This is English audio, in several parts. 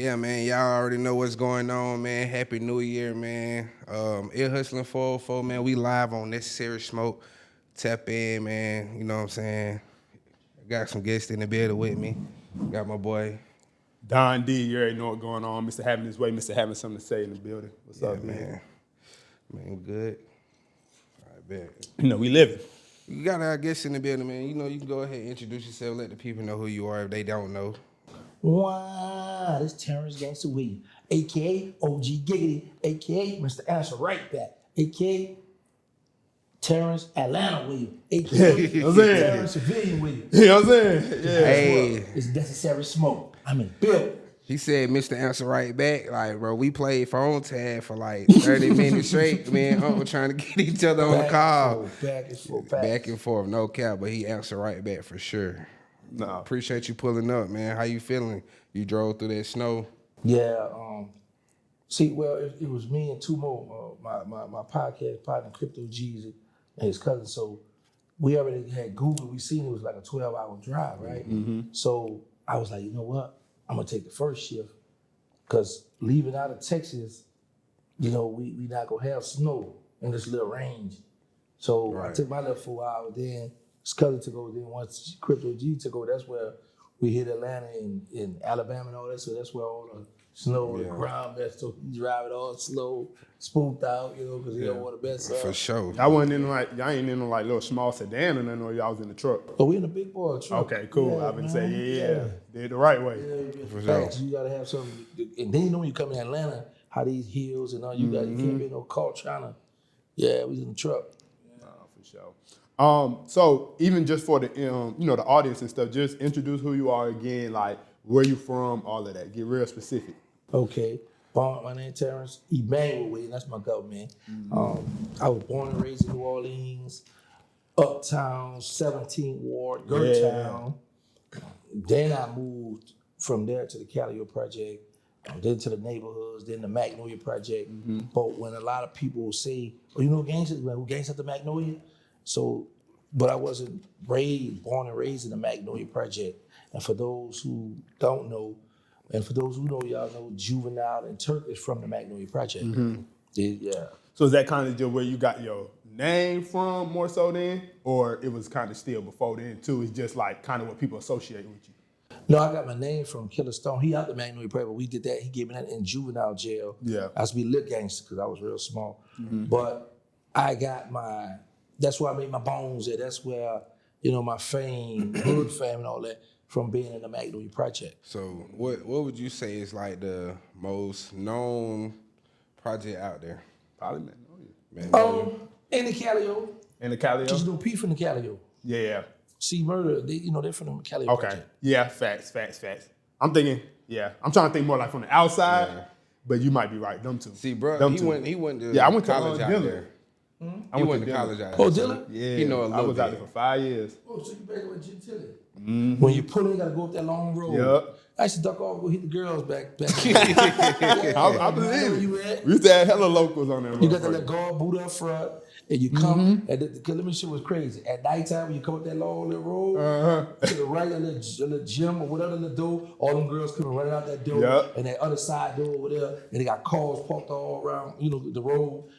Yeah, man. Y'all already know what's going on, man. Happy New Year, man. Ear Hustling 404, man. We live on Necessary Smoke. Tap in, man. You know what I'm saying? Got some guests in the building with me. Got my boy. Don D, you already know what's going on. Mr. Having his way, Mr. Having something to say in the building. What's up, man? Man, good. All right, bet. You know, we living. You got our guests in the building, man. You know, you can go ahead and introduce yourself. Let the people know who you are if they don't know. Wow, this TerrancegangstaWilliams, a.k.a. OG Giggity, a.k.a. Mr. Answer Right Back, a.k.a. Terrence Atlanta Williams, a.k.a. TerrancegangstaWilliams Williams. You know what I'm saying? Yeah. Hey. It's Necessary Smoke. I'm in the building. He said, Mr. Answer Right Back. Like, bro, we played phone tag for like 30 minutes straight. Me and Uncle trying to get each other on the call. Back and forth, no cap, but he answered right back for sure. No. Appreciate you pulling up, man. How you feeling? You drove through that snow? Yeah. It was me and two more, my podcast partner, Crypto Jeezy, and his cousin. So we already had Google. We seen it was like a 12-hour drive, right? Mm-hmm. So I was like, you know what? I'm gonna take the first shift, because leaving out of Texas, you know, we not gonna have snow in this little range. So I took my little 4 hours. Then his cousin took over. Then once Crypto G took over, that's where we hit Atlanta and in Alabama and all that. So that's where all the snow, the ground mess. So he drive it all slow, spooked out, you know, because he don't want to mess up. For sure. Y'all ain't in like little small sedan or nothing, or y'all was in the truck? Oh, we in the big boy truck. Okay, cool. Yeah, I've been man. saying, did the right way. Yeah, For facts. sure. You gotta have something. And then you know when you come in Atlanta, how these hills and all you got, you can't be no car trying to. Yeah, we was in the truck. For sure. So even just for the the audience and stuff, just introduce who you are again, like where you from, all of that. Get real specific. Okay. My name is Terrence Emmanuel Williams. That's my government. I was born and raised in New Orleans, Uptown, 17th Ward, Gertown. Then I moved from there to the Calio Project, then to the neighborhoods, then the Magnolia Project. But when a lot of people say, "Oh, you know gangsters? Well, who gangsters at the Magnolia?" So, but I wasn't born and raised in the Magnolia Project. And for those who don't know, and for those who know, y'all know Juvenile and Turk is from the Magnolia Project. Yeah. So is that kind of just where you got your name from more so then? Or it was kind of still before then too? It's just like kind of what people associate with you? No, I got my name from Killer Stone. He out the Magnolia Project, but we did that. He gave me that in juvenile jail. Yeah. I used to be a little gangster because I was real small. But I got that's where I made my bones at. That's where, my fame, hood fame and all that, from being in the Magnolia Project. So what would you say is like the most known project out there? Probably Magnolia. In the Calio. In the Calio? Just no P from the Calio. Yeah. See, Murder, they're from the Calio Okay. Project. Yeah, facts. I'm thinking, I'm trying to think more like from the outside, but you might be right, them two. See, bro, them he two. went to I went to college out Dillon. there. I He went to college out there. Oh, Dillon? Yeah, He know a little I was out bit. there for 5 years. Oh, so you better with Gentilly. When you pull in, you gotta go up that long road. Yep. I used to duck off, go hit the girls back. I believe it. You at. We used to have hella locals on there. You got that little guard boot up front, and you come, and let me show what's crazy. At nighttime, when you come up that long little road, to the right, a little gym or whatever the door, all them girls coming running out that door, and that other side door over there, and they got cars parked all around, the road,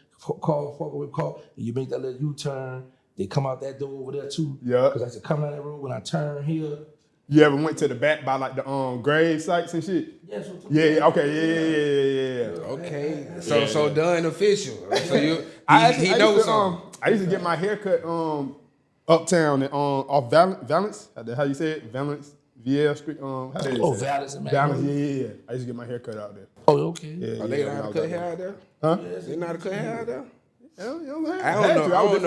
cars parked with car, and you make that little U-turn, they come out that door over there too. Yeah. Because I said, come down that road, when I turn here. You ever went to the back by like the grave sites and shit? Yeah, Okay. Okay. So done official. So he knows knows something. I used to get my haircut uptown and off Valence. How you say it? Valence, VL Street. Valence and Valence, yeah. I used to get my haircut out there. Oh, okay. Yeah, They know how to cut hair out there? Huh? They know how to cut hair out there? I I don't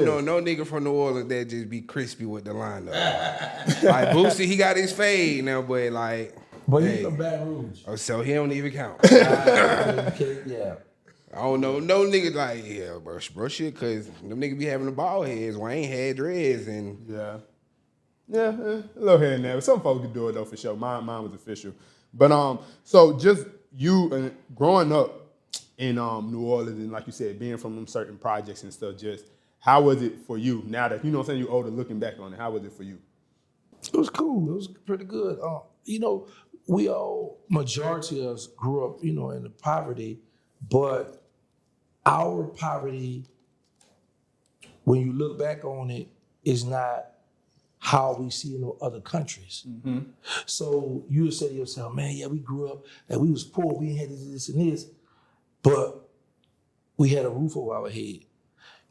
know no nigga from New Orleans that just be crispy with the line though. Like Boosie, he got his fade now, but like. But he's from Baton Rouge. Oh, so he don't even count. Yeah. I don't know no nigga like bro shit, cause them niggas be having the bald heads. Wayne had dreads and a little here and there. Some folks could do it though for sure. Mine was official. But so just you growing up in New Orleans and like you said, being from them certain projects and stuff, just how was it for you now that, you're older looking back on it? How was it for you? It was cool. It was pretty good. we all, majority of us grew up, in the poverty, but our poverty, when you look back on it, is not how we see in other countries. So you would say to yourself, man, yeah, we grew up and we was poor, we had this and this, but we had a roof over our head.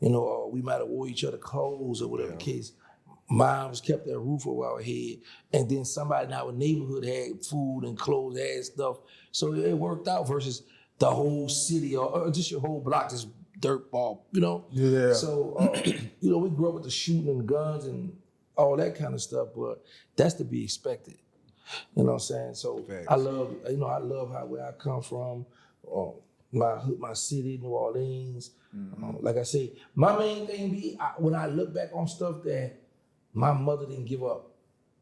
Or we might have wore each other clothes or whatever the case. Moms kept that roof over our head, and then somebody in our neighborhood had food and clothes, had stuff. So it worked out versus the whole city or just your whole block just dirt ball, Yeah. So, we grew up with the shooting and guns and all that kind of stuff, but that's to be expected. You know what I'm saying? So Facts. I love where I come from, my city, New Orleans. Like I say, my main thing be when I look back on stuff that my mother didn't give up.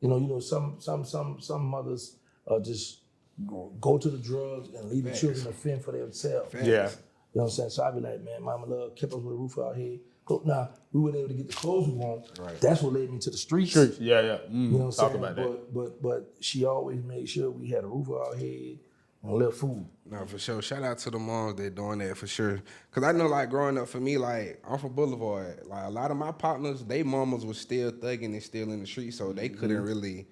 Some mothers just go to the drugs and leave the children to fend for themselves. Facts. Yeah. You know what I'm saying? So I be like, man, mama love kept us with a roof out here. Now, we weren't able to get the clothes we want. Right. That's what led me to the streets. Yeah. You know what I'm Talk saying? about that. But she always made sure we had a roof over our head and a little food. No, for sure. Shout out to the moms that doing that for sure. Cause I know, like, growing up for me, like, I'm from Boulevard. Like, a lot of my partners, they mamas was still thugging and still in the streets, so they couldn't really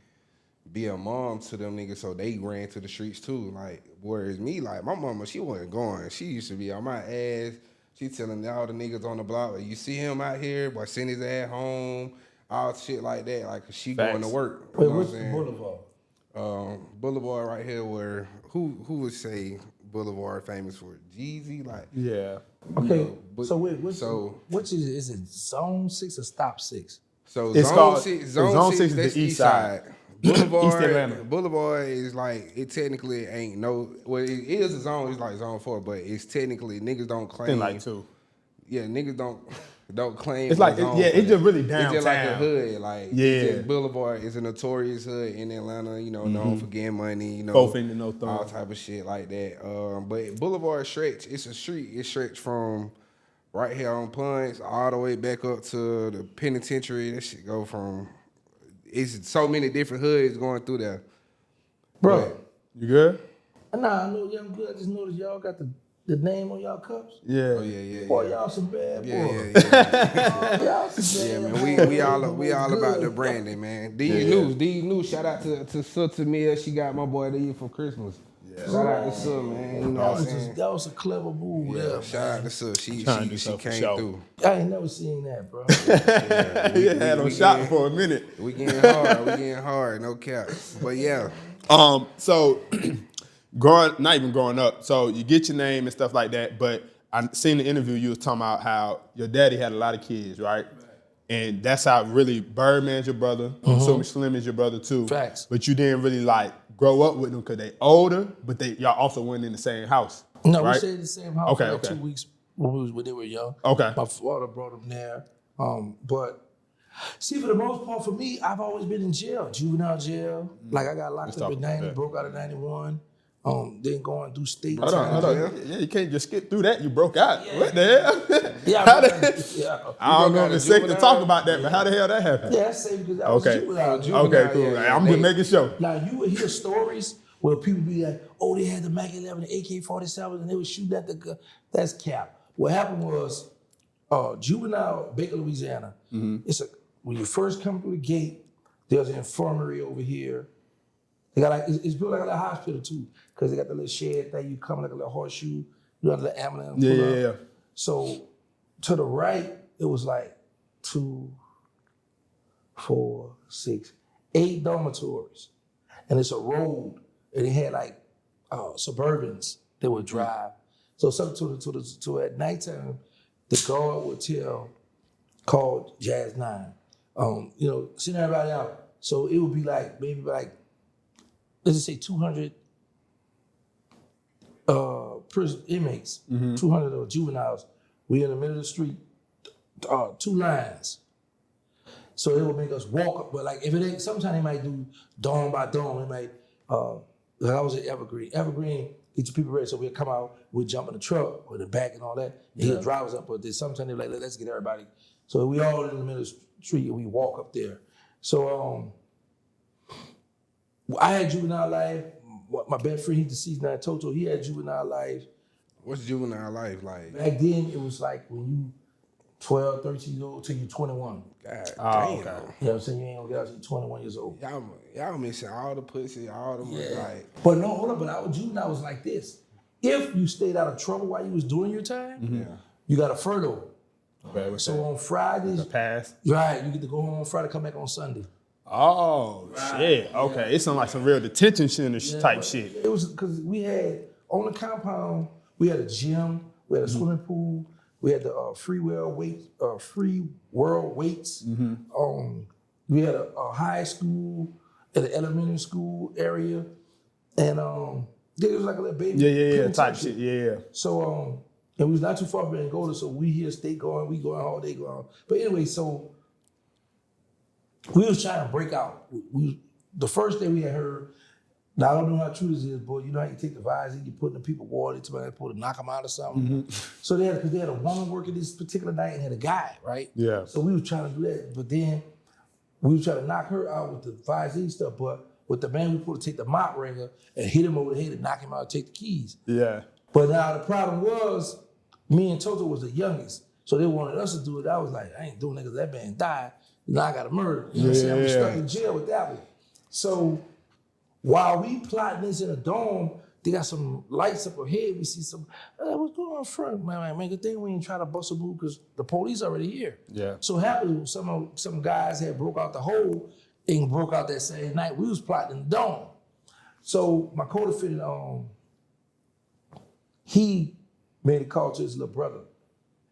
be a mom to them niggas, so they ran to the streets too. Like, whereas me, like, my mama, she wasn't going. She used to be on my ass. She telling all the niggas on the block, like, you see him out here, boy, send his ass home, all shit like that. Like, 'cause she going to work. Wait, You know what's what the I'm saying? Boulevard? Boulevard right here where, who would say Boulevard famous for? Jeezy? Like, Yeah. Okay, but- so wait, so- which is it Zone 6 or Stop 6? so It's Zone called- 6, Zone Zone 6, six is that's the east east side. side. Boulevard, East Atlanta. Boulevard is like, it technically ain't no, well, it is a zone, it's like Zone 4, but it's technically, niggas don't claim. Thing like two. Yeah, niggas don't claim. It's like, a zone yeah, for it's that. just really It's just like a downtown. hood, like, Yeah. it's just Boulevard is a notorious hood in Atlanta, known for getting money, Both into no thumb. all type of shit like that. But Boulevard stretch, it's a street, it stretched from right here on Punch all the way back up to the penitentiary. That shit go from, it's so many different hoods going through there. Bro, You good? nah, I know y'all good. I just noticed y'all got the name on y'all cups. Yeah. Oh yeah. Boy, y'all some bad boys. Yeah. Y'all some Yeah, bad man, boys. we all Good. about the branding, man. These new. Shout out to Sister Mia. She got my boy these for Christmas. Yeah. Shout out to Sis, man. You know what I'm saying? That was a clever move there. Yeah, shout out to Sis. She Trying to do she something for came show. through. I ain't never seen that, bro. You had on shot for a minute. We getting hard, no cap. But yeah, So not even growing up. So you get your name and stuff like that. But I seen the interview you was talking about how your daddy had a lot of kids, right? And that's how really Birdman's your brother. So Slim is your brother too. Facts. But you didn't really like grow up with them because they older, but y'all also went in the same house. No, right? we stayed in the same house Okay, for like okay. 2 weeks when they were young. Okay. My father brought them there. But see, for the most part, for me, I've always been in jail, juvenile jail. Like I got locked Let's up talk in about 90, that. broke out in 91. Then going through state Hold time. on. Yeah, you can't just skip through that. You broke out. What the hell? Yeah, How man. the- Yeah. I don't know broke if it's out safe of to juvenile? talk about that, but how the hell that happened? Yeah, that's safe because I was Okay. juvenile. Okay, cool. yeah, I'm they- just making sure. Now you would hear stories where people be like, "Oh, they had the Mac 11, the AK-47, and they were shooting at the gun." That's cap. What happened was, juvenile, Baker, Louisiana. It's when you first come through the gate, there's an infirmary over here. They got like it's built like a little hospital too, because they got the little shed thing. You come like a little horseshoe, you got the ambulance. pull up. Yeah. So to the right, it was like 2, 4, 6, 8 dormitories. And it's a road, and it had like Suburbans that would drive. So something to at nighttime, the guard would called Jazz 9. Send everybody out. So it would be like maybe like, let's just say 200 prison inmates, 200 of juveniles. We in the middle of the street, 2 lines. So it would make us walk up, but like if it ain't, sometimes they might do dorm by dorm. They might, like I was at Evergreen. Evergreen, get your people ready. So we'll come out, we'll jump in the truck or the back and all that. And he'll drive us up, but then sometimes they're like, let's get everybody. So we all in the middle of the street and we walk up there. So I had juvenile life. My best friend, he's deceased now, Toto, he had juvenile life. What's juvenile life like? Back then, it was like when you 12, 13 years old till you 21. God Oh, damn. okay. You know what I'm saying? You ain't gonna get out till you 21 years old. Y'all missing all the pussy, all the money. Like, But no, hold up, but our juvenile was like this. If you stayed out of trouble while you was doing your time, you got a furlough. Okay, what's So that? on Fridays, Pass. right, you get to go home on Friday, come back on Sunday. Oh shit. Okay, it's like some real detention center type But shit. It was because we had on the compound, we had a gym, we had a swimming pool, we had the free world weights. We had a high school, and an elementary school area, and it was like a little baby. Yeah, type shit. Yeah. So and we was not too far from Angola, so we here stay going, we going all day going. But anyway, so we was trying to break out. The first day we had heard. Now I don't know how true this is, but you know how you take the Visine, you put in the people water, somebody supposed to knock them out or something. So because they had a woman working this particular night and had a guy, right? Yeah. So we was trying to do that, but then we was trying to knock her out with the Visine stuff, but with the man we supposed to take the mop ringer and hit him over the head and knock him out and take the keys. Yeah. But now the problem was, me and Toto was the youngest, so they wanted us to do it. I was like, I ain't doing it because that man died. Now I got a murder. You know what I'm saying? I'm stuck in jail with that one. So while we plotting this in a dome, they got some lights up ahead. We see some, what's going on front? Man, good thing we ain't try to bust a move because the police already here. Yeah. So happily, some guys had broke out the hole and broke out that same night. We was plotting in the dome. So my co-defendant, he made a call to his little brother.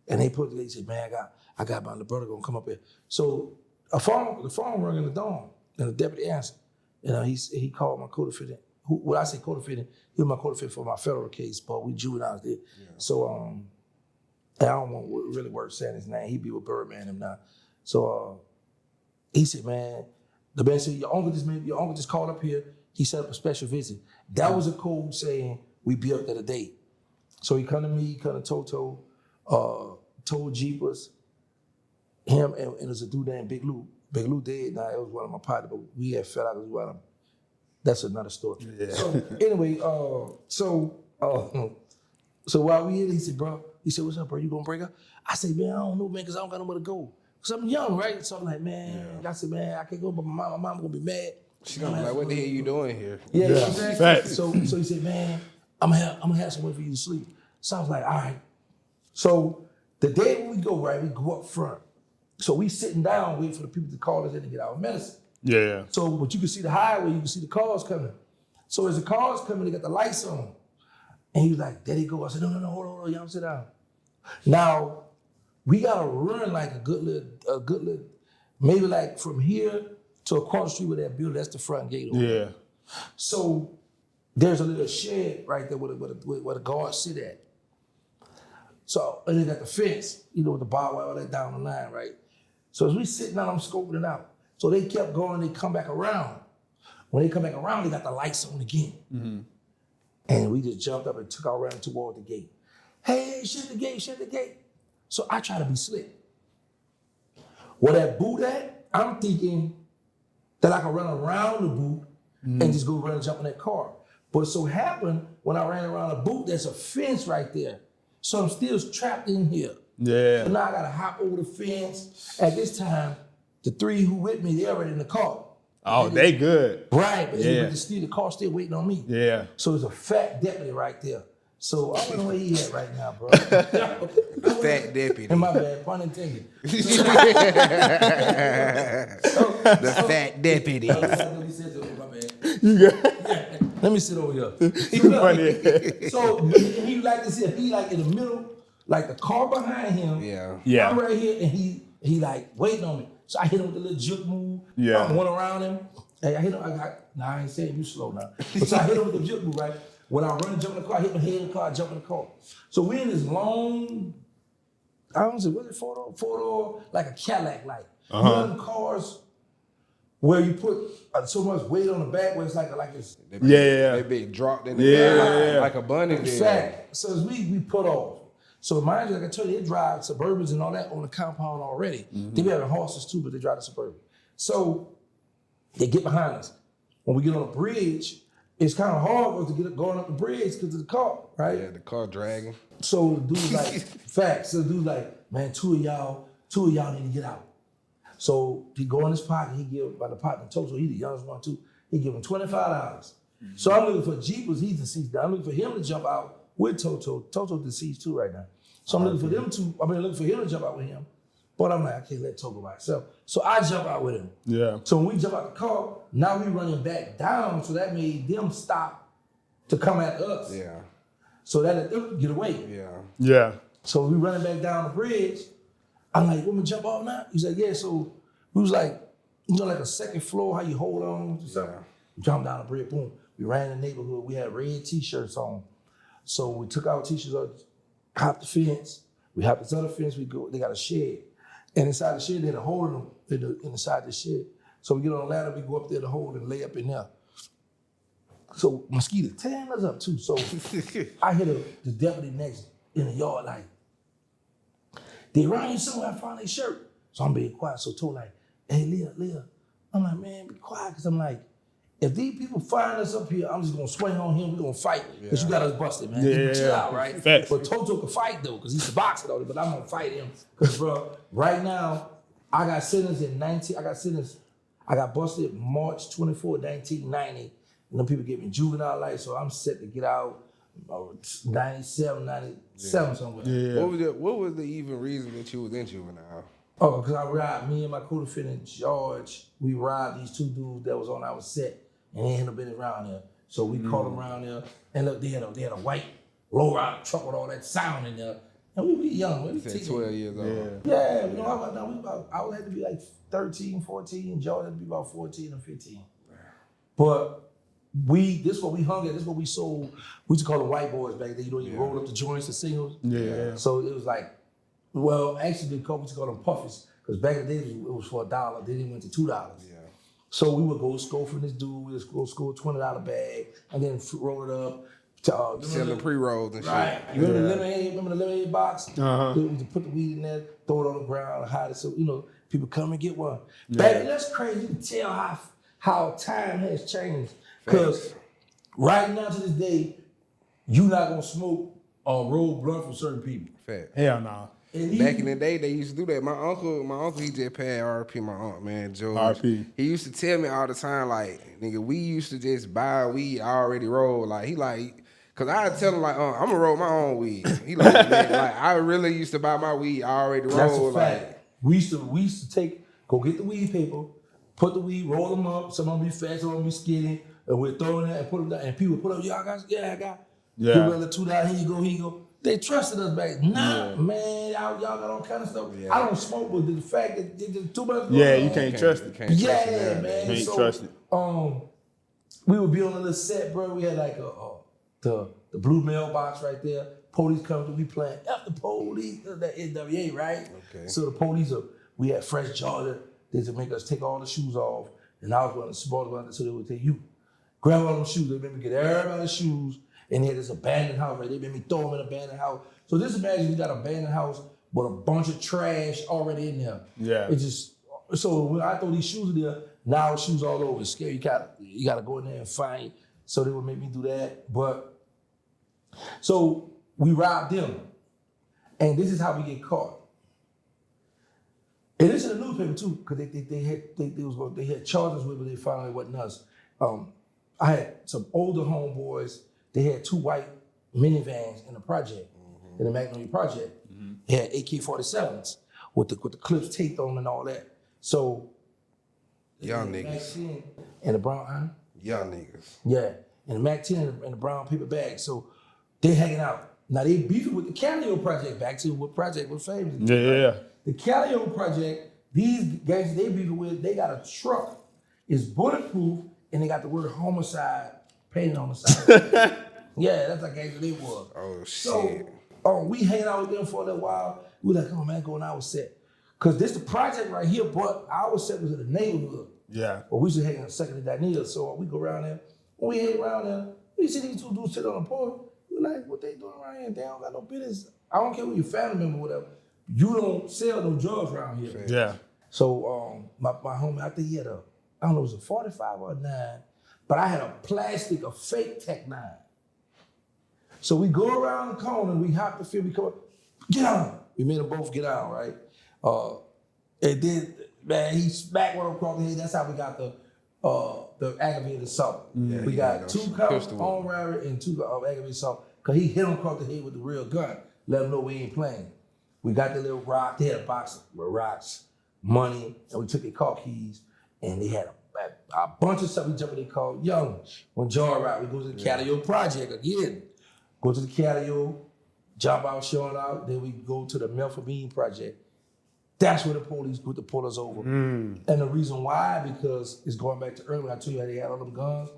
And they said, man, I got my little brother gonna come up here. So the phone rang in the dome and the deputy answered. And he called my co-defendant. When I say co-defendant, he was my co-defendant for my federal case, but we juveniles did. Yeah. So and I don't want to really work saying his name. He be with Birdman and now. So he said, man, the man said, your uncle just called up here. He set up a special visit. That was a code saying we be up there today. So he come to me, he come to Toto, told Jeepers, him and there's a dude named Big Lou. Big Lou dead now. It was one of my partners, but we had fell out as well. That's another story. Yeah. So anyway, so while we here, he said, bro, what's up, bro? You gonna break up? I said, man, I don't know, man, because I don't got nowhere to go. Because I'm young, right? So I'm like, man, I said, man, I can't go, but my mom gonna be mad. She gonna be like, what the hell you doing here? Yeah. Exactly. So he said, man, I'm gonna have somewhere for you to sleep. So I was like, all right. So the day when we go, right, we go up front. So we sitting down waiting for the people to call us in to get our medicine. Yeah. So, but you can see the highway, you can see the cars coming. So as the cars coming, they got the lights on. And he was like, there they go. I said, no, hold on, y'all sit down. Now, we gotta run like a good little, maybe like from here to across the street with that building, that's the front gate. Yeah. So there's a little shed right there where the guards sit at. So, and they got the fence, with the barbed wire, all that down the line, right? So as we sitting down, I'm scoping it out. So they kept going, they come back around. When they come back around, they got the lights on again. Mm-hmm. And we just jumped up and took our round toward the gate. Hey, shut the gate. So I try to be slick. Where that boot at, I'm thinking that I can run around the boot and just go run and jump in that car. But it so happened, when I ran around the boot, there's a fence right there. So I'm still trapped in here. Yeah. So now I gotta hop over the fence. At this time, the three who with me, they already in the car. Oh, they good. Right, but the car still waiting on me. Yeah. So there's a fat deputy right there. So I don't know where he at right now, bro. Fat deputy. And my bad, pun intended. The fat deputy. Let me sit over here. So he like this here. He like in the middle, like the car behind him. Yeah. I'm right here, and he like waiting on me. So I hit him with a little juke move. Yeah. I went around him. Hey, I hit him. I ain't saying you slow now. But so I hit him with the juke move, right? When I run and jump in the car, I hit my head in the car, jump in the car. So we in this long, I don't know, what's it, four-door, like a Cadillac light. You know them cars where you put so much weight on the back where it's like this. They big dropped in the back like a bunny. In fact, so as we put off. So mind you, like I told you, they drive Suburbans and all that on the compound already. Mm-hmm. They be having horses too, but they drive the Suburban. So they get behind us. when we get on the bridge, it's kind of hard for us to get going up the bridge because of the car, right? Yeah, the car dragging. So the dude's like, facts. So the dude's like, man, two of y'all need to get out. So he go in his pocket, he give by the partner Toto, he the youngest one too, he give him $25. So I'm looking for Jeepers, he's deceased. I'm looking for him to jump out with Toto. Toto deceased too right now. So I'm looking for looking for him to jump out with him. But I'm like, I can't let Toto by himself. So I jump out with him. Yeah. So when we jump out the car, now we running back down, so that made them stop to come at us. Yeah. So that let them get away. Yeah. Yeah. So we running back down the bridge. I'm like, want me to jump off now? He's like, yeah. So we was like, like a second floor, how you hold on to something. Yeah. Jump down the bridge, boom. We ran in the neighborhood. We had red t-shirts on. So we took our t-shirts off, hopped the fence. We hopped this other fence. They got a shed. And inside the shed, they had a hole inside the shed. So we get on the ladder, we go up there, the hole, and lay up in there. So mosquitoes tearing us up too. So I hit the deputy next in the yard like, they around here somewhere, I found their shirt. So I'm being quiet. So told like, hey, Leah. I'm like, man, be quiet. Because I'm like, if these people find us up here, I'm just going to swing on him. We're going to fight. Because you got us busted, man. Yeah. Chill out, right? Facts. But Toto can fight, though, because he's a boxer, though. But I'm going to fight him. Because, bro, right now, I got busted March 24, 1990. And them people gave me juvenile life, so I'm set to get out 97 somewhere. Yeah. What was the even reason that you was in juvenile? Oh, because I robbed, me and my co-defendant George, we robbed these two dudes that was on our set, and they ended up being around there. So we caught them around there, and look, they had a white low-rider truck with all that sound in there. And we were young. We Said 12 years old. Yeah, you know, I had to be like 13, 14, and George had to be about 14 or 15. But this is what we hung at, this is what we sold. We used to call them white boys back then. You know, you rolled up the joints, the singles. Yeah. So it was like, well, actually, we used to call them puffies, because back in the day, it was for $1. Then it went to $2. Yeah. So we would go score from this dude, we would go score $20 bag, and then roll it up. Selling pre-rolls and right. shit. You remember the lemonade box? Uh-huh. We would put the weed in there, throw it on the ground, and hide it so, people come and get one. Back, that's crazy. You can tell how time has changed. Because right now to this day, you're not going to smoke or roll blunt from certain people. Fact. Hell no. Back in the day, they used to do that. My uncle, he just passed RP. My aunt, man, George. RP. He used to tell me all the time, like, nigga, we used to just buy weed already rolled. Like, cause I tell him like, I'm gonna roll my own weed. He like, man, like I really used to buy my weed already rolled. That's a fact. Like, We used to go get the weed paper, put the weed, roll them up. Some of them be fat, some of them be skinny, and we're throwing that and put them down. And people put up, I got. Yeah. People let $2, here you go. They trusted us back. Man, y'all got all kind of stuff. Yeah. I don't smoke, but the fact that they just too much. Yeah, you can't trust it. Can't trust it now. Man. Can't trust it. We would be on a little set, bro. We had like the blue mailbox right there. Police come through, we playing F the police, that NWA, right? Okay. So the police we had Fresh Georgia. They just make us take all the shoes off, and I was one of the smallest ones, so they would take you grab all them shoes. They made me get everybody's shoes. And they had this abandoned house, right? They made me throw them in an abandoned house. So just imagine you got an abandoned house with a bunch of trash already in there. Yeah. So when I throw these shoes in there, now shoes all over. It's scary. You gotta go in there and find. So they would make me do that. But so we robbed them. And this is how we get caught. And it's in the newspaper too, because they had charges with, but they finally wasn't us. I had some older homeboys. They had two white minivans in the project, in the Magnolia project. They had AK-47s with the clips taped on and all that. So young niggas. Mac 10 and the brown, Young niggas. yeah, and the Mac 10 and the brown paper bag. So they hanging out. Now they beefing with the Calio project. Back to what project was famous. Yeah. The Calio project. These guys they beefing with. They got a truck. It's bulletproof, and they got the word homicide painted on the side. Yeah, that's how gangster they was. Oh shit. So we hanging out with them for a little while. We like, come on, man, go on our set. Cause this the project right here, but our set was in the neighborhood. Yeah. But we used to hang on Second and Daniel. So we go around there. When we hang around there, we see these two dudes sit on the porch. We like, what they doing around here? They don't got no business. I don't care who your family member or whatever. You don't sell no drugs around here. Yeah. So my homie, I think he had I don't know, it was a 45 or a 9. but I had a fake Tech 9. So we go around the corner, we hop the field, we come up, get on. We made them both get on, right? And then, man, he smacked one across the head. That's how we got the aggravated assault. Yeah, we got 2 counts on robbery and 2 aggravated assault, because he hit him across the head with the real gun. Let him know we ain't playing. We got the little rock. They had a box with rocks, money, and we took their car keys, and they had a bunch of stuff. We jumped in their car. Young, when John arrived, we go to the Calio Project again. Go to the Calio, jump out, showing out. Then we go to the Milford Bean Project. That's where the police put the pull us over. And the reason why, because it's going back to earlier. I told you how they had all them guns,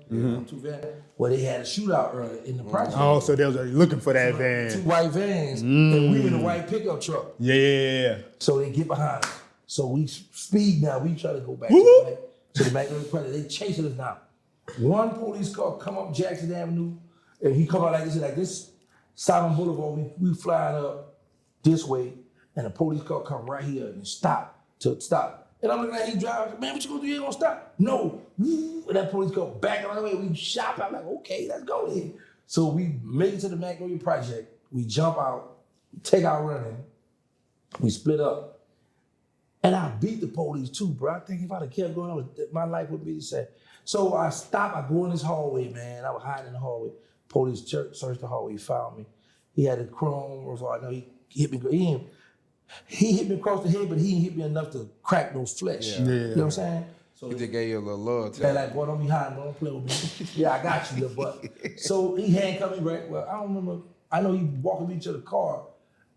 well, they had a shootout earlier in the project. Oh, so they was already looking for that van. 2 white vans, and we in a white pickup truck. Yeah. So they get behind us. So we speed now. We try to go back to the Magnolia Project. They chasing us now. One police car come up Jackson Avenue, and he come out like this, Simon Boulevard. We flying up this way, and the police car come right here and stop. And I'm looking at him, he drives, man, what you gonna do? You ain't gonna stop? No. And that police car back on the way. We shop. I'm like, okay, let's go then. So we make it to the Magnolia Project. We jump out, take out running. We split up. And I beat the police too, bro. I think if I'd have kept going on, my life would be the same. So I stop, I go in this hallway, man. I was hiding in the hallway. Police searched the hallway, he found me. He had a chrome revolver. No, he hit me. He hit me across the head, but he didn't hit me enough to crack no flesh. Yeah. You know what I'm saying? So he just gave you a little love. Yeah, like, boy, don't be hiding, don't play with me. Yeah, I got you, little butt. So he handcuffed me, right? Well, I don't remember. I know he walked me to the car.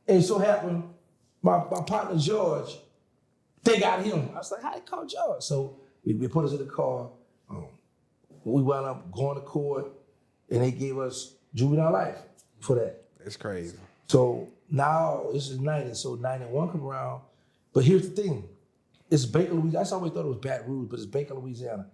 And it so happened, my partner, George, they got him. I was like, how they call George? So we put us in the car. We wound up going to court, and they gave us juvenile life for that. That's crazy. So now this is 90, so 91 come around. But here's the thing. It's Baker, Louisiana. I always thought it was Baton Rouge, but it's Baker, Louisiana.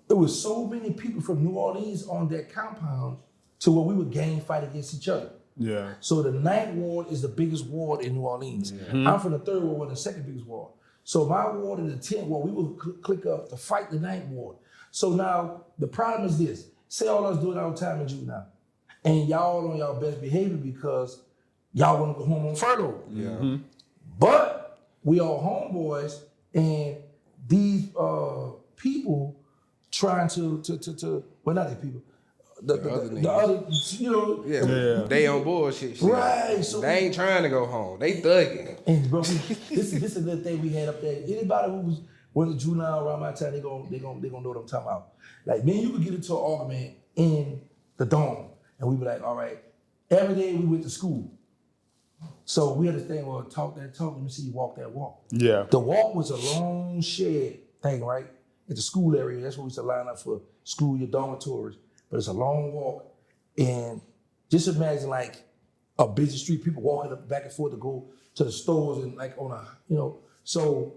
There was so many people from New Orleans on that compound to where we would gang fight against each other. Yeah. So the 9th ward is the biggest ward in New Orleans. I'm from the 3rd ward, the 2nd biggest ward. So my ward and the 10th ward, we would click up to fight the 9th ward. So now the problem is this. Say all us doing our time in juvenile. And y'all on y'all best behavior because y'all want to go home on furlough. Yeah. But we all homeboys, and these people trying to well, not these people, the other, you know. Yeah. They on bullshit shit. Right. So they ain't trying to go home. They thugging. And bro, this is the thing we had up there. Anybody who went to juvenile around my time, they gonna know what I'm talking about. Like, me and you could get into an argument in the dome, and we be like, all right, every day we went to school. So we had this thing where talk that talk, let me see you walk that walk. Yeah. The walk was a long shed thing, right? At the school area. That's where we used to line up for school, your dormitories. But it's a long walk. And just imagine like a busy street, people walking up back and forth to go to the stores and like on a, you know. So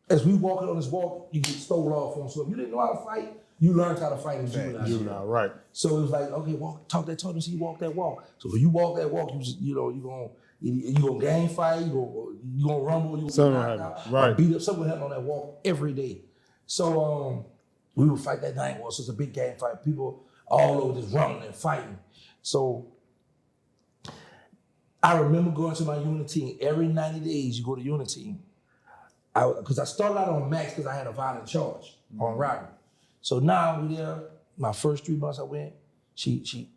as we walking on this walk, you get stolen off on. So if you didn't know how to fight, you learned how to fight in juvenile. Right. So it was like, okay, talk that talk, and see you walk that walk. So if you walk that walk, you gonna gang fight, you gonna rumble, you gonna knock out, right. Beat up. Something happened on that walk every day. So we would fight that night walk. So it's a big gang fight. People all over just running and fighting. So I remember going to my unit team. Every 90 days, you go to unit team. Because I started out on max because I had a violent charge on robbery. So now we there. My first 3 months I went,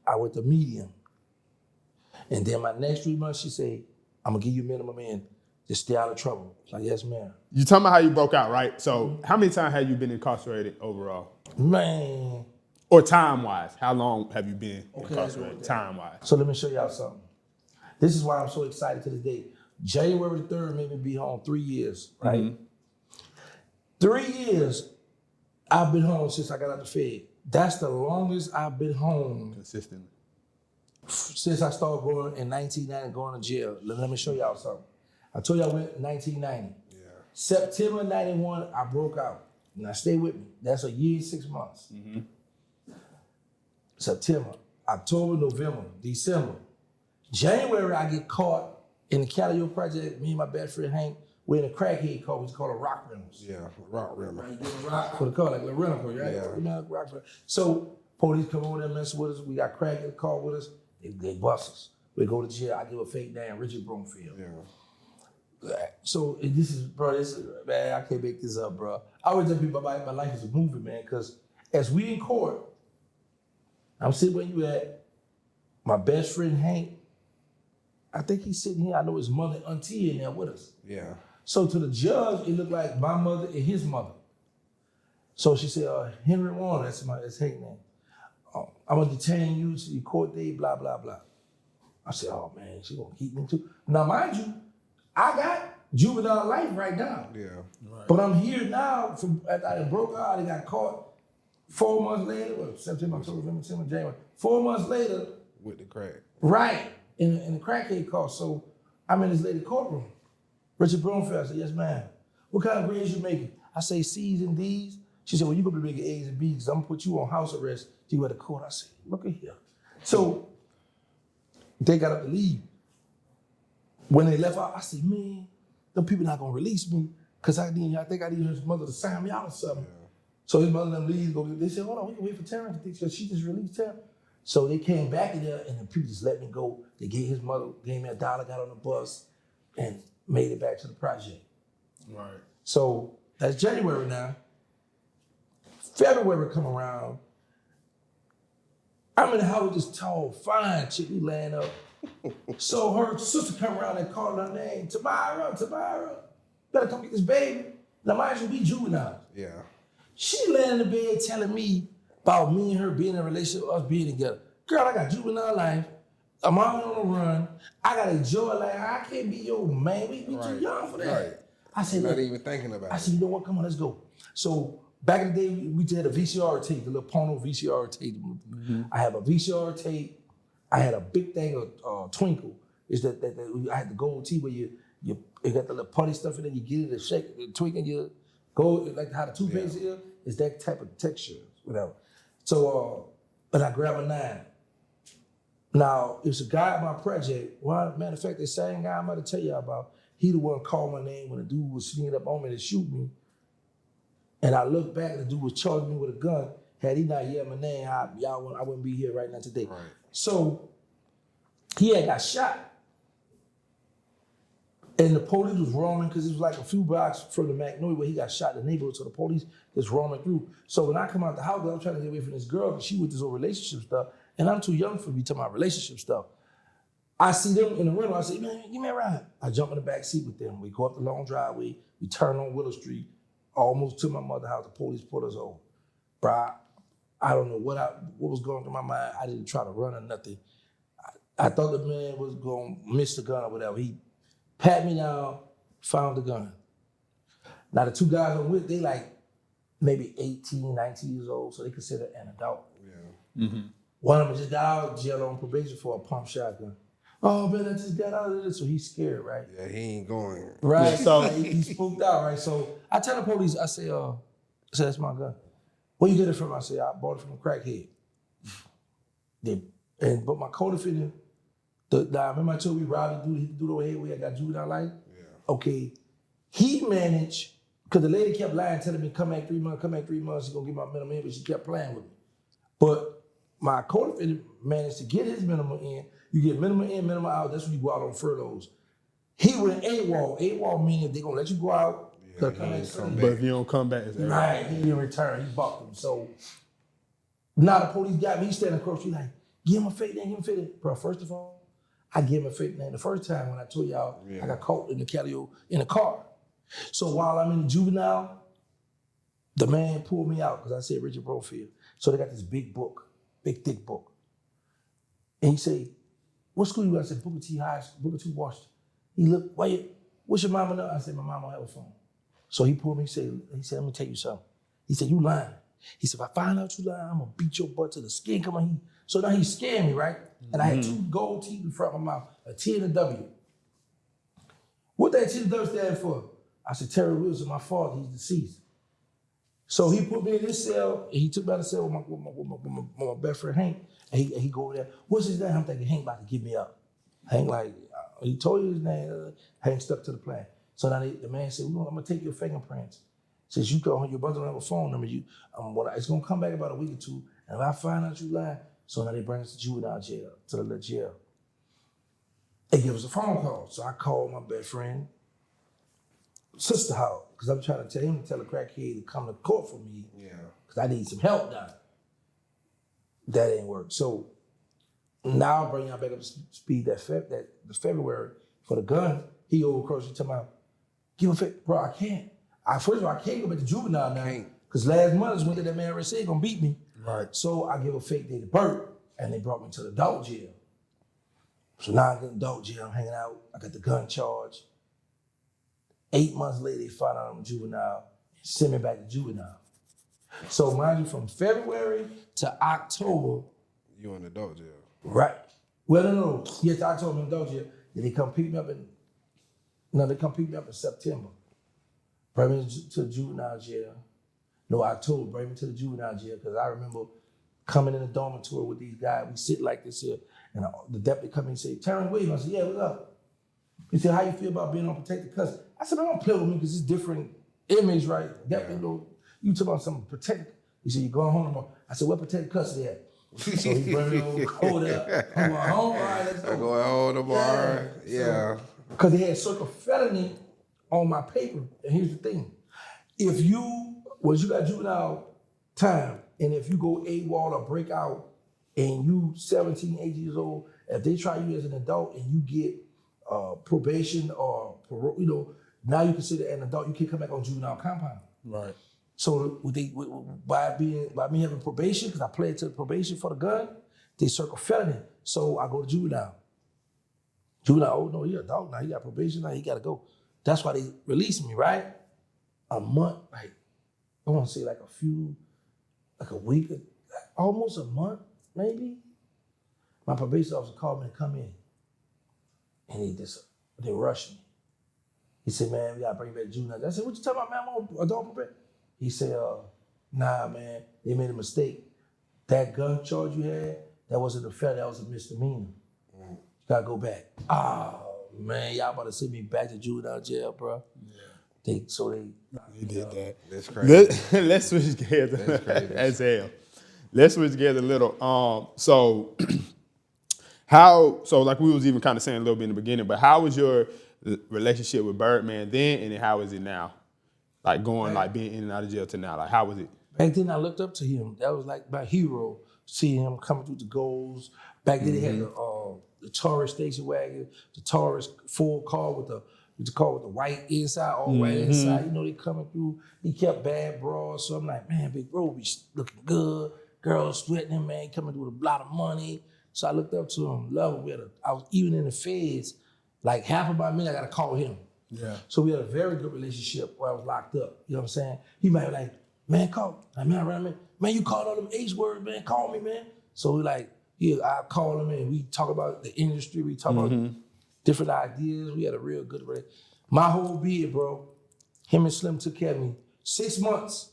I went to medium. And then my next 3 months, she said, I'm gonna give you minimum in, just stay out of trouble. I was like, yes, ma'am. You talking about how you broke out, right? So how many times have you been incarcerated overall? Man. Or time-wise, how long have you been incarcerated, time-wise? So let me show y'all something. This is why I'm so excited to this day. January 3rd made me be home 3 years, right? Mm-hmm. 3 years I've been home since I got out the Fed. That's the longest I've been home. Consistently. Since I started going in 1990, going to jail. Let me show y'all something. I told y'all I went in 1990. Yeah. September 91, I broke out. Now stay with me. That's a year and 6 months. Mm-hmm. September, October, November, December. January, I get caught in the Calio Project. Me and my best friend Hank We're in a crackhead car, we call it rock rentals. Yeah, rock rental. Right, give a rock for the car, like a rental car, right? Yeah. You know, rock for, so police come over there, mess with us. We got crack in the car with us. They bust us. We go to jail. I give a fake name, Richard Broomfield. Yeah. So this is, bro. This is, man. I can't make this up, bro. I always tell people my life is a movie, man. Because as we in court, I'm sitting where you at. My best friend Hank, I think he's sitting here. I know his mother and auntie in there with us. Yeah. So to the judge, it looked like my mother and his mother. So she said, Henry Warren, that's Hank's name. I'm gonna detain you to the court date, blah, blah, blah. I said, oh man, she gonna keep me too. Now mind you, I got juvenile life right now. Yeah. Right. But I'm here now from after I broke out, I got caught 4 months later, September, October, November, December, January. 4 months later, With the crack. right, in the crackhead car. So I'm in this lady courtroom. Richard Broomfield, I said, yes, ma'am. What kind of grades you making? I say C's and D's. She said, well, you gonna be making A's and B's because I'm gonna put you on house arrest till you at the court. I said, look at here. So they got up to leave. When they left out, I said, man, them people not gonna release me because I think I need his mother to sign me out or something. Yeah. So his mother and them leave. They said, hold on, we can wait for Terrence because she just released Terrence. So they came back in there and the people just let me go. They gave his mother, gave me $1, got on the bus and made it back to the project. Right. So that's January now. February come around. I'm in the house with this tall, fine chick. We laying up. So her sister come around and called her name, Tamara. Better come get this baby. Now mind you, we juveniles. Yeah. She laying in the bed telling me about me and her being in a relationship, us being together. Girl, I got juvenile life. I'm out on the run. I got to enjoy life. I can't be your man. We too young for that. Right. I said, Not look, even thinking about it. I said, you know what? Come on, let's go. So back in the day, we had a VCR tape, the little porno VCR tape. Mm-hmm. I have a VCR tape. I had a big thing of Twinkle. Is that I had the gold tee where you got the little putty stuff in there. You get it, a shake, twinkle, you go like how the toothpaste is. It's that type of texture, whatever. So, but I grabbed a 9. Now, it's a guy at my project. Well, matter of fact, the same guy I'm about to tell you about, he the one called my name when the dude was sneaking up on me to shoot me. And I looked back and the dude was charging me with a gun. Had he not yelled my name, I wouldn't be here right now today. Right. So he had got shot. And the police was roaming because it was like a few blocks from the Magnolia where he got shot in the neighborhood. So the police was roaming through. So when I come out the house, I'm trying to get away from this girl because she with this whole relationship stuff. And I'm too young for to be talking about relationship stuff. I see them in the rental. I say, man, give me a ride. I jump in the back seat with them. We go up the long driveway. We turn on Willow Street, almost to my mother's house. The police put us over. Bro, I don't know what was going through my mind. I didn't try to run or nothing. I thought the man was going to miss the gun or whatever. He pat me down, found the gun. Now the 2 guys I'm with, they like maybe 18, 19 years old, so they consider an adult. Yeah. Mm-hmm. One of them just got out of jail on probation for a pump shotgun. Oh man, I just got out of this, so he's scared, right? Yeah, he ain't going. Right, so he spooked out, right? So I tell the police, I say, that's my gun. Where you get it from? I say, I bought it from a crackhead. But my co-defendant, remember I told you we robbed the dude over here where I got juvenile life? Yeah. Okay, he managed, because the lady kept lying, telling me, come back 3 months, she's gonna get my minimum in, but she kept playing with me. But my co-defendant managed to get his minimum in. You get minimum in, minimum out, that's when you go out on furloughs. He went AWOL. AWOL meaning they're gonna let you go out, but if you don't come back, it's right, he didn't return, he bucked him. So now the police got me, he's standing across the street like, give him a fake name, Bro, first of all, I gave him a fake name the first time when I told y'all I got caught in the Calio in the car. So while I'm in the juvenile, the man pulled me out because I said Richard Brofield. So they got this big book, big thick book. And he said, what school you at? I said, Booker T High School, Booker T Washington. He looked, what's your mama know? I said, my mama don't have a phone. So he pulled me, he said, let me tell you something. He said, you lying. He said, if I find out you lying, I'm gonna beat your butt till the skin come on. So now he scared me, right? And I had 2 gold teeth in front of my mouth, a T and a W. What that T and W stand for? I said, Terry Wilson, my father, he's deceased. So he put me in this cell, and he took me out of the cell with my best friend Hank, and he go over there. What's his name? I'm thinking Hank about to give me up. Hank like, he told you his name. Hank stuck to the plan. So now the man said, I'm gonna take your fingerprints. Since you go, your brother don't have a phone number, it's gonna come back about a week or two, and if I find out you lying, so now they bring us to juvenile jail, to the little jail. They give us a phone call. So I called my best friend, sister house, because I'm trying to tell him to tell a crackhead to come to court for me. Yeah. Because I need some help now. That ain't work. So now I'll bring y'all back up to speed that February for the gun. He over across, he talking about, give a fake, bro, I can't. First of all, I can't go back to juvenile now. Because last month is when that man said gonna beat me. Right. So I give a fake date of birth, and they brought me to the adult jail. So now I'm in the adult jail, I'm hanging out, I got the gun charge. 8 months later, they find out I'm juvenile, send me back to juvenile. So mind you, from February to October. You in adult jail. Right. Well, no. Yes, October in adult jail. Then they come pick me up in September. Bring me to the juvenile jail. No, October, bring me to the juvenile jail, because I remember coming in the dormitory with these guys. We sit like this here, and the deputy come in and say, TerrancegangstaWilliams. I said, yeah, what's up? He said, how you feel about being on protected custody? I said, don't play with me, because it's different image, right? Deputy, you talk about something protected. He said, you going home tomorrow? I said, what protected custody at? So he brought me over there. I'm going home, all right, let's go. I'm going home tomorrow. Yeah. Because they had circle felony on my paper. And here's the thing. If you got juvenile time, and if you go AWOL or break out, and you 17, 18 years old, if they try you as an adult and you get probation or parole, now you consider an adult, you can't come back on juvenile compound. Right. So by me having probation, because I pledged to probation for the gun, they circle felony. So I go to juvenile. Juvenile, oh no, you're an adult now, he got probation now, he gotta go. That's why they released me, right? A month, like, I want to say like a week, almost a month, maybe. My probation officer called me to come in. And they rushed me. He said, man, we gotta bring you back to juvenile. I said, what you talking about, man? I'm on adult probation. He said, nah, man, they made a mistake. That gun charge you had, that wasn't a felony, that was a misdemeanor. You gotta go back. Oh, man, y'all about to send me back to juvenile jail, bro. Yeah. They did that. That's crazy. Let's switch gears. That's crazy. As hell. Let's switch gears a little. So like we was even kind of saying a little bit in the beginning, but how was your relationship with Birdman then, and then how is it now? Like being in and out of jail to now, like how was it? Back then I looked up to him. That was like my hero, seeing him coming through the goals. Back then they had the Taurus station wagon, the Taurus full car with the white inside, all white inside. They coming through. He kept bad bras. So I'm like, man, big bro, be looking good. Girls sweating him, man, coming through with a lot of money. So I looked up to him, love him. I was even in the feds, like half of my men, I got to call him. Yeah. So we had a very good relationship while I was locked up. You know what I'm saying? He might be like, man, call. Man, you called all them H words, man. Call me, man. So we like, I call him and we talk about the industry. We talk about different ideas. We had a real good relationship. My whole bid, bro, him and Slim took care of me. 6 months.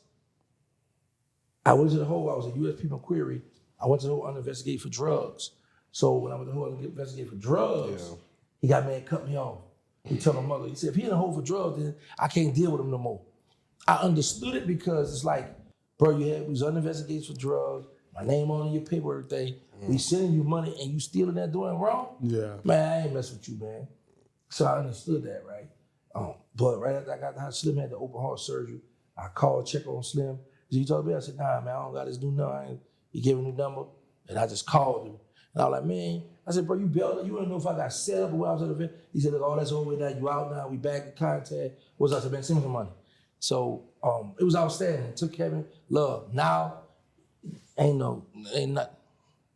I went to the hole. I was a USP McQuarrie. I went to the hole under investigate for drugs. So when I went to the hole under investigate for drugs, he got mad, cut me off. He told my mother, he said, if he in the hole for drugs, then I can't deal with him no more. I understood it because it's like, bro, we was under investigation for drugs, my name on your paperwork thing, we sending you money and you stealing that doing wrong? Yeah. Man, I ain't messing with you, man. So I understood that, right? But right after I got the house, Slim had the open heart surgery. I called, check on Slim. He told me, I said, nah, man, I don't got his new number. He gave me a new number, and I just called him. And I was like, man, I said, bro, you bailed. You don't know if I got set up or what I was at the event. He said, look, all that's over now. You out now. We back in contact. What's up? I said, man, send me some money. So it was outstanding. Took Kevin, love. Now, ain't nothing.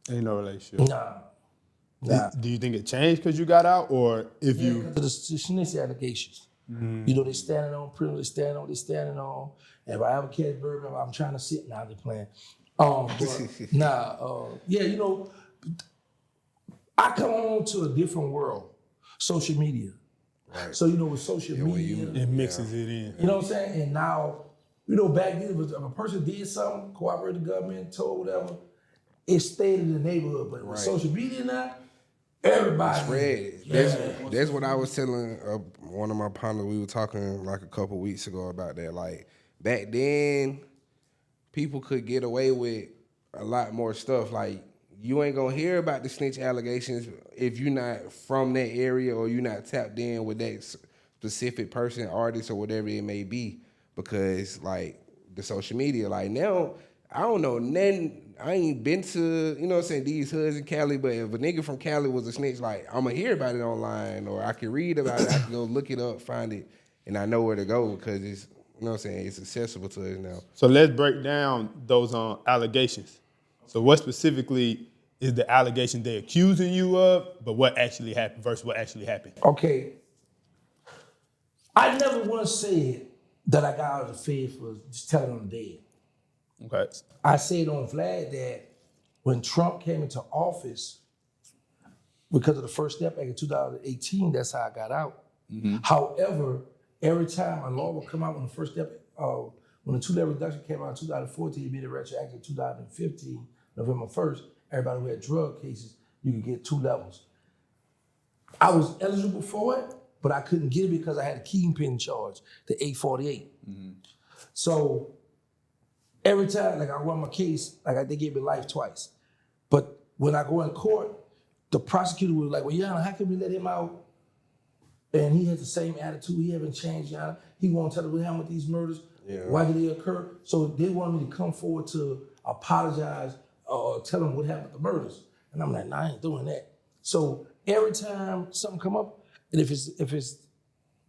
Ain't no relationship. Nah. Do you think it changed because you got out, or if you? Because the snitch allegations. They standing on privilege, they standing on. And if I ever catch Birdman, I'm trying to sit now. They're playing. I come on to a different world, social media. Right. So with social media, it mixes it in. You know what I'm saying? And now, back then, if a person did something, cooperated the government, told whatever, it stayed in the neighborhood. But with social media now, Everybody. spread. That's what I was telling one of my partners. We were talking like a couple weeks ago about that. Like back then, people could get away with a lot more stuff. Like you ain't gonna hear about the snitch allegations if you're not from that area or you're not tapped in with that specific person, artist, or whatever it may be. Because like the social media, like now, I don't know nothing. I ain't been to, you know what I'm saying, these hoods in Cali, but if a nigga from Cali was a snitch, like, I'm going to hear about it online, or I can read about it, I can go look it up, find it, and I know where to go because it's, you know what I'm saying, it's accessible to us now. So let's break down those allegations. So what specifically is the allegation they're accusing you of, but what actually happened versus what actually happened? Okay. I never once said that I got out of the feds for just telling on the dead. Okay. I said on Vlad that when Trump came into office, because of the First Step Act in 2018, that's how I got out. However, every time a law would come out when the First Step, when the two-level reduction came out in 2014, it made it retroactive in 2015, November 1st, everybody who had drug cases, you could get 2 levels. I was eligible for it, but I couldn't get it because I had a kingpin charge, the 848. So every time, like I run my case, like they gave me life twice. But when I go in court, the prosecutor was like, well, Yana, how can we let him out? And he has the same attitude. He haven't changed, Yana. He won't tell us what happened with these murders. Yeah. Why did they occur? So they wanted me to come forward to apologize or tell them what happened with the murders. And I'm like, nah, I ain't doing that. So every time something come up, and if it's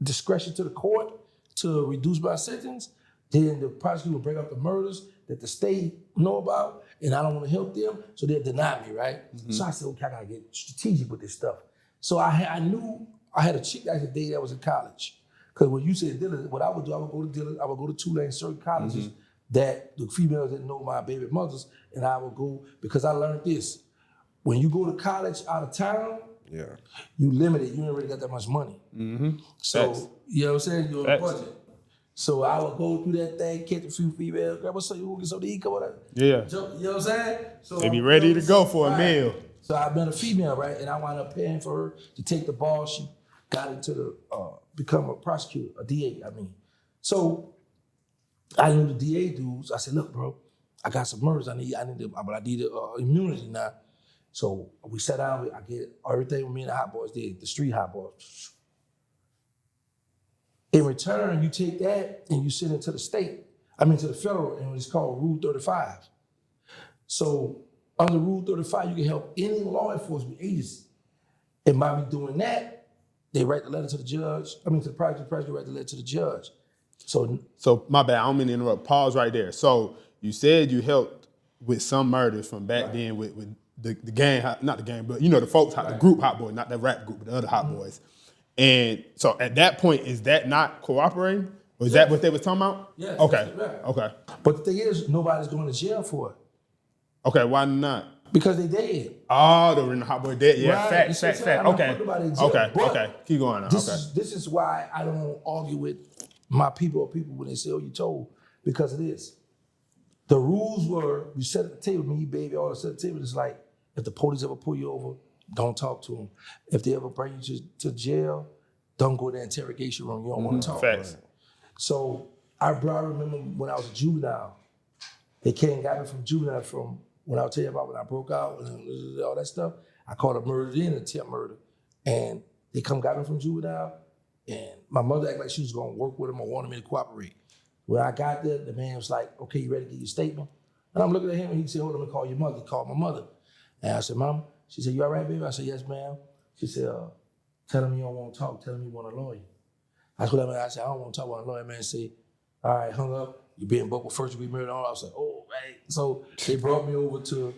discretion to the court to reduce my sentence, then the prosecutor will bring up the murders that the state know about, and I don't want to help them, so they'll deny me, right? So I said, okay, I gotta get strategic with this stuff. So I knew I had a chick I could date that was in college. Because when you said Dillon, what I would do, I would go to Dillon, I would go to Tulane, certain colleges that the females didn't know my baby mothers, and I would go, because I learned this. When you go to college out of town, you limited, you ain't really got that much money. So, you know what I'm saying? You're on a budget. So I would go through that thing, catch a few females, grab what's up, you want to get something to eat, come on. Yeah. You know what I'm saying? So They be ready to go for a meal. So I met a female, right? And I wound up paying for her to take the ball. She got into the, become a prosecutor, a DA, I mean. So I knew the DA dudes. I said, look, bro, I got some murders. I need immunity now. So we sat down, I get everything with me and the hot boys did, the street hot boys. In return, you take that and you send it to the state, to the federal, and it's called Rule 35. So under Rule 35, you can help any law enforcement agency. And by me doing that, they write the letter to the judge, to the prosecutor write the letter to the judge. So my bad, I don't mean to interrupt, pause right there. So you said you helped with some murders from back then with the gang, not the gang, but the folks, the group Hot Boys, not that rap group, but the other Hot Boys. And so at that point, is that not cooperating? Or is that what they was talking about? Yeah. Okay. Okay. But the thing is, nobody's going to jail for it. Okay, why not? Because they dead. Oh, the Hot Boy dead. Yeah, Right. fact. Okay. Okay. Keep going now. This is why I don't argue with my people or people when they say, oh, you told. Because it is. The rules were, you sit at the table, me, baby, all sit at the table. It's like, if the police ever pull you over, don't talk to them. If they ever bring you to jail, don't go to the interrogation room. You don't want to talk. Facts. So I remember when I was a juvenile, they came and got me from juvenile from when I was telling you about when I broke out and all that stuff. I called a murder in, attempt murder. And they come got me from juvenile, and my mother acted like she was going to work with him or wanted me to cooperate. When I got there, the man was like, okay, you ready to get your statement? And I'm looking at him and he said, hold on, let me call your mother. He called my mother. And I said, Mom, she said, you all right, baby? I said, yes, ma'am. She said, tell him you don't want to talk. Tell him you want a lawyer. That's what I mean. I said, I don't want to talk about a lawyer. Man said, all right, hung up. You being booked with first degree murder. I was like, oh, right. So they brought me over to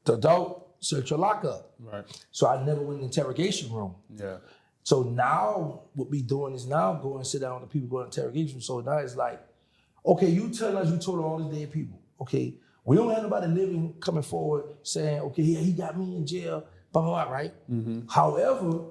the adult central lockup. Right. So I never went in the interrogation room. Yeah. So now what we doing is now go and sit down with the people going to interrogation room. So now it's like, okay, you tell us you told all these dead people. Okay, we don't have nobody living coming forward saying, okay, yeah, he got me in jail, blah, blah, blah, right? However,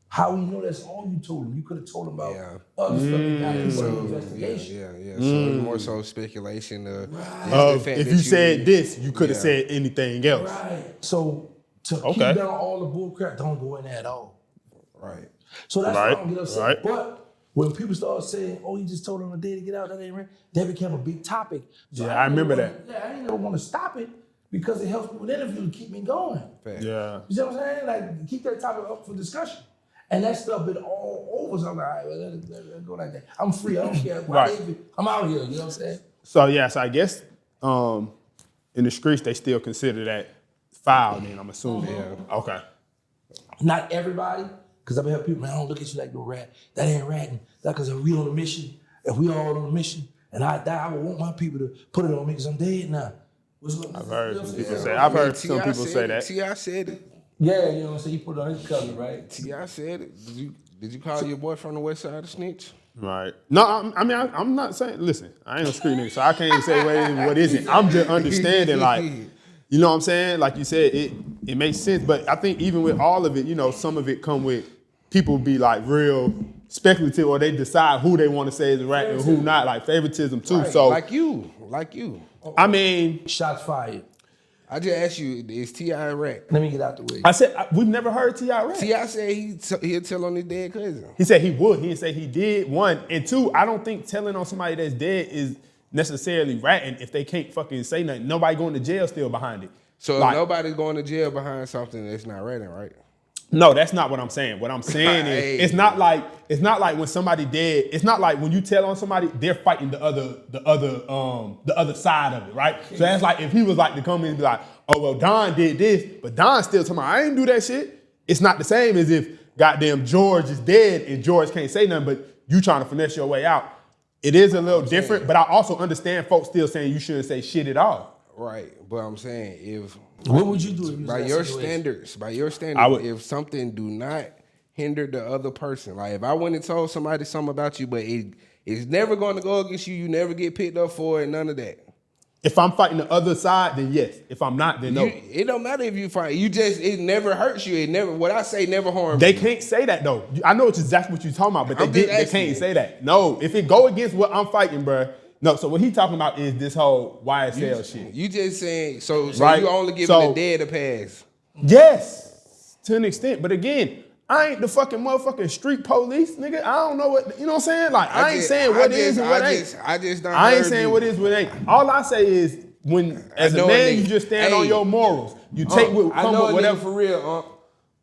how we know that's all you told him? You could have told him about other stuff that got into the investigation. Yeah. So it's more so speculation. If you said this, you could have said anything else. Right. So to keep down all the bull crap, don't go in there at all. Right. So that's why I don't get upset. Right. But when people start saying, "Oh, he just told him a day to get out," that ain't right. That became a big topic. So I remember that. Yeah, I ain't never want to stop it because it helps me with interviews to keep me going. Fact. Yeah. You see what I'm saying? Like keep that topic up for discussion. And that stuff been all over. So I'm like, all right, well, let it go like that. I'm free. I don't care. Right. I'm out here. You know what I'm saying? So yes, I guess in the streets they still consider that foul. Then I'm assuming. Yeah. Okay. Not everybody, because I've been having people, man, I don't look at you like no rat. That ain't ratting. That because if we on a mission, if we all on a mission, and I die, I would want my people to put it on me because I'm dead now. I've heard some people say. I've heard some people say that. T.I. said it. Yeah, you know what I'm saying? You put it on his cover, right? T.I. said it. Did you call your boy from the west side a snitch? Right. No, I mean, I'm not saying. Listen, I ain't no street nigga, so I can't say what isn't. I'm just understanding, like, you know what I'm saying? Like you said, it makes sense. But I think even with all of it, you know, some of it come with people be like real speculative, or they decide who they want to say is a rat and who not, like favoritism too. Right. So like you. I mean, Shots fired. I just asked you, is T.I. a rat? Let me get out the way. I said we've never heard T.I. rat. T.I. said he'll tell on his dead cousin. He said he would. He didn't say he did. One and two. I don't think telling on somebody that's dead is necessarily ratting if they can't fucking say nothing. Nobody going to jail still behind it. So Like, if nobody's going to jail behind something that's not ratting, right? no, that's not what I'm saying. What I'm saying Hey. is it's not like when somebody dead. It's not like when you tell on somebody, they're fighting the other side of it, right? So that's like if he was like to come in and be like, oh well, Don did this, but Don still talking about, I ain't do that shit. It's not the same as if goddamn George is dead and George can't say nothing, but you trying to finesse your way out. It is a little different, but I also understand folks still saying you shouldn't say shit at all. Right. But I'm saying if What would you do if you was by in that your situation? standards, I would- if something do not hinder the other person, like if I went and told somebody something about you, but it's never going to go against you, you never get picked up for it, none of that. If I'm fighting the other side, then yes. If I'm not, then no. It don't matter if you fight. It never hurts you. It never. What I say never harms They you. can't say that though. I know it's exactly what you're talking about, but I'm just they asking can't you. say that. No, if it go against what I'm fighting, bruh. No, so what he talking about is this whole YSL shit. You just saying so Right. you only giving So- the dead a pass. Yes, to an extent. But again, I ain't the fucking motherfucking street police, nigga. I don't know what, you know what I'm saying? Like, I ain't saying what is and what ain't. I just don't. I ain't heard saying you. what is, what ain't. All I say is when, as a know a man, nigga- you just stand on Hey, your morals. You take what I come know with a whatever. nigga for real.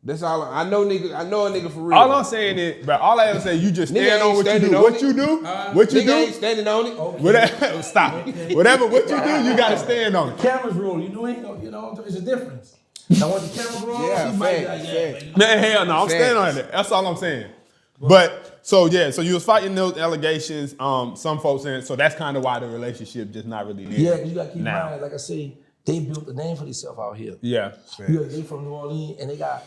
That's all. I know a nigga for real. All I'm saying is, bro, all I ever say, you just Nigga stand on ain't what you standing do. on What it. you do, what you Nigga ain't do, standing on it. whatever, stop. Whatever, what you do, you gotta stand on it. Cameras roll. You know, it's a difference. Now when the camera roll, Yeah, he might be fact, like, yeah, fact. man. Man, hell no, I'm standing on it. That's all I'm saying. But so yeah, so you was fighting those allegations. Some folks saying so that's kind of why the relationship just not really there. Yeah, 'cause you got to keep in now. mind, like I say, they built a name for themselves out here. Yeah. They from New Orleans, and they got.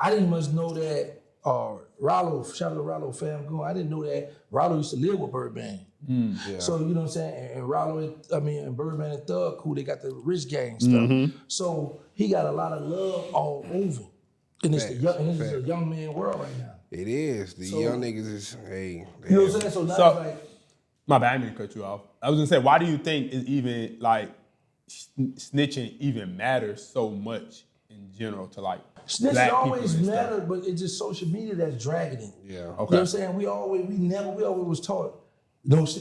I didn't much know that. Rollo, shout out to Rollo fam, I didn't know that Rollo used to live with Birdman. Yeah. So you know what I'm saying, and Rollo, and Birdman and Thug, who they got the rich gang stuff. So he got a lot of love all over, and it's a young man world right now. It is. The young niggas is hey. You know what I'm saying? So now So- it's like. My bad, I didn't mean to cut you off. I was gonna say, why do you think it's even like snitching even matters so much in general to like Snitching black people always and stuff? mattered, but it's just social media that's dragging it. Yeah. You know Okay. what I'm saying? We always was taught,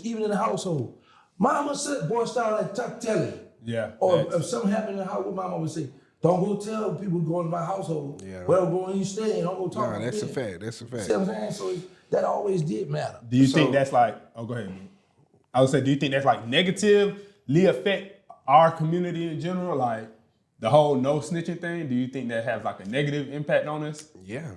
even in the household. Mama said, boy, start like tell it. Yeah. Or that's- if something happened in the house, what mama would say, don't go tell people going to my household. Yeah. Where I'm going, you stay, and don't go talk Nah, to that's a me. fact. That's a fact. See what I'm saying? So that always did matter. Do you So- think that's like? Oh, go ahead, man. I would say, do you think that's like negatively affect our community in general, like the whole no snitching thing? Do you think that has like a negative impact on us? Yeah.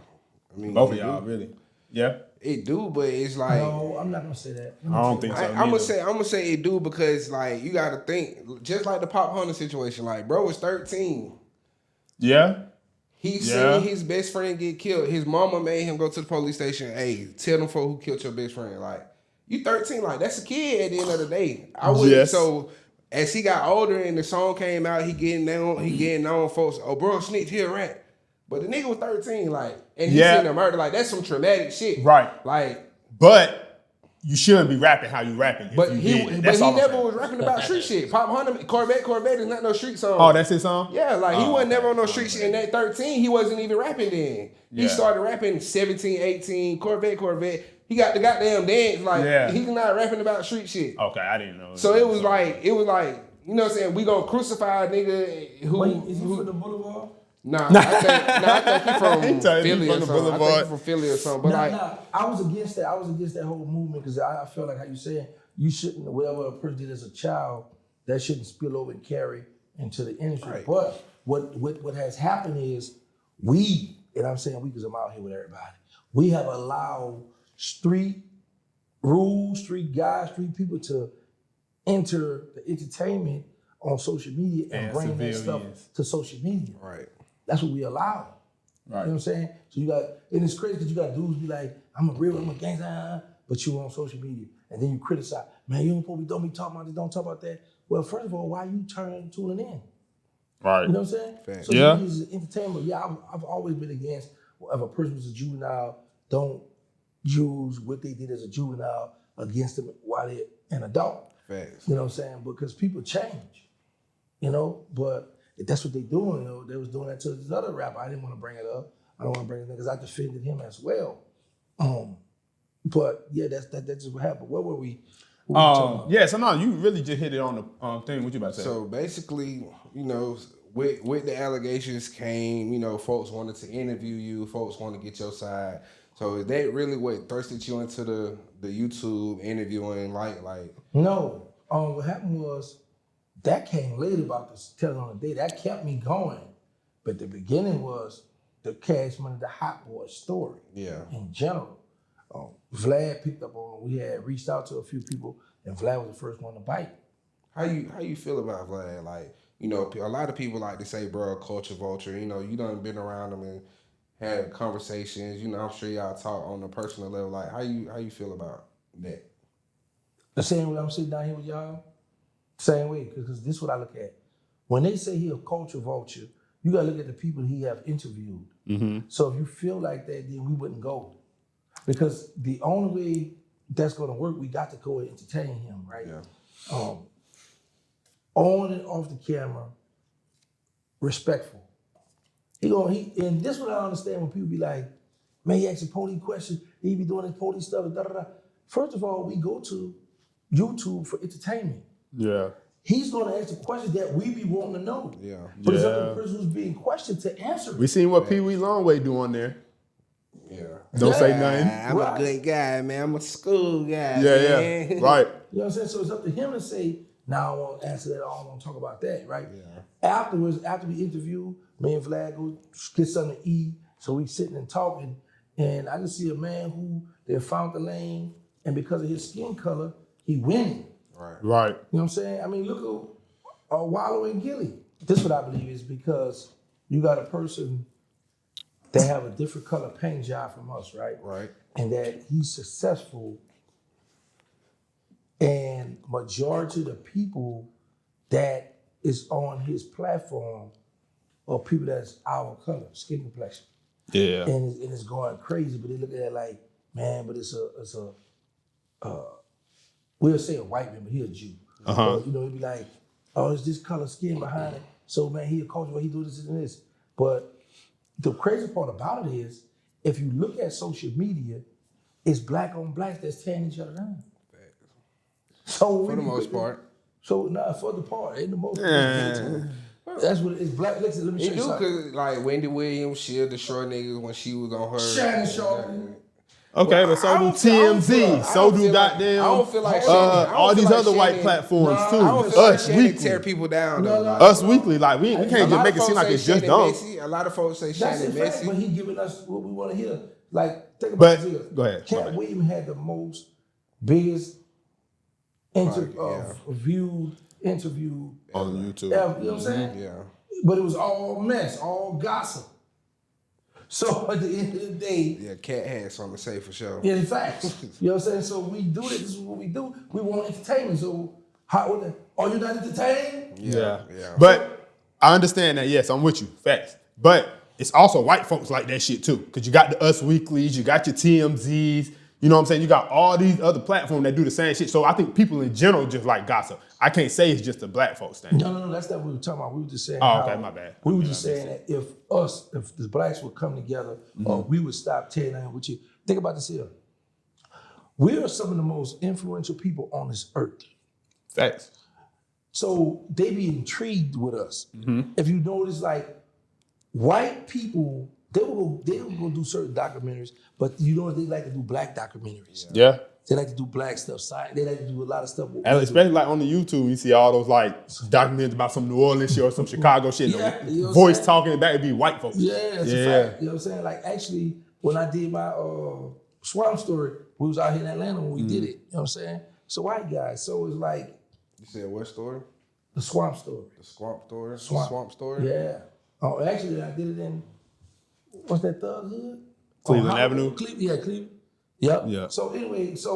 I mean, Both of it y'all, do. really? Yeah. It do, but it's like No, I'm not gonna say that. I don't think so. I'm neither. gonna say it do because like you gotta think just like the Pop Hunter situation. Like bro was 13. Yeah. He Yeah. seen his best friend get killed. His mama made him go to the police station. Hey, tell them for who killed your best friend. Like you 13, like that's a kid at the end of the day. I would Yes. so as he got older and the song came out, he getting known folks. Oh, bro, snitch, he a rat. But the nigga was 13, like, and he Yeah. seen a murder. Like that's some traumatic shit, Right. Like But you shouldn't be rapping how you rapping. But if you he, did. but That's he all I'm never saying. was rapping about street shit. Pop Hunter, Corvette is not no street song. Oh, that's his song? Yeah, like he Oh, wasn't okay. never on no street shit. In that 13, he wasn't even rapping then. He Yeah. started rapping 17, 18, Corvette. He got the goddamn dance. Like, Yeah. he's not rapping about street shit. Okay, I didn't know. So it was like, you know what I'm saying? We gonna crucify a nigga who. Wait, is he from the Boulevard? Nah, I think he from He told you Philly from or the something. I think Boulevard. he from Philly or something. But like, I was against that. I was against that whole movement because I felt like how you saying you shouldn't, whatever a person did as a child, that shouldn't spill over and carry into the industry. Right. But what has happened is we, and I'm saying we because I'm out here with everybody, we have allowed street rules, street guys, street people to enter the entertainment on social media and bring that stuff to social media. right. That's what we allow. Right. You know what I'm saying? So you got, and it's crazy because you got dudes be like, I'm a gangster, but you on social media. And then you criticize, man, don't be talking about this, don't talk about that. Well, first of all, why you tuning in? Right. You know what I'm saying? Fact. So Yeah. this is entertainment. Yeah, I've always been against if a person was a juvenile, don't use what they did as a juvenile against them while they're an adult. Facts. You know what I'm saying? Because people change, you know, but if that's what they doing, you know, they was doing that to this other rapper. I didn't want to bring it up. I don't want to bring it in because I defended him as well. But yeah, that's just what happened. What were we talking about? Yeah, so no, you really just hit it on the thing. What you about to say? So basically, you know, with the allegations came, you know, folks wanted to interview you, folks want to get your side. So is that really what thirsted you into the YouTube interviewing? Like No. What happened was that came later about this telling on the day. That kept me going. But the beginning was the Cash Money, the Hot Boy story. Yeah. In general. Vlad picked up on it. We had reached out to a few people, and Vlad was the first one to bite. How you feel about Vlad? Like, you know, a lot of people like to say, bro, culture vulture. You know, you done been around him and had conversations. You know, I'm sure y'all talk on a personal level. Like, how you feel about that? The same way I'm sitting down here with y'all, same way, because this is what I look at. When they say he a culture vulture, you gotta look at the people he have interviewed. Mm-hmm. So if you feel like that, then we wouldn't go. Because the only way that's gonna work, we got to go and entertain him, right? Yeah. On and off the camera, respectful. And this is what I understand when people be like, man, he asking police questions, he be doing this police stuff, da da da. First of all, we go to YouTube for entertainment. Yeah. He's gonna ask the questions that we be wanting to know. Yeah. But it's up to the person who's being questioned to answer it. We seen what Pee Wee Longway do on there. Yeah. Don't say nothing. I'm a good guy, man. I'm a school guy. Yeah, man. yeah. Right. You know what I'm saying? So it's up to him to say, now I won't answer that, I don't want to talk about that, right? Yeah. Afterwards, after we interview, me and Vlad go get something to eat. So we sitting and talking, and I just see a man who they found the lane, and because of his skin color, he winning. Right. Right. You know what I'm saying? I mean, look at Wallow and Gilly. This is what I believe is because you got a person that have a different color paint job from us, right? Right. And that he's successful, and majority of the people that is on his platform are people that's our color, skin complexion. Yeah. And it's going crazy, but they look at it like, man, but it's a we'll say a white man, but he a Jew. You know, it'd be like, oh, it's this color skin behind it. So man, he a culture, he do this and this. But the crazy part about it is, if you look at social media, it's black on blacks that's tearing each other down. So For the most part. So for the part, ain't the most. That's what it's black. Listen, let me show It you do, something. cause like Wendy Williams, she the short niggas when she was on her. Shannon Sharp. Okay, but so do TMZ. So do goddamn. I don't feel like Shannon. I don't all feel these like other white Shannon- platforms I too. don't feel like Us Shannon weekly. tear people down. No, though. no. Like, Us weekly. Like we can't a just lot make of it seem folks like say it's just Shannon dumb. messy. A lot of folks say That's Shannon in fact, messy. but he giving us what we want to hear. Like, think But- about this. go ahead. Cat Williams had the biggest viewed interview On YouTube. ever. You know what I'm saying? Yeah. But it was all mess, all gossip. So at the end of the day, Yeah, Cat had something to say for sure. yeah, in fact, you know what I'm saying? So we do this is what we do. We want entertainment. So are you not entertained? Yeah. Yeah. But I understand that. Yes, I'm with you. Facts. But it's also white folks like that shit too. Cause you got the Us Weeklies, you got your TMZs, You know what I'm saying? You got all these other platforms that do the same shit. So I think people in general just like gossip. I can't say it's just a black folks thing. No, that's not what we were talking about. We were just saying Okay, my bad. We were just saying that if the blacks would come together, or we would stop tearing down with you. Think about this here. We are some of the most influential people on this earth. Facts. So they be intrigued with us. If you notice, like, white people, they will go do certain documentaries, but you know what, they like to do black documentaries. Yeah. They like to do black stuff. They like to do a lot of stuff. And especially like on the YouTube, you see all those like documentaries about some New Orleans shit or some Chicago shit. Yeah, you know what voice I'm saying? talking back, it'd be white folks. Yeah, it's a fact. You know what I'm saying? Like, actually, when I did my Swamp Story, we was out here in Atlanta when we did it. You know what I'm saying? So white guys. So it's like, You said what story? the Swamp Story. The Swamp Story? Swamp. Story? Yeah. Oh, actually, I did it in, what's that thug hood? Cleveland Avenue? Cleveland. Yep. Yeah. So anyway, it's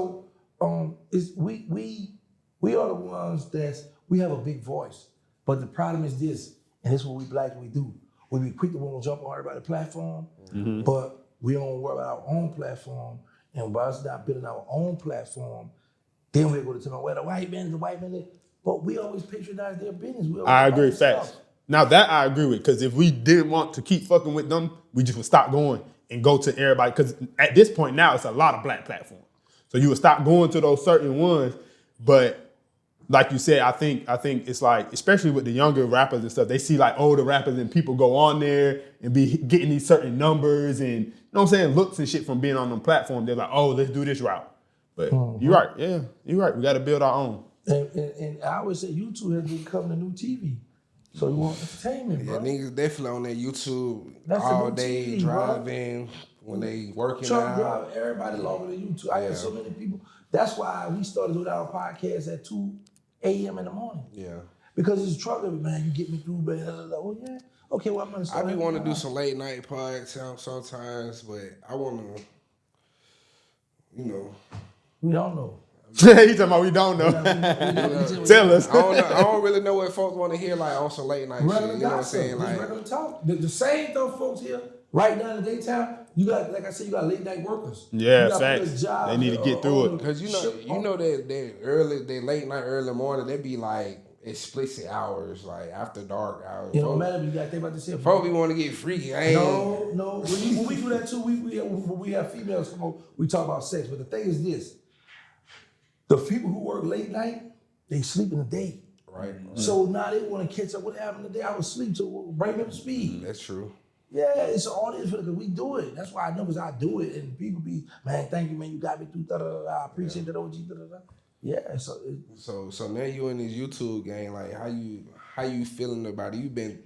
we are the ones we have a big voice. But the problem is this, and this is what we blacks we do. We be quick to want to jump on everybody's platform, but we don't worry about our own platform. And by us not building our own platform, then we go to tell them, well, the white man is the white man. But we always patronize their business. I agree, facts. Now that I agree with, because if we didn't want to keep fucking with them, we just would stop going and go to everybody. Because at this point now, it's a lot of black platforms. So you would stop going to those certain ones. But like you said, I think it's like, especially with the younger rappers and stuff, they see like older rappers and people go on there and be getting these certain numbers and, you know what I'm saying, looks and shit from being on them platforms. They're like, oh, let's do this route. But you're right. Yeah, you're right. We got to build our own. And I always say YouTube has become the new TV. So you want entertainment, bro. Yeah, niggas definitely on their YouTube That's all the day TV, driving when they working Truck out. driver, everybody logging to YouTube. I got so many people. That's why we started doing our podcast at 2 a.m. in the morning. Yeah. Because it's truck driver, man. You get me through, man. Oh yeah. Okay, well I'm gonna start. I be want to do some late night podcasts sometimes, but I want to, We don't know. He talking about we don't know. Tell us. I don't really know what folks want to hear like on some late night shit. Regular You know what I'm gossip, saying? just Like, regular talk. The same though, folks here. Right now in the daytime, you got, like I said, you got late night workers. Yeah, You got facts. police jobs, They need to get through it. cause you know that they late night, early morning, they be like explicit hours, like after dark hours. It don't matter if you got to think about this here. Folks be want to get freaky. No. When we do that too, we have females come over, we talk about sex. But the thing is this: the people who work late night, they sleep in the day. Right. So now they want to catch up. What happened today? I was asleep, so bring me up to speed. That's true. Yeah, it's all this because we do it. That's why I know because I do it, and people be, man, thank you, man, you got me through. I appreciate that, OG. Yeah, So now you in this YouTube game. Like, how you feeling about it? You've been,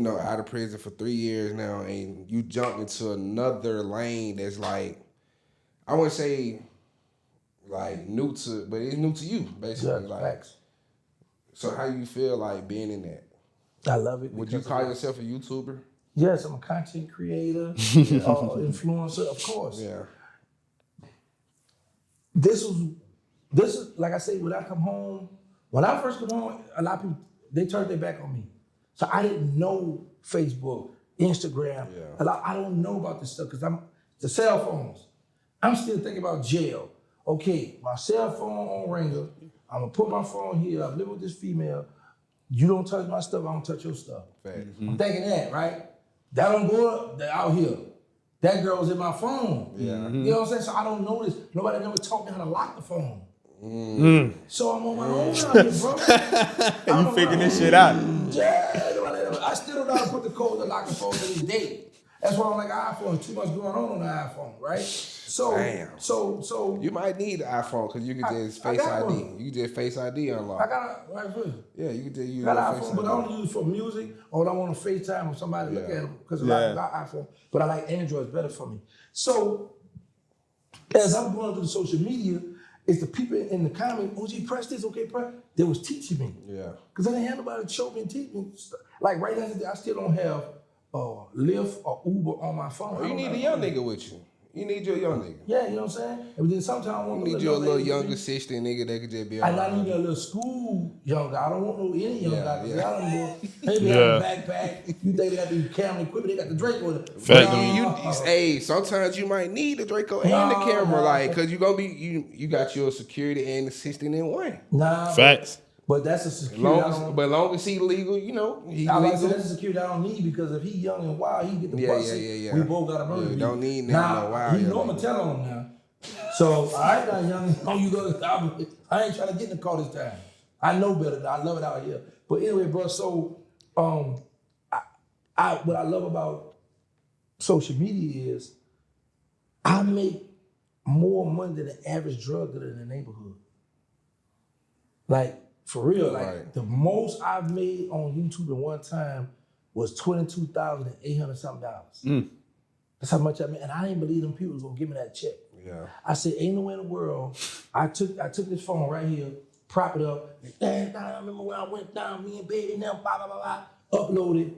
out of prison for 3 years now, and you jumped into another lane that's like, I wouldn't say like new to, but it's new to you basically. yeah, like, facts. So how you feel like being in that? I love it. Would you call yourself a YouTuber? Yes, I'm a content creator, influencer, of course. Yeah. This is like I say, when I come home, when I first come home, a lot of people, they turned their back on me. So I didn't know Facebook, Instagram. Yeah. I don't know about this stuff because the cell phones. I'm still thinking about jail. Okay, my cell phone on ringer. I'm gonna put my phone here. I'm living with this female. You don't touch my stuff, I don't touch your stuff. Mm-hmm. I'm thinking that, right? That don't go up, they're out here. That girl's in my phone. Yeah. You know what I'm saying? So I don't know this. Nobody never taught me how to lock the phone. So I'm on my own out here, bro. You figuring this shit out. Yeah, I still don't know how to put the code to lock the phone to this day. That's why I'm like iPhone. Too much going on the iPhone, right? So, Damn. So You might need an iPhone because you can just I Face got ID. one. You can just Face ID unlock. I got a right foot. Yeah, you can just use I got your an Face iPhone, but I ID. only use it for music or I want to FaceTime with somebody to look at them because a lot of got iPhone. But I like Android, it's better for me. So as I'm going through the social media, it's the people in the comments, OG, press this, okay, press. They was teaching me. Yeah. Because I didn't have nobody to show me and teach me. Like right now, I still don't have Lyft or Uber on my phone. Oh, you need a young nigga with you. You need your young nigga. Yeah, you know what I'm saying? And then sometimes I want You need you a little younger sister nigga that could just be and I around. need a little school young guy. I don't want no any young guy. Cause y'all them boy, maybe Yeah. have a backpack. You think they got the camera equipment? They got the Draco. Fact. Hey, sometimes you might need the Draco and the camera, like, cause you gonna be you got your security and assistant in one. Nah, Facts. but that's a security. Long as he legal, you know, he I like to say legal. that's a security I don't need because if he young and wild, he get the Yeah, bus. yeah. We both got a murder. Don't need no now. wild He young know I'ma nigga. tell on him now. So I ain't got young. No, you go. I ain't trying to get in the car this time. I know better. I love it out here. But anyway, bro. So I what I love about social media is I make more money than the average drug dealer in the neighborhood. Like, for real, like Right. the most I've made on YouTube in one time was $22,800 something. That's how much I made. And I didn't believe them people was gonna give me that check. Yeah. I said, ain't no way in the world. I took this phone right here, prop it up, and I remember when I went down, me and baby, now blah, blah, blah, blah, uploaded,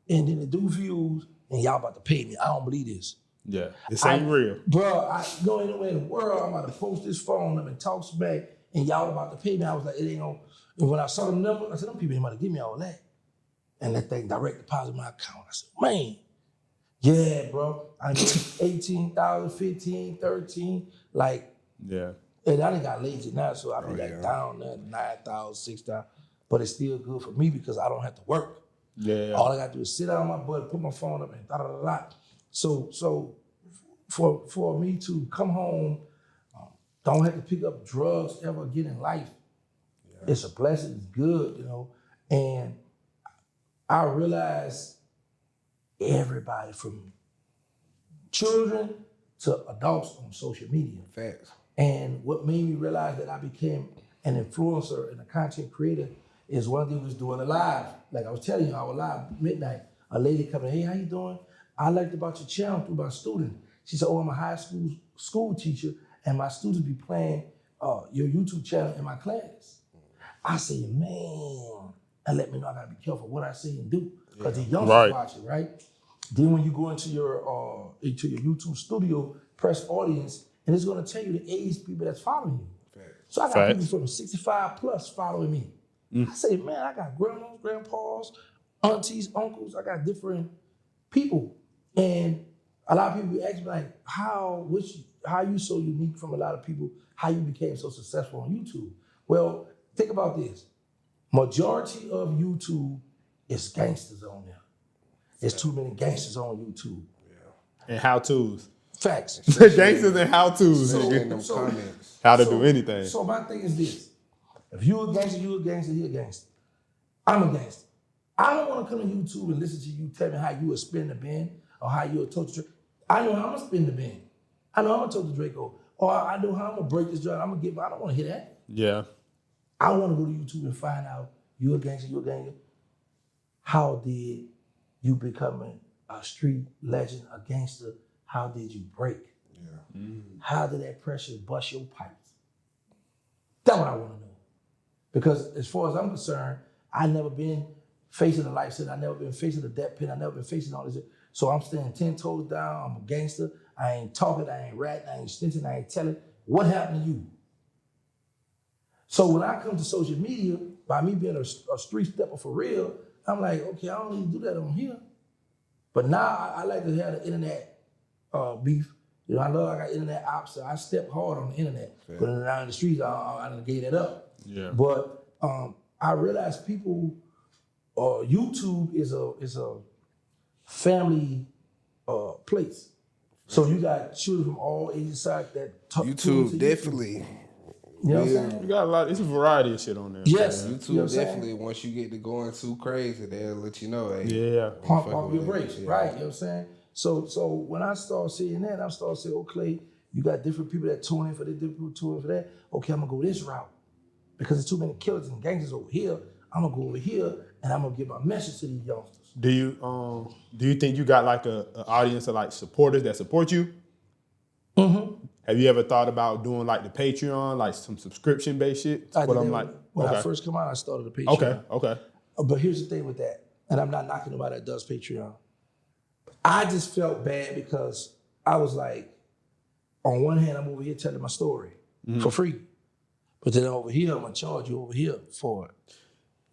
and then it do views, and y'all about to pay me. I don't believe this. Yeah, this ain't real. Bro, I know anywhere in the world, I'm about to post this phone up and talk smack, and y'all about to pay me. I was like, it ain't gonna. And when I saw the number, I said, them people ain't about to give me all that. And that thing direct deposit my account. I said, man, yeah, bro. I made 18,000, 15, 13, like, Yeah. and I done got lazy now, so I be down there 9,000, 6,000. But it's still good for me because I don't have to work. Yeah. All I got to do is sit down on my butt, put my phone up, and da da da da. So for me to come home, don't have to pick up drugs ever again in life. It's a blessing. It's good, you know. And I realized everybody from children to adults on social media. Facts. And what made me realize that I became an influencer and a content creator is one thing was doing a live. Like I was telling you, I was live midnight. A lady coming, hey, how you doing? I liked about your channel through my student. She said, oh, I'm a high school teacher, and my students be playing your YouTube channel in my class. I said, man, and let me know I gotta be careful what I say and do. Because the youngsters watch it, right? Then when you go into your YouTube studio, press audience, and it's gonna tell you the age people that's following you. So I got people from 65 plus following me. I say, man, I got grandmas, grandpas, aunties, uncles, I got different people. And a lot of people ask me like, how you so unique from a lot of people, how you became so successful on YouTube? Well, think about this. Majority of YouTube is gangsters on there. There's too many gangsters on YouTube. And how-tos. Facts. Gangsters and how-tos. In them comments. How to do anything. So my thing is this. If you a gangster, he a gangster. I'm a gangster. I don't want to come to YouTube and listen to you tell me how you would spin the bin or how you would touch the Draco. I know how I'm going to spin the bin. I know how I'm going to touch the Draco. Or I know how I'm going to break this joint. I don't want to hear that. Yeah. I want to go to YouTube and find out you a gangster. How did you become a street legend, a gangster? How did you break? Yeah. How did that pressure bust your pipes? That's what I want to know. Because as far as I'm concerned, I never been facing a life sentence. I never been facing a death pen. I never been facing all this. So I'm standing 10 toes down. I'm a gangster. I ain't talking. I ain't ratting. I ain't snitching. I ain't telling. What happened to you? So when I come to social media, by me being a street stepper for real, I'm like, okay, I don't need to do that on here. But now I like to have the internet beef. You know, I got internet ops, so I step hard on the internet. Fair. But around the streets, I done gave that up. Yeah. But I realize people, YouTube is a family place. So you got children from all ages side that talk YouTube definitely. You know what I'm saying? You got a lot. It's a variety of shit on there. Yes. Man. YouTube You know what I'm definitely, once you get to going too crazy, they'll let you know. Hey, Yeah. Pump fuck off with your it. brakes, Yeah. right? You know what I'm saying? So when I start seeing that, I start saying, okay, you got different people that tune in for this, different people tune in for that. Okay, I'm gonna go this route. Because there's too many killers and gangsters over here. I'm gonna go over here and I'm gonna give my message to these youngsters. Do you think you got like an audience of like supporters that support you? Mm-hmm. Have you ever thought about doing like the Patreon, like some subscription based shit? I did that like. when Okay. I first come out, I started a Patreon. Okay. But here's the thing with that, and I'm not knocking nobody that does Patreon. I just felt bad because I was like, on one hand, I'm over here telling my story for free. But then over here, I'm going to charge you over here for it.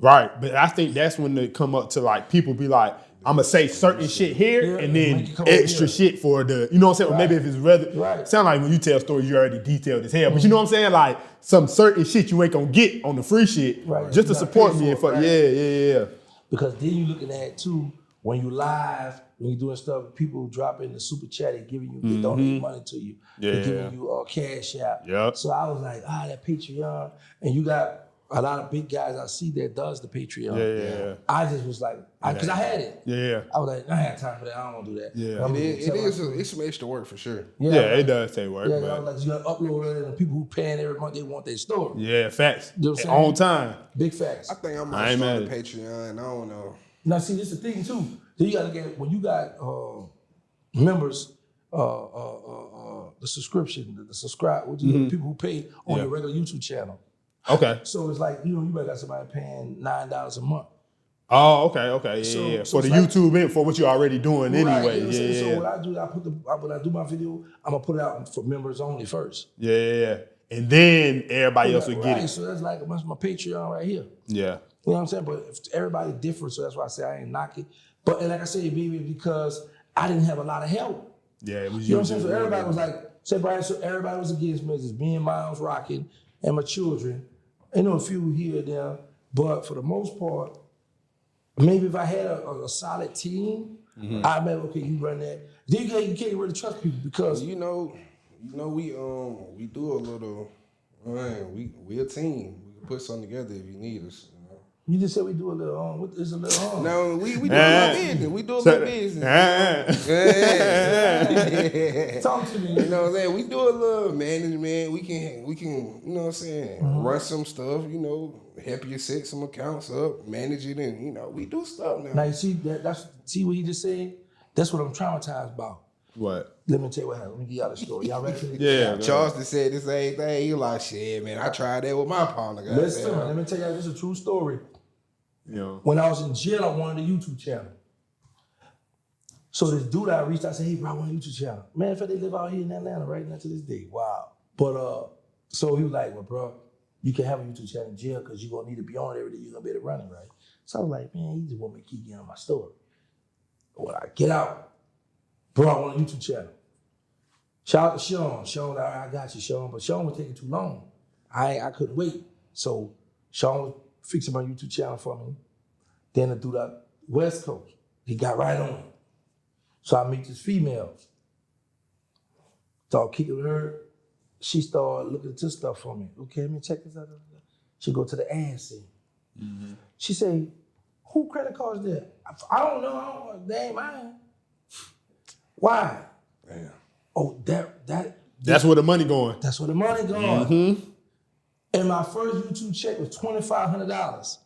Right, but I think that's when they come up to like people be like, I'm gonna say certain shit here Yeah, and make then it come over extra here. shit for the, you know what I'm saying? Or maybe if it's rather, Right. sound like when you tell stories, you already detailed as hell. But you know what I'm saying? Like some certain shit you ain't gonna get on the free shit Right. just to You gotta support pay me. for And it, yeah. Because then you looking at too, when you live, when you doing stuff, people drop in the super chat, they giving you, they donate money to you. They Yeah. giving you cash out. Yep. So I was like, that Patreon. And you got a lot of big guys I see that does the Patreon. Yeah. I just was like, because I had it. Yeah. I was like, I ain't had time for that. I don't want to do that. Yeah. I'm It gonna tell my is. story. It's some extra work for sure. Yeah, like, it does take work. Yeah, I but was like, you got to upload it, and the people who paying every month, they want their story. yeah, facts. You know what I'm saying? On time. Big facts. I think I I might ain't start a mad at Patreon. I don't know. Now, see, this is the thing too. Then you got to get when you got members, the subscription, the subscribe, which is the people who pay on Yeah. your regular YouTube channel. Okay. So it's like you might got somebody paying $9 a month. Oh, okay. Yeah. So For the it's like- YouTube and for what you're already doing Right, anyway. you know what I'm saying? Yeah. So what I do, when I do my video, I'm gonna put it out for members only first. Yeah. And then everybody else will get Right, it. so that's like that's my Patreon right here. Yeah. You know what I'm saying? But if everybody different, so that's why I say I ain't knocking. But and like I said, baby, because I didn't have a lot of help. Yeah, it was You know what I'm you. saying? So everybody was like, say Brian, so everybody was against me. It's me and Miles rocking and my children. I know a few here and there, but for the most part, maybe if I had a solid team, I'd be okay, you run that. Then you can't really trust people because You know, we do a little. Man, we a team. We can put something together if you need us. You know? you just said we do a little what is a little No, we do a little business. We do a little business. Yeah. Talk to me. You know what I'm saying? We do a little management. We can, you know what I'm saying, run some stuff, help you set some accounts up, manage it, and we do stuff now. Now you see see what he just said? That's what I'm traumatized about. What? Let me tell you what happened. Let me give y'all the story. Y'all ready? Yeah. Charleston said the same thing. He like, shit, man, I tried that with my partner. Listen, goddamn. let me tell y'all, this is a true story. You know. When I was in jail, I wanted a YouTube channel. So this dude I reached out, I said, hey, bro, I want a YouTube channel. Man, in fact, they live out here in Atlanta right now to this day. Wow. But so he was like, well, bro, you can have a YouTube channel in jail because you're going to need to be on it every day. You're going to be able to run it, right? So I was like, man, he just want me to keep getting on my story. When I get out, bro, I want a YouTube channel. Shout out to Sean. Sean, I got you, Sean. But Sean was taking too long. I couldn't wait. So Sean was fixing my YouTube channel for me. Then the dude out West Coast, he got right on it. So I meet this female. Start kicking with her. She started looking into stuff for me. Okay, let me check this out. She go to the ad scene. She say, who credit cards there? I don't know. They ain't mine. Why? Damn. Oh, That's where the money going. that's where the money going. And my first YouTube check was $2,500.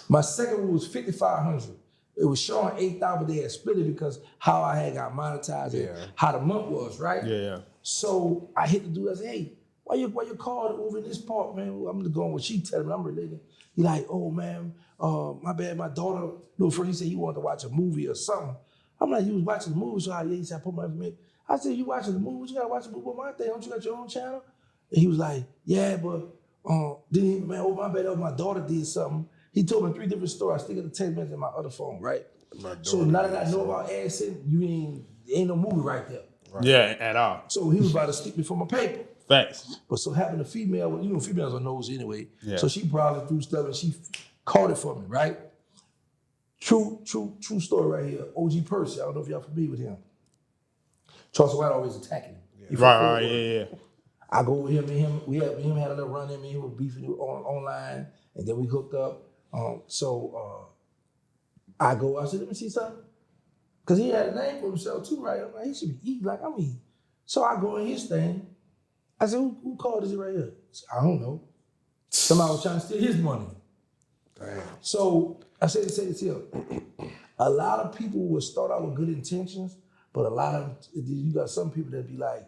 My second one was $5,500. It was showing $8,000, but they had split it because how I had got monetized and how the month was, right? Yeah. So I hit the dude. I said, "Hey, why you call over in this part, man?" I'm just going what she telling me. I'm related. He like, "Oh man, my bad. My daughter." No, first he said he wanted to watch a movie or something. I'm like, "You was watching the movie?" So he said, "I put my information." I said, "You watching the movie? You gotta watch the movie on my thing. Don't you got your own channel?" And he was like, "Yeah, but then he, man, oh my bad. Oh, my daughter did something." He told me 3 different stories. I still got the 10 minutes in my other phone, right? So now that I know about AdSense, ain't no movie right there. Right. Yeah, at all. So he was about to stick me for my paper. Facts. But so happened the female, females are nosy anyway. Yeah. So she browsed through stuff and she caught it for me, right? True story right here. OG Percy, I don't know if y'all familiar with him. Charles White always attacking him. He from Fort Worth. Yeah. I go with him and him. We had a little run in. Me and him was beefing online, and then we hooked up. I go. I said, "Let me see something," because he had a name for himself too, right? I'm like, he should be eating like I'm eating. So I go in his thing. I said, "Who called this right here?" Said, I don't know. Somebody was trying to steal his money. Damn. So I said this here. A lot of people will start out with good intentions, but a lot of you got some people that be like,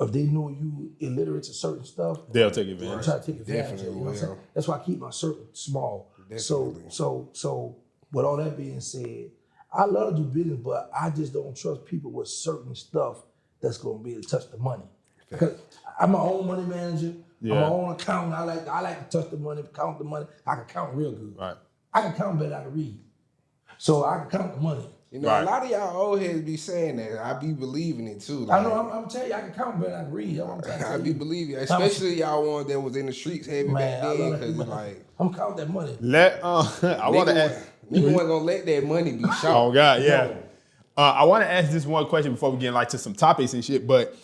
if they know you illiterate to certain stuff, They'll take advantage. try to take advantage of it. You know what I'm saying? That's why I keep my circle small. So with all that being said, I love to do business, but I just don't trust people with certain stuff that's gonna be able to touch the money. Because I'm my own money manager. Yeah. I'm my own accountant. I like to touch the money, count the money. I can count real good. Right. I can count better than I can read. So I can count the money. You know, a lot of y'all old heads be saying that. I be believing it too. I know. I'm telling you, I can count better than I can read. That's what I'm trying to tell I be you. believing, especially y'all ones that was in the streets heavy back then, because it's like I'm counting that money. I want to ask. Nigga wasn't gonna let that money be shot. Oh God, yeah. I want to ask this one question before we get like to some topics and shit. But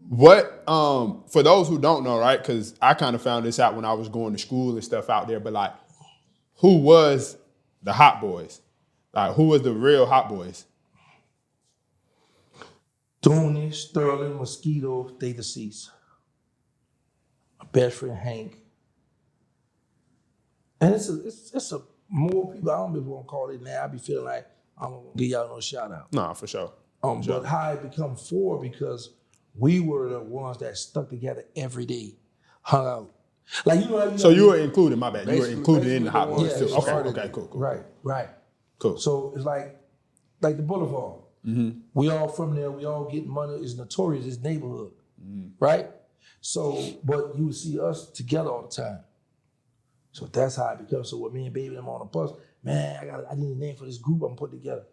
what for those who don't know, right? Because I kind of found this out when I was going to school and stuff out there. But like, who was the Hot Boys? Like, who was the real Hot Boys? Dooney, Sterling, Mosquito, they deceased. My best friend Hank. And it's a more people. I don't even want to call it now. I be feeling like I'm gonna give y'all no shout out. Nah, for sure. But how it become four because we were the ones that stuck together every day, hung out. Like So you were included. My bad. You were Basically- included in the Hot basically Boys the too. ones that Okay. started Okay. it. Cool. Cool. Right. Cool. So it's like the Boulevard. We all from there. We all get money. It's notorious. It's neighborhood, right? So, but you would see us together all the time. So that's how it becomes. So with me and Baby, I'm on the bus. Man, I need a name for this group I'm putting together.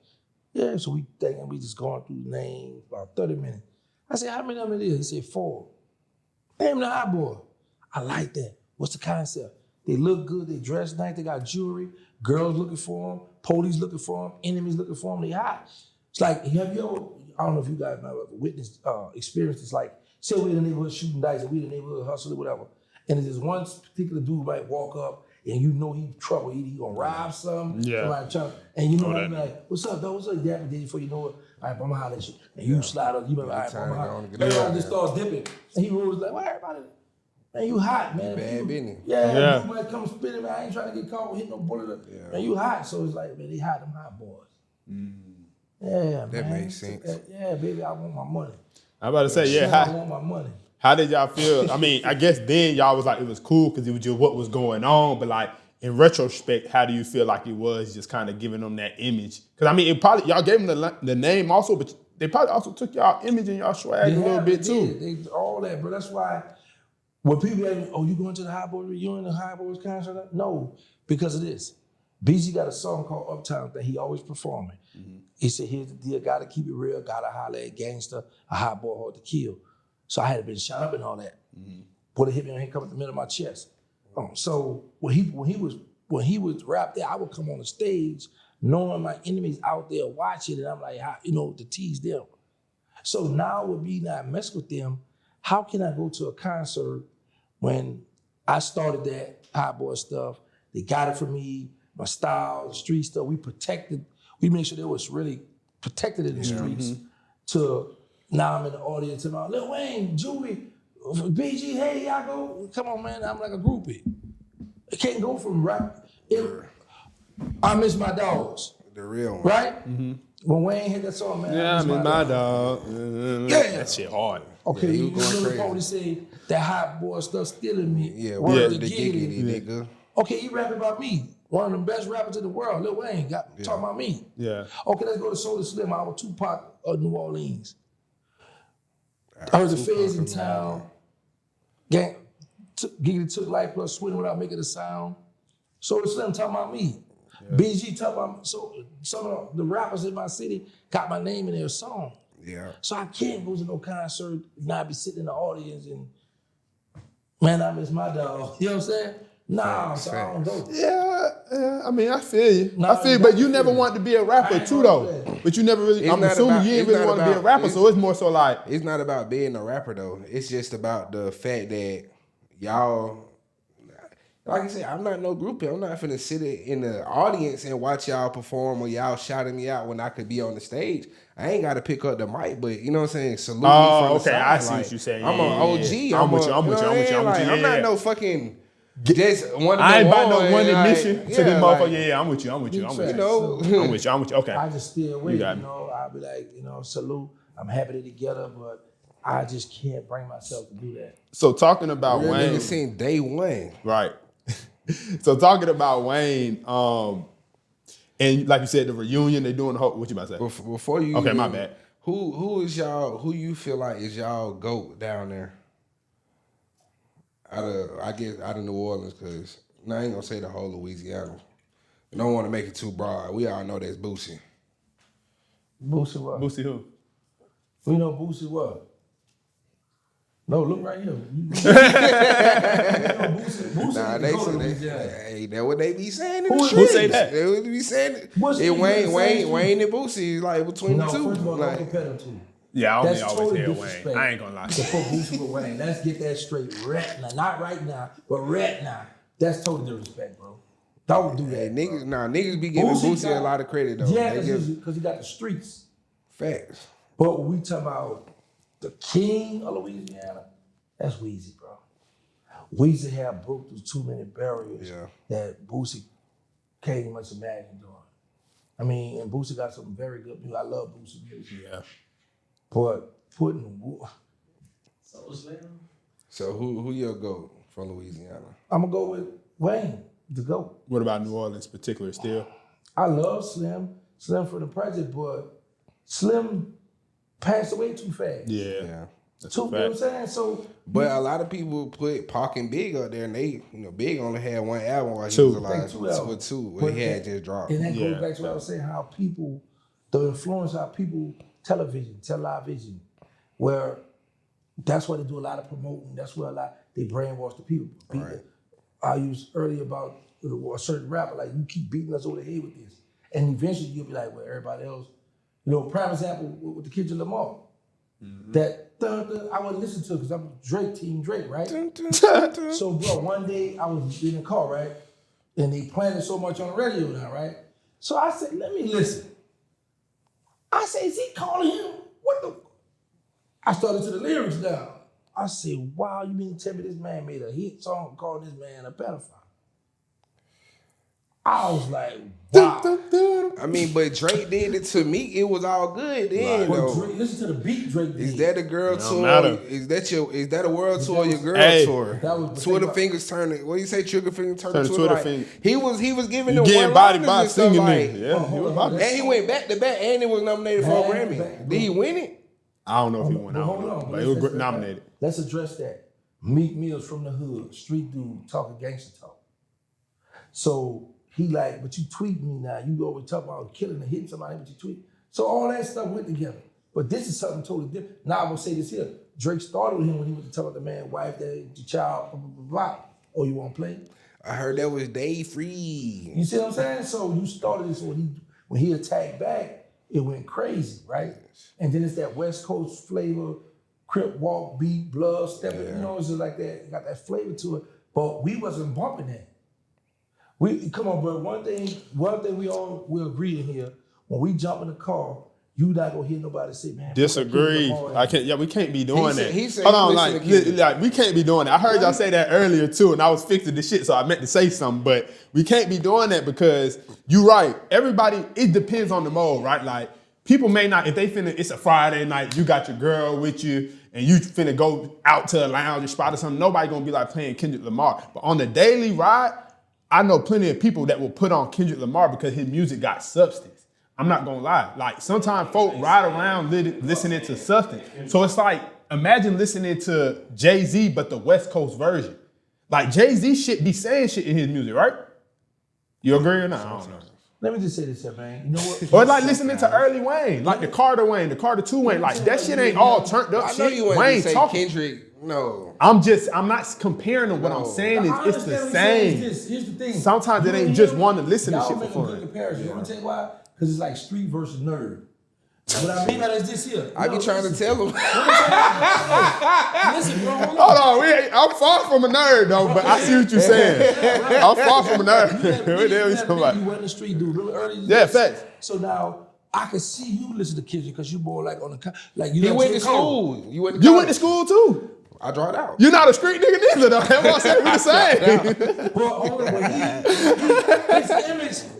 Yeah, so we thinking we just going through the names about 30 minutes. I said, how many of them it is? He said 4. Name the Hot Boy. I like that. What's the concept? They look good. They dress nice. They got jewelry. Girls looking for them. Police looking for them. Enemies looking for them. They hot. It's like, have you ever, I don't know if you guys have ever witnessed, experienced this, like, say we're in the neighborhood shooting dice, or we in the neighborhood hustling, whatever, and there's one particular dude might walk up, and you know he's trouble. He gonna rob something. Yeah. And you know, you be like, what's up, dog? What's up, Dad? Before you know it, all right, I'm gonna holler at you. And you slide up, you be like, all right, I'm gonna holler. Everybody just start dipping. And he was like, why everybody? Man, you hot, man. Bad business. Yeah, you might come spitting, man. I ain't trying to get caught with hitting no bullet. Man, you hot. So it's like, man, they hot, them hot boys. Yeah, That man. makes sense. Yeah, baby, I want my money. I'm about to say, yeah. I want my money. How did y'all feel? I mean, I guess then y'all was like, it was cool because it was just what was going on. But like in retrospect, how do you feel like it was just kind of giving them that image? Because I mean, it probably y'all gave them the name also, but they probably also took y'all image and y'all swag a little bit too. They all that, bro. That's why when people ask, oh, you going to the Hot Boys reunion, the Hot Boys concert? No, because of this. BG got a song called Uptown that he always performing. He said, here's the deal, gotta keep it real, gotta holler at gangster, a hot boy hard to kill. So I had been shot up and all that. Boy, it hit me on here, come at the middle of my chest. So when he was rap there, I would come on the stage knowing my enemies out there watching, and I'm like, to tease them. So now with me not mess with them, how can I go to a concert when I started that hot boy stuff? They got it from me, my style, the street stuff. We made sure they was really protected in the streets. To now I'm in the audience and I'm Lil Wayne, Juvie, BG, hey, y'all go. Come on, man, I'm like a groupie. I can't go from rap. I miss my dogs. The real one. Right? When Wayne hit that song, man. Yeah, I mean, my dog. Yeah. That shit hard. Okay, you you going know the crazy. police say that hot boy stuff still in me. Yeah, Word the to giggity, giggity. nigga. Okay, he rapping about me. One of the best rappers in the world, Lil Wayne, talking about me. Yeah. Okay, let's go to Soulja Slim, our Tupac of New Orleans. I heard the feds in town. Gang, Giggity took life plus swing without making a sound. Soulja Slim talking about me. BG talking about, so some of the rappers in my city got my name in their song. Yeah. So I can't go to no concert and not be sitting in the audience and, man, I miss my dog. You know what I'm saying? Nah, so I don't go. Yeah, I mean, I feel you. Nah, I feel you, but you never wanted to be a rapper too, though. But you never really, It's I'm not assuming about- you didn't it's really not want to be a about- rapper, it's- so it's more so like, It's not about being a rapper though. It's just about the fact that y'all, like I said, I'm not no groupie. I'm not finna sit in the audience and watch y'all perform or y'all shouting me out when I could be on the stage. I ain't got to pick up the mic, but you know what I'm saying? Salute me Oh, from the okay, side. I see Like, what you're saying. I'm Yeah, an yeah, OG. yeah. I'm with you, I'm with you, I'm with you, I'm with you. I'm Yeah, not yeah. no fucking just one of the I ain't about no ones, one like, admission to this yeah, motherfucker. like, Yeah, I'm with you, I'm with you, I'm with You you. know, I'm with you, I'm with you. Okay. I just stay away, got me. I'll be like, salute. I'm happy they're together, but I just can't bring myself to do that. So talking about real Wayne, nigga seen day one. right? So talking about Wayne, and like you said, the reunion, they doing the whole. What you about to say? Before you Okay, even, my bad. Who is y'all? Who you feel like is y'all GOAT down there? Out of New Orleans, because I ain't gonna say the whole Louisiana. I don't want to make it too broad. We all know that's Boosie. Boosie what? Boosie who? We know Boosie what? No, look right here. Boosie Nah, they say hey, that's what they be saying in the Who streets. say that? They would be saying it. What's It the Wayne and Boosie is like between No, the two. first of all, Like, don't compare them two. Yeah, I That's only always totally hear disrespect. Wayne. I ain't gonna lie. To put Boosie with Wayne. Let's get that straight right now. Not right now, but right now. That's totally disrespect, bro. Don't do that. niggas be giving Boosie a lot of credit though. Yeah, They give because he got the streets. facts. But when we talk about the king of Louisiana, that's Weezy, bro. Weezy had broke through too many barriers that Boosie can't even much imagine doing. I mean, and Boosie got some very good music. I love Boosie music. Yeah. But putting, So who your GOAT from Louisiana? I'm gonna go with Wayne, the GOAT. What about New Orleans in particular still? I love Slim from the project, but Slim passed away too fast. Yeah. That's You a know what I'm fact. saying? So, But a lot of people put Pac and Big up there, and they, Big only had one album while he Two. was alive. Two albums. Two, But where he had that- just dropped. and that Yeah. goes back to what I was saying, how people, the influence, how people, television, where that's why they do a lot of promoting. That's where they brainwash the people. Right. I used earlier about a certain rapper, like, you keep beating us over the head with this. And eventually you'll be like, well, everybody else. Prime example with the Kendrick Lamar. That I wouldn't listen to because I'm Team Drake, right? So, bro, one day I was in the car, right? And they playing it so much on the radio now, right? So I said, let me listen. I said, is he calling him? What the? I started to the lyrics down. I said, wow, you mean to tell me this man made a hit song calling this man a pedophile? I was like, wow. I mean, but Drake did it to me. It was all good then, Well, though. Drake, listen to the beat Drake did. Is that a girl tour? matter. Is that a world tour? Your girl Hey. tour? That was- Twitter fingers turning. What do you say? Trigger finger turning Turn Twitter. Twitter Like, finger. he was giving You them getting body one-liners by and stuff singing like. it. Yeah, he was about And he went back to back, and he was nominated for a Back to Grammy. back. Did he win it? I don't know if he won. I But don't hold know. on. But he was nominated. Let's address that. Meek Mill's from the hood, street dude, talking gangster talk. So he like, but you tweet me now. You always talk about killing and hitting somebody, but you tweet. So all that stuff went together. But this is something totally different. Now I'm gonna say this here. Drake started with him when he was talking about the man, wife, the child, blah, blah, blah, blah. Oh, you wanna play? I heard that was Day Free. You see what I'm saying? So you started this when he attacked back, it went crazy, right? And then it's that West Coast flavor, Crip walk, beat, blood, stepping, it's just like that. It got that flavor to it. But we wasn't bumping that. Come on, bro. One thing we agree in here, when we jump in the car, you not gonna hear nobody say, man. Disagree. I can't. Yeah, we can't be doing that. he said Hold on, he like, listened to Kendrick. like we can't be doing that. I heard y'all say that earlier too, and I was fixing the shit, so I meant to say something, but we can't be doing that because you right. Everybody, it depends on the mode, right? Like people may not, if they finna, it's a Friday night, you got your girl with you, and you finna go out to a lounge spot or something. Nobody gonna be like playing Kendrick Lamar, but on the daily ride, I know plenty of people that will put on Kendrick Lamar because his music got substance. I'm not gonna lie. Like sometimes folk ride around listening to substance. So it's like, imagine listening to Jay-Z, but the West Coast version. Like Jay-Z shit be saying shit in his music, right? You agree or not? I don't know. Let me just say this here, man. You know what? Or like listening to early Wayne, like the Carter Wayne, the Carter 2 Wayne. Like that shit ain't all turned up I know shit. you want Wayne to say talking. Kendrick. No. I'm not comparing them. What I'm saying is I it's the understand what you're saying. same. Here's the thing. Sometimes it You ain't and just him, one to listen to y'all shit make for a good fun. comparison. You want to tell you why? Because it's like street versus nerd. What I mean by that is this here. I be trying to tell him. Listen, bro. Hold on. Hold on, I'm far from a nerd though, but I see what you're saying. I'm far from a nerd. What the hell you talking You about? went in the street, dude, real early. Yeah, facts. So now I can see you listen to Kendrick because you more like on the like you. He like went J. to Cole. school. You went to You college. went to school too. I dropped out. You're not a street nigga neither, though. That's what I said. We the same. Well, hold on, but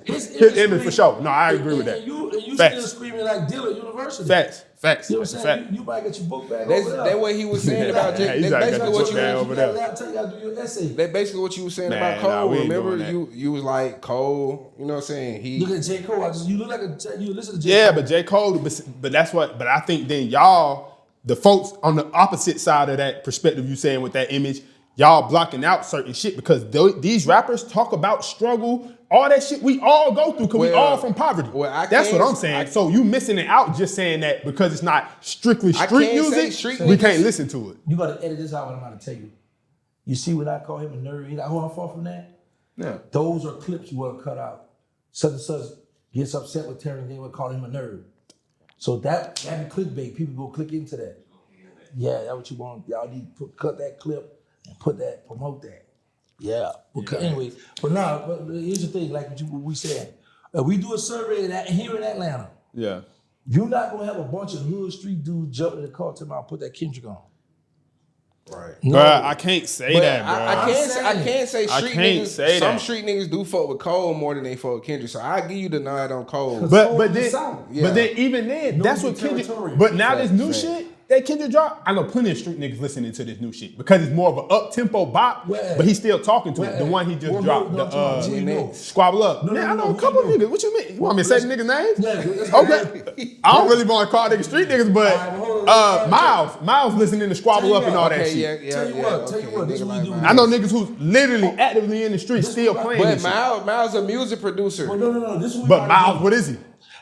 his His image for sure. No, I agree with that. And you Facts. still screaming like Dillard University. Facts. You know what That's I'm a saying? fact. You might get your book bag That's over there. what he was saying about Yeah, Jake. he's That's like, basically got what the you book bag was. over You there. got a laptop, you gotta do your essay. That's basically what you was saying Nah, about nah, Cole. we ain't Remember, doing that. you was like Cole. You know what I'm saying? He Look at J. Cole. You look like you listen to J. Yeah, Cole. but J. Cole, but that's what, but I think then y'all, the folks on the opposite side of that perspective you saying with that image, y'all blocking out certain shit because these rappers talk about struggle, all that shit we all go through because we all from poverty. That's what I'm saying. So you missing it out just saying that because it's not strictly street music, we can't listen to it. You gotta edit this out what I'm about to tell you. You see when I call him a nerd, he like, oh, I'm far from that? Yeah. Those are clips you want to cut out. Such and such gets upset with TerrancegangstaWilliams, call him a nerd. So that clickbait, people go click into that. Yeah, that's what you want. Y'all need to cut that clip and promote that. Yeah. Anyway, but here's the thing, like what we said. We do a survey here in Atlanta. Yeah. You're not gonna have a bunch of hood street dudes jump in the car to my put that Kendrick on. right. No. Bruh, I can't say But that, bro. I can't say I street can't niggas. say Some that. street niggas do fuck with Cole more than they fuck with Kendrick. So I give you the nod on Cole. But South. then Yeah. but then even then, No that's what Kendrick. territorial. But now this new Fact. shit that Kendrick drop, I know plenty of street niggas listening to this new shit because it's more of an up tempo bop, Where? but he's still talking to it. The Where? one he just Well, dropped, no, the you know. Squabble Up. No, Man, no, I know no, a couple of no. niggas. What you mean? You want me to say the niggas' names? Yeah, let's Okay. I don't really want to call niggas street niggas, but All right, Miles listening to Squabble Tell Up you and all what, that okay, shit. yeah, Tell you what, this nigga what we do. I know niggas who's literally actively in the street still playing But this shit. Miles a music producer. Well, no. This is what we But gotta Miles, do. what is he?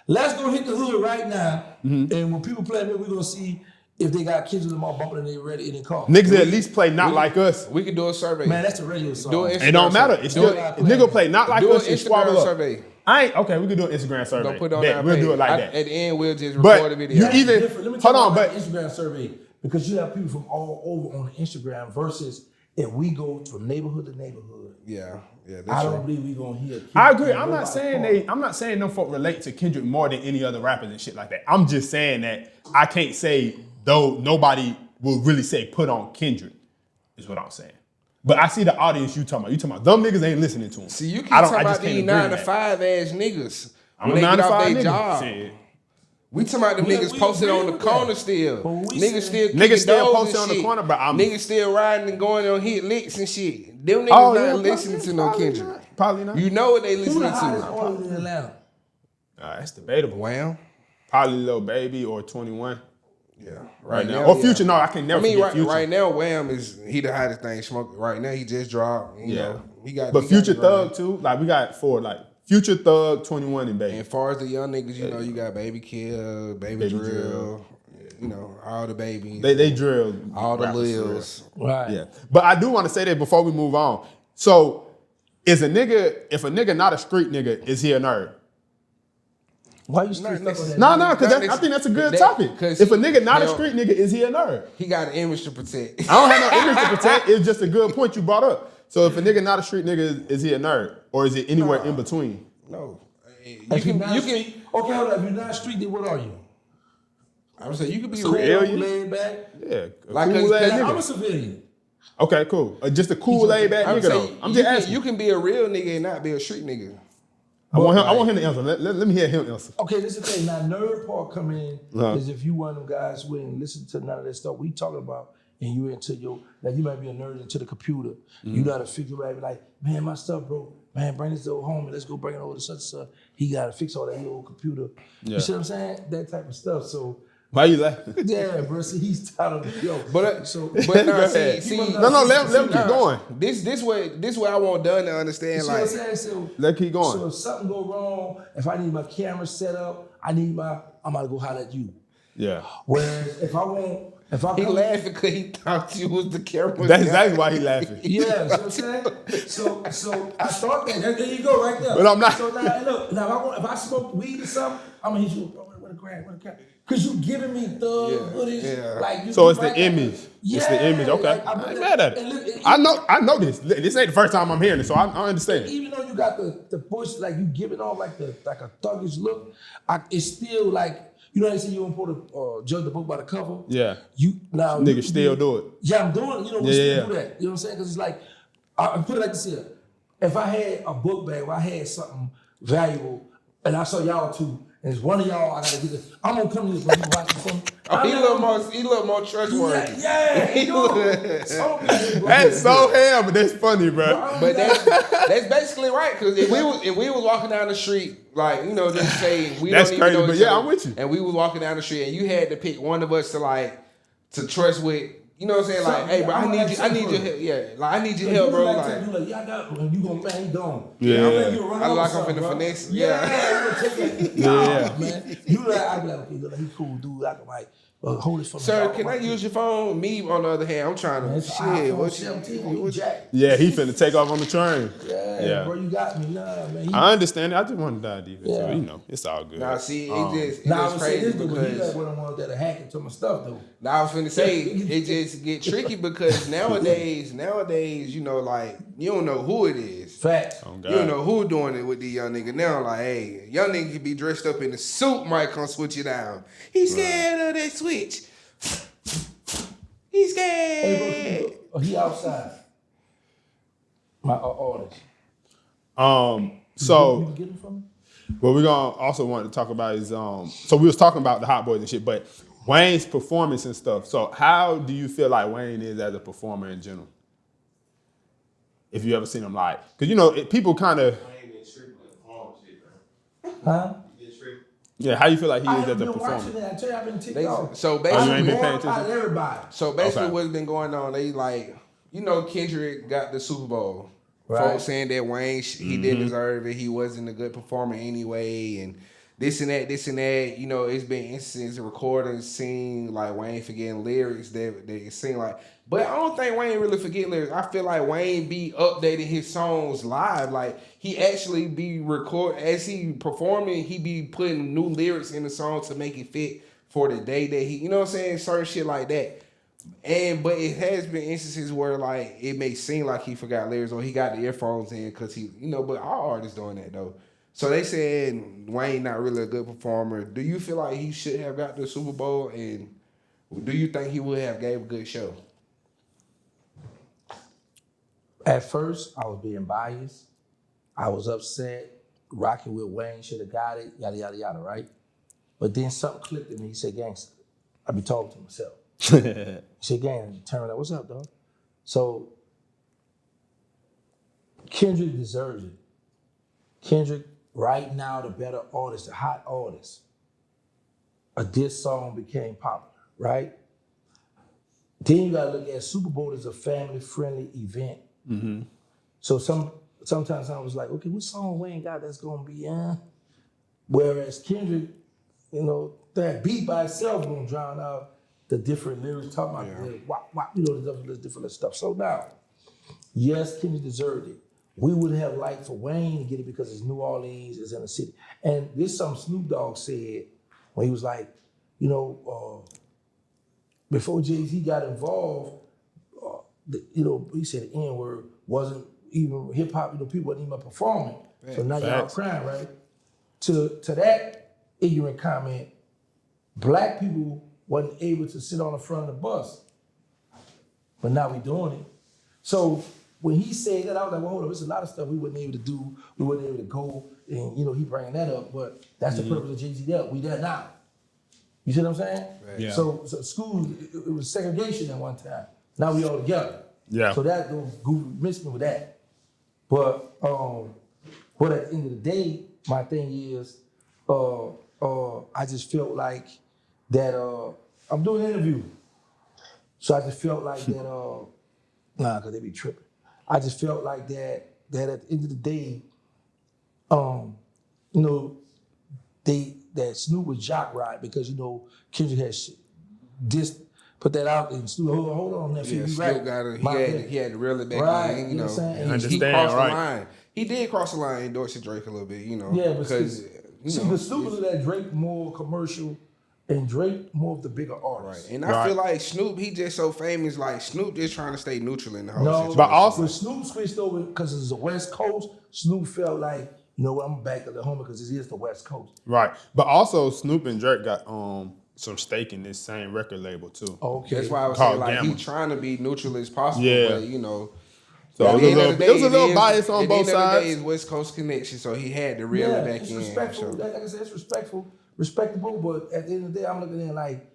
Let's go hit the hood right now, Mm-hmm. and when people play it, we're gonna see if they got kids with them all bumping and they ready in their car. Niggas that at least play Not Like Us. We can do a survey. Man, that's the radio song. Do an It don't Instagram matter. survey. It's Do still it. nigga play Not Like Do an Us and Squabble Instagram Up. survey. Okay. We can do an Instagram survey. Don't put it on Bet, our we'll page. do it like At that. the end, we'll just But record a video. you That's even different. Let me hold tell you on, about but the Instagram survey because you have people from all over on the Instagram versus if we go from neighborhood to neighborhood. Yeah, that's I don't true. believe we gonna hear. I agree. I'm not saying them folk relate to Kendrick more than any other rappers and shit like that. I'm just saying that I can't say though nobody will really say put on Kendrick is what I'm saying. But I see the audience you talking about. You talking about them niggas ain't listening to him. See, you keep I don't- talking I just about can't these agree 9 to with 5 ass niggas I'm when a they 9 get to off 5 their nigga. job. Shit. We talking about them We niggas posted agree on the with corner that. still. But we Niggas said- still Niggas kicking still doors posted and on the shit. corner, but I'm- Niggas still riding and going on hit licks and shit. Them niggas Oh, not yeah, listening to no probably Kendrick. not. Probably not. You know what they Who listening the hottest to? artist in Atlanta? That's debatable. Wham. Probably Lil Baby or 21 Yeah, right now. Or Future. No, I can never I mean, forget Future. right now, Wham he the hottest thing smoking. Right now, he just dropped. You know, he got. But he Future got it right Thug too. Like we got 4 like Future Thug, 21 and Baby. And as far as the young niggas, you know, you got Baby Kill, Baby Drill, you know, all the babies. They drill all the rappers for real. Lils. Right. Yeah. But I do want to say that before we move on. So if a nigga not a street nigga, is he a nerd? Why you still Not stuck on that? No, because I think that's a good topic. 'cause If a nigga not a you know, street nigga, is he a nerd? He got an image to protect. I don't have no image to protect. It's just a good point you brought up. So if a nigga not a street nigga, is he a nerd? Or is it anywhere in between? No. If you're not street, okay, hold on. If you're not street, then what are you? I would say you could be Cool, real. laid back. Yeah. A Like, cool ass I'm a nigga. civilian. Okay, cool. Just a cool laid back I would nigga say though. I'm you just asking. you can be a real nigga and not be a street nigga. I want him to answer. Let me hear him answer. Okay, this is the thing. Now, nerd part come in is if you one of them guys who ain't listen to none of that stuff we talking about, and you into your, like you might be a nerd into the computer. You gotta figure out, like, man, my stuff, bro. Man, bring this to old homie. Let's go bring it over to such and such. He gotta fix all that old computer. Yeah. You see what I'm saying? That type of stuff. So, Why you laughing? yeah, bro. See, he's tired of yo. But so, but Go nah, ahead. see, No, let him keep going. This way I want Dunn to understand. you see what I'm Like, saying? So, Let keep going. So if something go wrong, if I need my camera set up, I'm gonna go holler at you. Yeah. Whereas if I he come- laughing because he thought you was the camera. That's guy. exactly why he laughing. Yeah, see what I'm saying? So I thought that. There you go, right there. But I'm not. So now, look, if I smoke weed or something, I'm gonna hit you. What a crack. Because you giving me thug hoodies. yeah. Like you So it's right the there. image. Yeah, It's the image. Okay. like, I ain't mad at and look, it. I know this. This ain't the first time I'm hearing it, so I understand. Even though you got the voice, like you giving off like a thuggish look, it's still like You know how you say you don't supposed to judge the book by the cover? Yeah. Niggas still do it. Yeah, I'm doing it. You know, we still do that. You know what I'm saying? Because it's like, I put it like this here. If I had a book bag where I had something valuable and I saw y'all two, and it's one of y'all, I gotta get this. I'm gonna come to this, but you watch the film. He look more trustworthy. Yeah, you know. That's so hell, but that's funny, bro. But that's basically right. Because if we was walking down the street, like, you know, just say we That's don't even crazy, know but each yeah, other, I'm with you. and we was walking down the street, and you had to pick one of us to trust with. You know what I'm saying? Like, hey, bro, I need your help. Yeah, like I need your help, bro. Like, yeah, I got. You gonna man, he gone. Yeah. I like I'm finna finesse. Yeah, man. You like, I be like, okay, look, he cool dude. I can like hold this for me. Sir, can I use your phone? Me, on the other hand, I'm trying to Yeah, he finna take off on the train. Yeah, bro, you got me. Nah, man. I understand it. I just want to dive deep into it. You know, it's all good. Nah, see, it's crazy because he like one of the ones that are hacking to my stuff though. Now I was finna say it just get tricky because nowadays, you know, like you don't know who it is. Facts. Oh, you don't know who doing it with the young nigga now. Like, hey, young nigga could be dressed up in a suit, might come switch you down. He's scared of that switch. He's scared. Hey, bro, he outside. My artist. So you can get him from me? what we're gonna also want to talk about is so we was talking about the Hot Boys and shit, but Wayne's performance and stuff. So how do you feel like Wayne is as a performer in general? If you ever seen him live, because you know people kind of. Huh? Yeah, how you feel like he is as a been performer? watching that. I tell you, I've been TikTok. So you ain't basically, been paying attention? Everybody. So basically, Okay. what's been going on? They like, you know, Kendrick got the Super Bowl. Right. Folks saying that Wayne he didn't deserve it. He wasn't a good performer anyway, and this and that. You know, it's been instances recordings seen like Wayne forgetting lyrics that it seem like. But I don't think Wayne really forget lyrics. I feel like Wayne be updating his songs live. Like he actually be as he performing, he be putting new lyrics in the song to make it fit for the day that he, you know what I'm saying, certain shit like that. But it has been instances where like it may seem like he forgot lyrics or he got the earphones in because he, you know. But all artists doing that though. So they said Wayne not really a good performer. Do you feel like he should have got the Super Bowl, and do you think he would have gave a good show? At first, I was being biased. I was upset. Rocking with Wayne should have got it. Yada yada yada. Right. But then something clicked in me. He said, "Gangsta." I be talking to myself. He said, "Gang, turn around. What's up, dog?" So Kendrick deserves it. Kendrick, right now, the better artist, the hot artist. A diss song became popular, right? Then you gotta look at Super Bowl as a family-friendly event. Mm-hmm. So sometimes I was like, okay, what song Wayne got that's gonna be Whereas Kendrick, you know, that beat by itself gonna drown out the different lyrics, talking about the wop, wop, you know, the different stuff. So now, yes, Kendrick deserved it. We would have liked for Wayne to get it because it's New Orleans, it's in the city. And this is something Snoop Dogg said when he was like, you know, before Jay-Z got involved, you know, he said the N-word wasn't even hip-hop, you know, people wasn't even performing. So now y'all crying, right? To that ignorant comment, black people wasn't able to sit on the front of the bus. But now we doing it. So when he said that, I was like, well, hold on, there's a lot of stuff we wasn't able to do. We wasn't able to go. And, you know, he bringing that up. But that's the purpose of Jay-Z there. We there now. You see what I'm saying? Right. Yeah. So school, it was segregation at one time. Now we all together. Yeah. So that, Google missed me with that. But at the end of the day, my thing is, I just felt like that, I'm doing an interview. So I just felt like that, because they be tripping. I just felt like that at the end of the day, you know, that Snoop was jock right because, you know, Kendrick had put that out and Snoop, hold on, nephew. Yeah, you Snoop right. he had to reel it back Right, in, you know what I'm saying? He crossed the line. He did cross the line, endorsing Drake a little bit, you know. Yeah, but because but Snoop was that Drake more commercial and Drake more of the bigger artist. Right. And I feel like Snoop, he just so famous, like Snoop just trying to stay neutral in the whole situation. But also when Snoop switched over, because it was the West Coast, Snoop felt like you know what, I'm back to the home because this is the West Coast. Right. But also Snoop and Drake got some stake in this same record label too. Okay. That's why I was Called saying like he Gamma. trying to be neutral as possible, Yeah. but you know. So at it the end of the day, was a little bias on both At the end of the day, sides. it's West Coast connection, so he had to reel it back it's in. respectful. So. Like I said, it's respectable. But at the end of the day, I'm looking at it like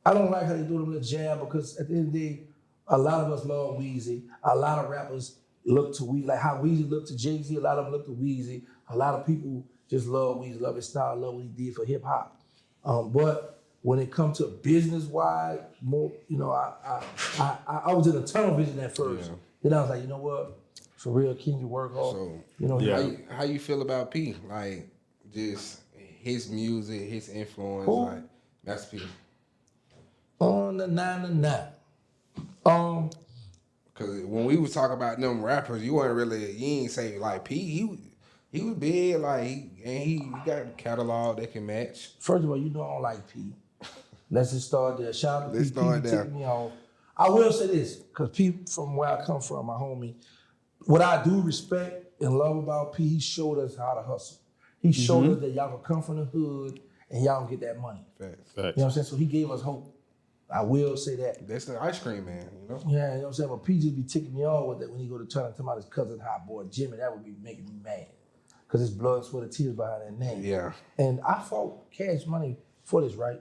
I don't like how they do them little jam because at the end of the day, a lot of us love Weezy. A lot of rappers look to Weezy, like how Weezy looked to Jay-Z. A lot of them look to Weezy. A lot of people just love Weezy, love his style, love what he did for hip hop. But when it comes to business wide, more, you know, I was in a tunnel vision at first. Yeah. Then I was like, you know what? For real, can you work hard? So, you know, how you feel about P? Like, just his music, his influence, Who? like Master P. On the 9 to 9. Cause when we was talking about them rappers, you ain't say like P. He was big, like he got a catalog that can match. First of all, you know I don't like P. Let's just start there. Shout out to Let's P. start P there. took me off. I will say this, because P, from where I come from, my homie, what I do respect and love about P, he showed us how to hustle. He showed us that y'all can come from the hood and y'all can get that money. Facts. You know what I'm saying? So he gave us hope. I will say that. That's the ice cream man, you know. Yeah, you know what I'm saying? But P just be ticking me off with that when he go to turn to his cousin hot boy Jimmy. That would be making me mad. Because his blood, sweat, and tears behind that name. Yeah. And I fought Cash Money for this, right?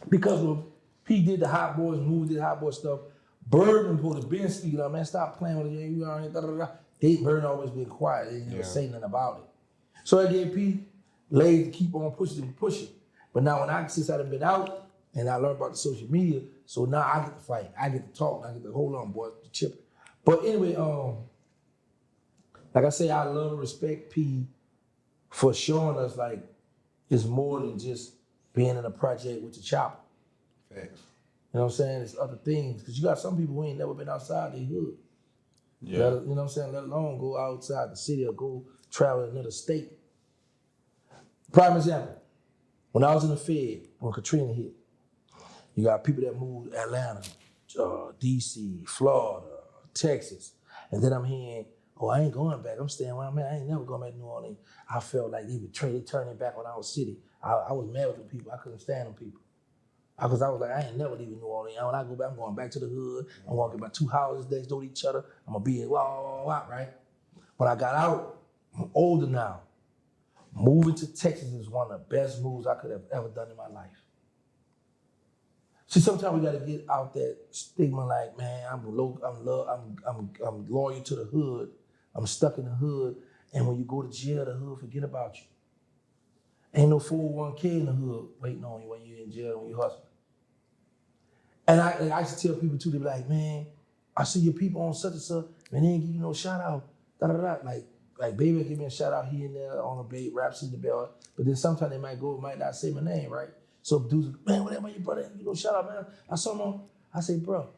Because when P did the Hot Boys movie, did Hot Boy stuff, Bird and pulled the Ben speaking up, man, stop playing with it. You already, da, da, da. Bird always been quiet. They never say nothing about it. So I gave P legs to keep on pushing. But now since I done been out and I learned about the social media, so now I get to fight. I get to talk. I get to hold on, boy, to chip it. But anyway, like I say, I love and respect P for showing us like it's more than just being in a project with the chopper. Facts. You know what I'm saying? It's other things. Because you got some people who ain't never been outside their hood. Yeah. You know what I'm saying? Let alone go outside the city or go travel to another state. Prime example, when I was in the Fed, when Katrina hit, you got people that moved to Atlanta, DC, Florida, Texas. And then I'm hearing, oh, I ain't going back. I'm staying where I'm at. I ain't never going back to New Orleans. I felt like they turning back on our city. I was mad with the people. I couldn't stand them people. Because I was like, I ain't never leaving New Orleans. When I go back, I'm going back to the hood. I'm going to get my 2 houses next door to each other. I'm going to be right? When I got out, I'm older now. Moving to Texas is one of the best moves I could have ever done in my life. See, sometimes we got to get out that stigma like, man, I'm loyal to the hood. I'm stuck in the hood. And when you go to jail, the hood forget about you. Ain't no 401k in the hood waiting on you when you're in jail, when you're hustling. And I used to tell people too, they be like, man, I see your people on such and such, and they ain't give you no shout out. Da, da, da. Like baby give me a shout out here and there on a bait, raps in the bell. But then sometimes they might not say my name, right? So dudes, man, whatever your brother, you know, shout out, man. I saw him on, I say, bro,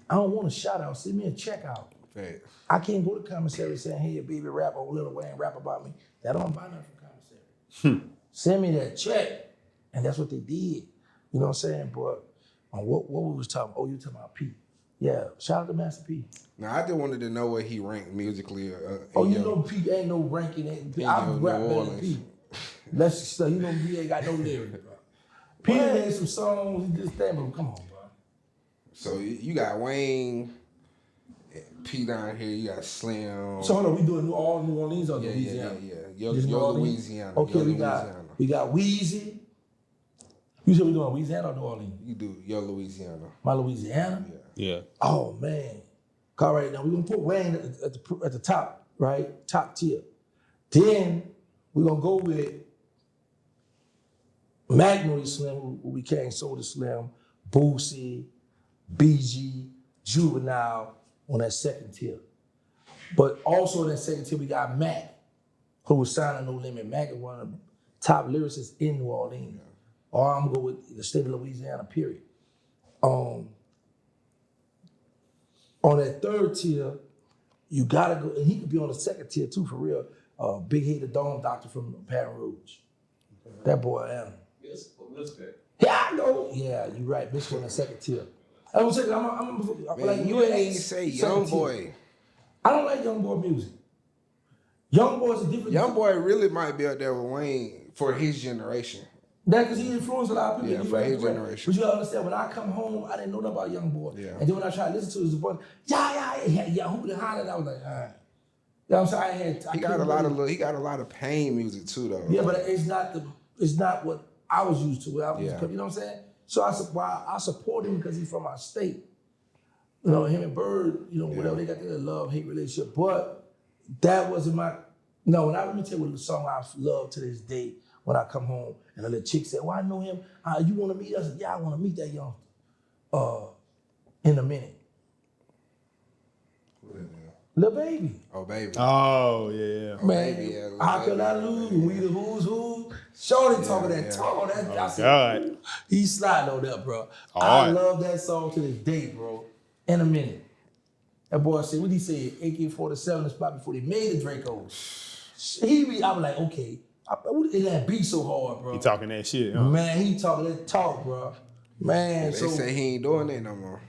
I don't want a shout out, send me a check out. Facts. I can't go to commissary saying, hey, baby, rap or Lil Wayne rap about me. That don't buy nothing from commissary. Send me that check. And that's what they did. You know what I'm saying? But what we was talking about? Oh, you talking about P. Yeah, shout out to Master P. Now, I just wanted to know where he ranked musically. Know P ain't no ranking. I'm rap better than P. Let's just say, you know, P ain't got no lyrics, bro. P made some songs, he just thing, but come on, bro. So you got Wayne, P down here, you got Slim. So hold on, we doing all New Orleans or Louisiana? Yeah. Yo Just New Orleans? Louisiana. Okay, Yo we Louisiana. got Weezy. You said we doing Louisiana or New Orleans? You do Yo Louisiana. My Louisiana? Yeah. Oh man. All right, now we're gonna put Wayne at the top, right? Top tier. Then we're gonna go with Magnolia Slim, who became Soda Slim, Boosie, BG, Juvenile on that second tier. But also in that second tier, we got Mac, who was signed to No Limit. Mac is one of the top lyricists in New Orleans. Or I'm gonna go with the state of Louisiana, period. On that third tier, you gotta go, and he could be on the second tier too, for real. Big Head Dome Doctor from Baton Rouge. That boy, Adam. Yes, Yeah, I know. Yeah, you're right. Bitch on the second tier. I'm Man, like, you ain't even say Young second tier. Boy. I don't like Young Boy music. Young Boy's a different. Young Boy really might be up there with Wayne for his generation. That because he influenced a lot of people. Yeah, He for rapped his rap. generation. But you gotta understand, when I come home, I didn't know nothing about Young Boy. Yeah. And then when I tried to listen to it, it was a bunch, yeah, who the holler? I was like, all right. You know what I'm saying? He got a lot of pain music too, though. Yeah, but it's not what I was used to. You know what I'm saying? So I support him because he's from our state. You know, him and Bird, whatever, they got their love-hate relationship. But that wasn't my, let me tell you what the song I love to this day when I come home and a little chick said, well, I know him. You want to meet us? I said, yeah, I want to meet that young in a minute. Lil Baby. Oh, Baby. Oh, yeah. Man, Baby, yeah, Lil how could I Baby. lose? We the who's who. Shorty talking that talk. I said, God. he sliding on that, bro. All I right. love that song to this day, bro. In a minute. That boy said, what he said? AK-47 the spot before they made the Draco. I was like, okay. That beat so hard, bro. He talking that shit, huh? Man, he talking that talk, bro. Man, They so say he ain't doing that no more.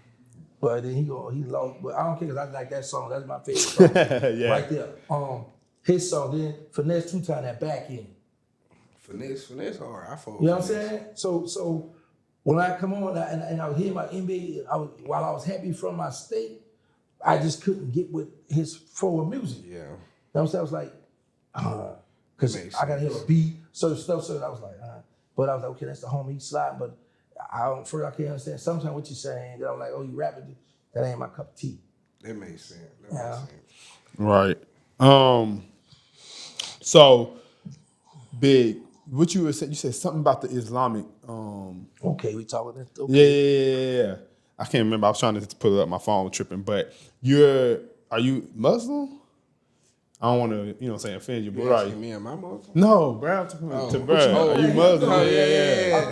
but then he lost. But I don't care because I like that song. That's my favorite song. Yeah. Right there. His song, then Finesse 2 Time that back end. Finesse hard. I fuck with You know what I'm Finesse. saying? So when I come on and I was hearing my NBA, while I was happy from my state, I just couldn't get with his forward music. Yeah. You know what I'm saying? I was like, because Makes I got to hear a beat, certain stuff. So I was like, but I was like, okay, that's the homie, he sliding. But I can't understand sometimes what you're saying. That I'm like, oh, you rapping? That ain't my cup of tea. That makes sense. Yeah. Right. So, Big, what you said something about the Islamic. Okay, we talking that. Okay. Yeah. I can't remember. I was trying to pull it up. My phone was tripping. But are you Muslim? I don't want to, offend you, but You are asking you? me, am I Muslim? No, bro. I'm talking to bro. Are you Muslim? Oh, yeah.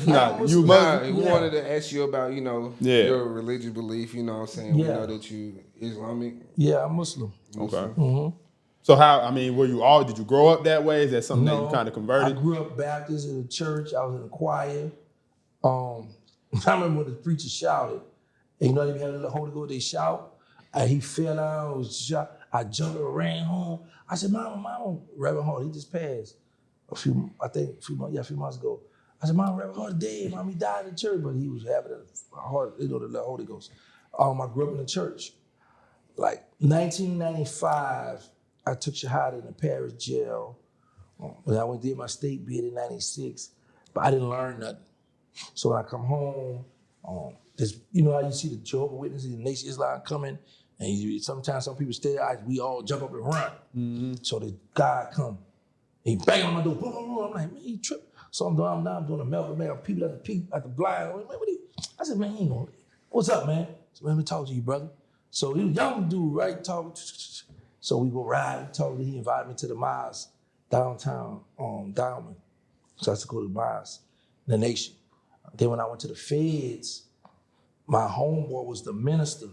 Nah, you Nah, Muslim? we wanted to ask you about, Yeah. your religious belief, you know what I'm saying? We Yeah. know that you Islamic. Yeah, I'm Muslim. Okay. So did you grow up that way? Is that something that you kind of converted? I grew up Baptist in the church. I was in the choir. I remember when the preacher shouted, and they had a little Holy Ghost, they shout, and he fell down, was shot. I jumped and ran home. I said, Mama, Reverend Hall, he just passed a few months ago. I said, Mama, Reverend Hall dead. Mom, he died in church, but he was having a heart, the little Holy Ghost. I grew up in the church. Like 1995, I took Shahada in the parish jail. When I went did my state bid in 96, but I didn't learn nothing. So when I come home, how you see the Jehovah's Witnesses, the Nation of Islam coming, and sometimes some people stay there, we all jump up and run. Mm-hmm. So the guy come, he bang on my door, boom, boom, boom. I'm like, man, he tripped. So I'm doing a Melvin, man, people at the blind. I said, man, he ain't gonna, what's up, man? So let me talk to you, brother. So he was a young dude, right? Talk. So we go ride, we talk. He invited me to the mosque downtown, Diamond. So I used to go to the mosque, the Nation. Then when I went to the feds, my homeboy was the minister.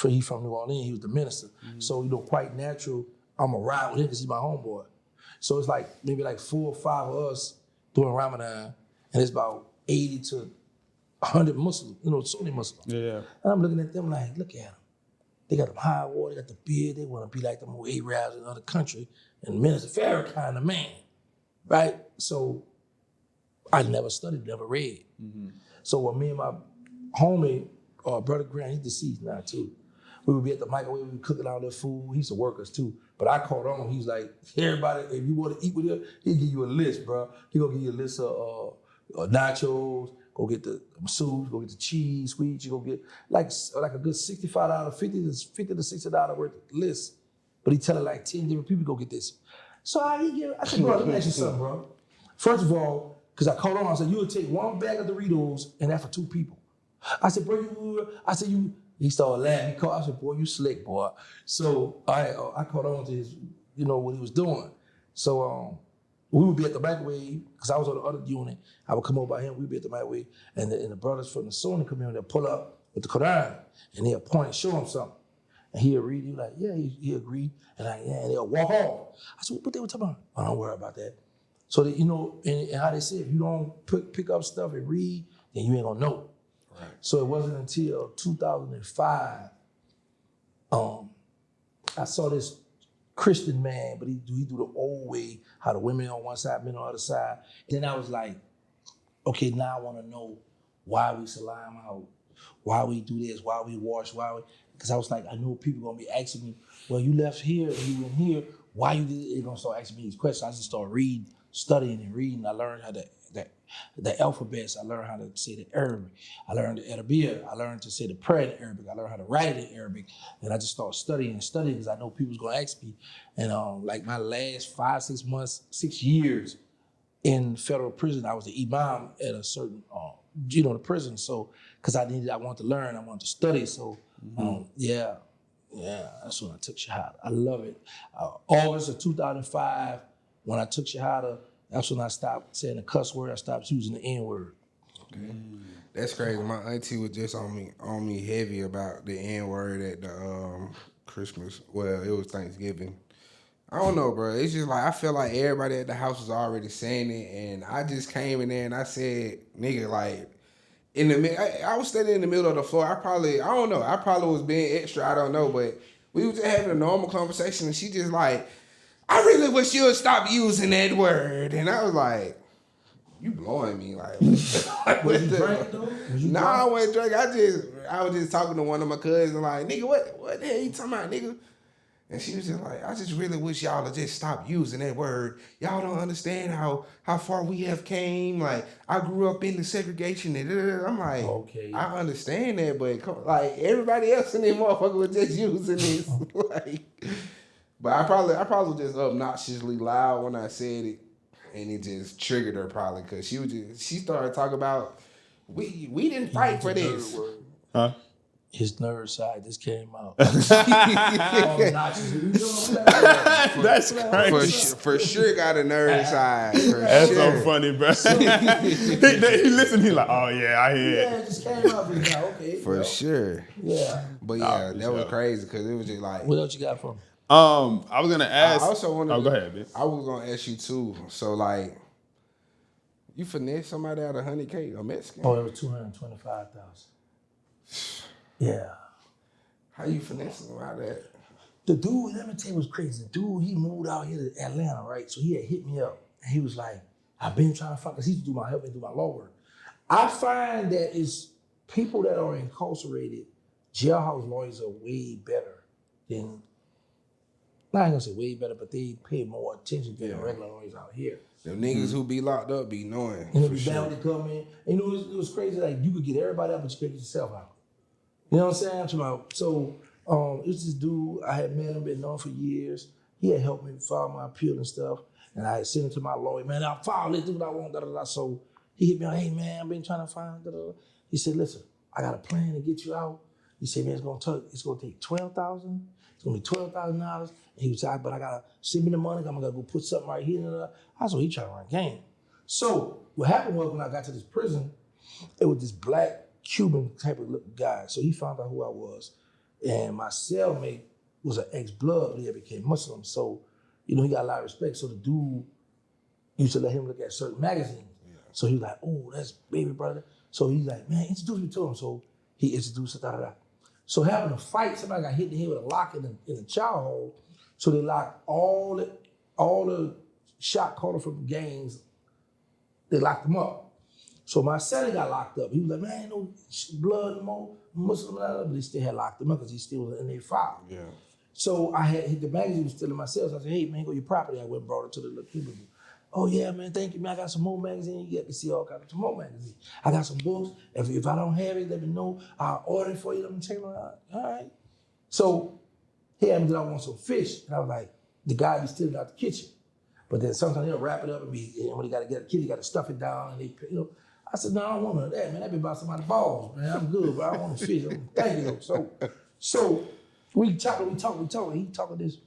He from New Orleans, he was the minister. Mm-hmm. So, quite natural, I'm going to ride with him because he's my homeboy. So it's like maybe 4 or 5 of us doing Ramadan, and it's about 80 to 100 Muslims, Sunni Muslims. Yeah. And I'm looking at them like, look at them. They got them high water, they got the beard, they want to be like them old Arabs in other country, and Minister Farrakhan kind of man, right? So I never studied, never read. Mm-hmm. So when me and my homie, Brother Grant, he's deceased now too, we would be at the microwave, we would cooking all their food. He used to work us too. But I caught on, he's like, everybody, if you want to eat with him, he'll give you a list, bro. He gonna give you a list of nachos, go get the soup, go get the cheese, sweets, you go get like a good $65, $50 to $60 worth of list. But he telling 10 different people go get this. So I said, bro, let me ask you something, bro. First of all, because I caught on, I said, you would take 1 bag of Doritos and that's for 2 people. I said, bro, he started laughing. I said, boy, you slick, boy. So I caught on to his, what he was doing. So we would be at the microwave, because I was on the other unit. I would come over by him, we'd be at the microwave, and the brothers from the Sunni come in and they'll pull up with the Quran, and they'll point and show him something. And he'll read, he'll like, yeah, he agreed. And and they'll walk off. I said, what they were talking about? Oh, don't worry about that. So that, and how they say, if you don't pick up stuff and read, then you ain't gonna know. Right. So it wasn't until 2005, I saw this Christian man, but he do the old way, how the women on one side, men on the other side. Then I was like, okay, now I want to know why we salam out, why we do this, why we wash, because I was like, I know people gonna be asking me, well, you left here and you went here, why you did it? They're gonna start asking me these questions. I just started reading, studying and reading. I learned how to the alphabets. I learned how to say the Arabic. I learned the Arabic. I learned to say the prayer in Arabic. I learned how to write it in Arabic. And I just started studying because I know people's gonna ask me. And like my last 5, 6 months, 6 years in federal prison, I was the imam at a certain, the prison. So, because I wanted to learn, I wanted to study. So, yeah, that's when I took Shahada. I love it. August of 2005, when I took Shahada, that's when I stopped saying the cuss word. I stopped using the N word. Okay. That's crazy. My auntie was just on me heavy about the N word at the Christmas. Well, it was Thanksgiving. I don't know, bro. It's just like I feel like everybody at the house was already saying it, and I just came in there and I said, "Nigga, like." I was standing in the middle of the floor. I don't know. I probably was being extra. I don't know, but we was just having a normal conversation, and she just like, I really wish you would stop using that word. And I was like, you blowing me. Like, Was you drinking though? Nah, I wasn't drinking. I was just talking to one of my cousins, like, nigga, what the hell you talking about, nigga? And she was just like, I just really wish y'all would just stop using that word. Y'all don't understand how far we have came. Like, I grew up in the segregation. And I'm like, okay, I understand that, but like everybody else in that motherfucker was just using this. Like, but I probably just obnoxiously loud when I said it, and it just triggered her probably because she started talking about we didn't fight for this. Huh? His nerd side just came out. That's crazy. For sure got a nerd side. That's so funny, bro. he listened, he like, oh yeah, I hear it. Yeah, it just came out. Like, okay. For sure. Yeah. But yeah, that was crazy because it was just like. What else you got for me? I was gonna ask. I also wanted. Go ahead, man. I was gonna ask you too. So like, you finesse somebody out of 100K, a Mexican? Oh, it was 225,000. Yeah. How you finessing them out of that? The dude, let me tell you what's crazy. The dude, he moved out here to Atlanta, right? So he had hit me up. And he was like, I've been trying to find, because he used to help me do my law work. I find that it's people that are incarcerated, jailhouse lawyers are way better than, I ain't gonna say way better, but they pay more attention than the regular lawyers out here. Them niggas who be locked up be knowing. And be down to come in. And it was crazy, like you could get everybody out, but you couldn't get yourself out. You know what I'm saying? So it was this dude, I had met him, been known for years. He had helped me file my appeal and stuff. And I had sent it to my lawyer, man, I'll file this, do what I want, da da da. So he hit me on, hey man, I've been trying to find, da da da. He said, listen, I got a plan to get you out. He said, man, it's gonna take $12,000. It's gonna be $12,000. And he was like, but I gotta send me the money, I'm gonna go put something right here. Da, da, da. I said, he trying to run game. So what happened was when I got to this prison, it was this black Cuban type of guy. So he found out who I was. And my cellmate was an ex-blood, but he had became Muslim. So, he got a lot of respect. So the dude used to let him look at certain magazines. Yeah. So he was like, oh, that's baby brother. So he's like, man, introduce me to him. So he introduced us, So having a fight, somebody got hit in the head with a lock in the child hole. So they locked all the shot caller from gangs, they locked them up. So my cellie got locked up. He was like, man, ain't no blood no more, Muslim, but they still had locked him up because he still was in their file. Yeah. So I had the magazine was still in my cell. So I said, hey, man, go your property. I went and brought it to the little Cuban. Oh, yeah, man, thank you, man. I got some more magazines. You get to see all kinds of more magazines. I got some books. If I don't have it, let me know. I'll order it for you. Let me check it out. All right. So he had me that I want some fish. And I was like, the guy be stealing out the kitchen. But then sometimes he'll wrap it up and when he got to get a kid, he got to stuff it down. And I said, no, I don't want none of that, man. That be about somebody's balls, man. I'm good, but I don't want to fish. Thank you. So we talk. He talking this,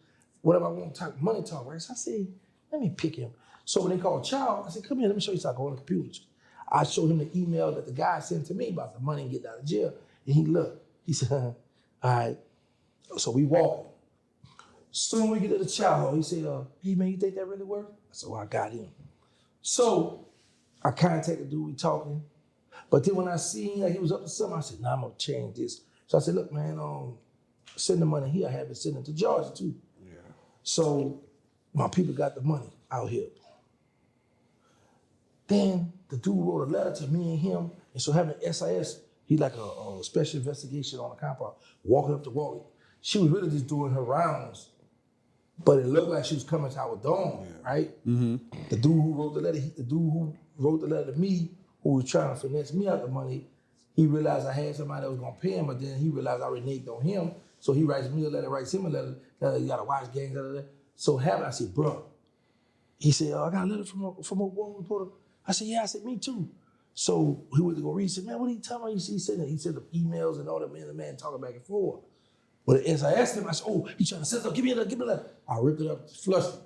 whatever I want to talk, money talk, right? So I said, let me pick him. So when they called Child, I said, come here, let me show you something on the computers. I showed him the email that the guy sent to me about the money and getting out of jail. And he looked. He said, all right. So we walked. Soon we get to the Child, he said, hey, man, you think that really worked? I said, well, I got him. So I contacted the dude, we talking. But then when I seen that he was up to something, I said, nah, I'm gonna change this. So I said, look, man, send the money here. I have it sent it to Georgia too. Yeah. So my people got the money out here. Then the dude wrote a letter to me and him, and so having SIS, he like a special investigation on the compound, walking up the wall. She was really just doing her rounds, but it looked like she was coming to our dome, right? Mm-hmm. The dude who wrote the letter to me, who was trying to finesse me out the money, he realized I had somebody that was gonna pay him, but then he realized I reneged on him, so he writes me a letter, writes him a letter, you gotta watch gangs, da, da, da. So I said, bro, he said, I got a letter from a war reporter. I said, yeah, I said, me too. So he went to go read, he said, man, what are you talking about? He said the emails and all that, man talking back and forth. But as I asked him, I said, oh, he's trying to set it up, give me a letter. I ripped it up, flushed it.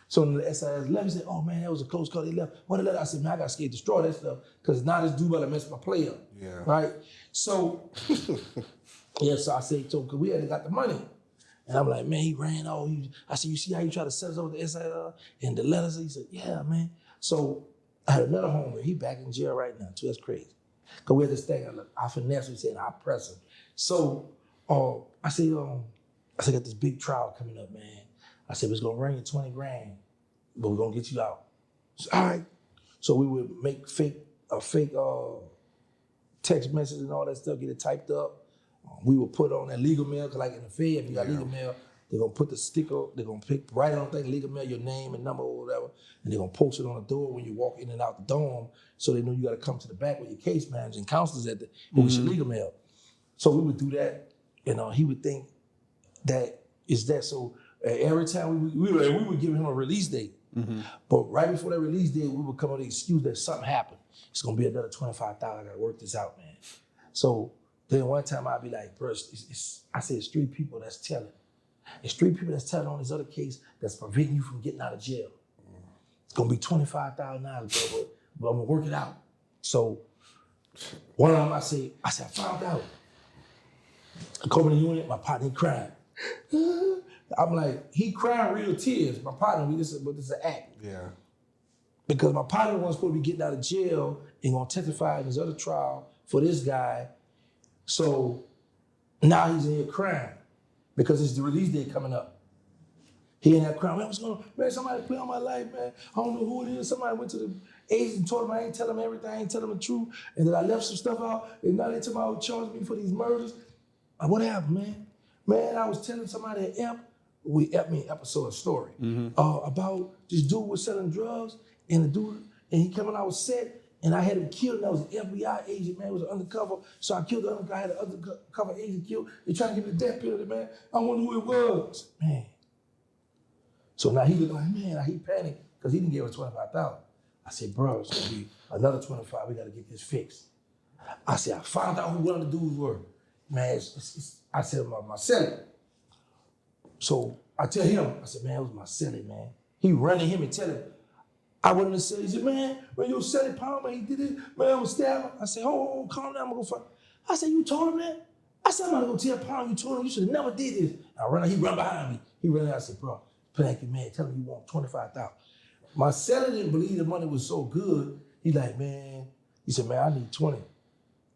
So when the SIS left, he said, oh man, that was a close call, they left. What a letter? I said, man, I got scared to destroy that stuff, because now this dude about to mess my play up. Yeah. Right? So, so I said, so, because we hadn't got the money. And I'm like, man, he ran all. I said, you see how you try to set us up with the SIS and the letters? He said, yeah, man. So I had another homie. He back in jail right now, too. That's crazy. Because we had this thing, I finesse him, saying I press him. So I said, got this big trial coming up, man. I said, it's going to run you 20 grand, but we're going to get you out. So, all right. So we would make fake text messages and all that stuff, get it typed up. We will put on that legal mail, because like in the Fed, if you got legal mail, they're gonna put the sticker, they're gonna write on the thing, legal mail, your name and number or whatever, and they're gonna post it on the door when you walk in and out the dome, so they know you gotta come to the back with your case managers and counselors with your legal mail. So we would do that, and he would think that is that. So every time we would give him a release date, but right before that release date, we would come up with the excuse that something happened. It's gonna be another $25,000. I gotta work this out, man. So then one time I'd be like, bro, I said it's 3 people that's telling. It's 3 people that's telling on this other case that's preventing you from getting out of jail. It's gonna be $25,000, bro, but I'm gonna work it out. So one of them I said, I found out. I come in the unit, my partner, he crying. I'm like, he crying real tears. My partner, this is an act. Yeah. Because my partner was supposed to be getting out of jail and gonna testify in his other trial for this guy. So now he's in here crying because it's the release date coming up. He in there crying, man, what's going on? Man, somebody play on my life, man. I don't know who it is. Somebody went to the agent and told him I ain't tell him everything, I ain't tell him the truth, and that I left some stuff out, and now they told me I would charge me for these murders. What happened, man? Man, I was telling somebody at episode of story, about this dude was selling drugs, and he coming out with set, and I had him killed, and that was an FBI agent, man. It was an undercover. So I killed the other guy, I had an undercover agent killed. They tried to give me the death penalty, man. I wonder who it was. Man. So now he looked like, man, he panicked because he didn't give us $25,000. I said, bro, it's going to be another $25,000. We got to get this fixed. I said, I found out who one of the dudes were. Man, I said, my celly. So I tell him, I said, man, it was my celly, man. He running him and tell him, I went in the cell. He said, man, when you said it, Palmer, he did it. Man, I was stabbing. I said, oh, calm down, I'm going to go find. I said, you told him that? I said, I'm not going to tell Palmer you told him. You should have never did this. He run behind me. He ran out. I said, bro, panic you, man. Tell him you want $25,000. My seller didn't believe the money was so good. He like, man, he said, man, I need 20.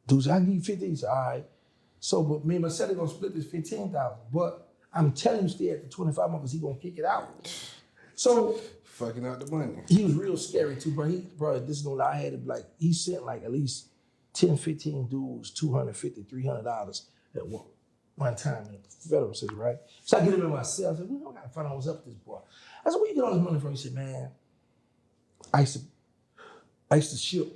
Dude said, I can give you 50. He said, all right. So, but me and my seller going to split this 15,000. But I'm telling you, stay at the 25 because he going to kick it out. So, fucking out the money. He was real scary too, bro. This is no lie. I had it he sent like at least 10, 15 dudes, $250, $300 at one time in the federal system, right? So I get him in my cell. I said, we don't gotta find out what's up with this boy. I said, where you get all this money from? He said, man, I used to ship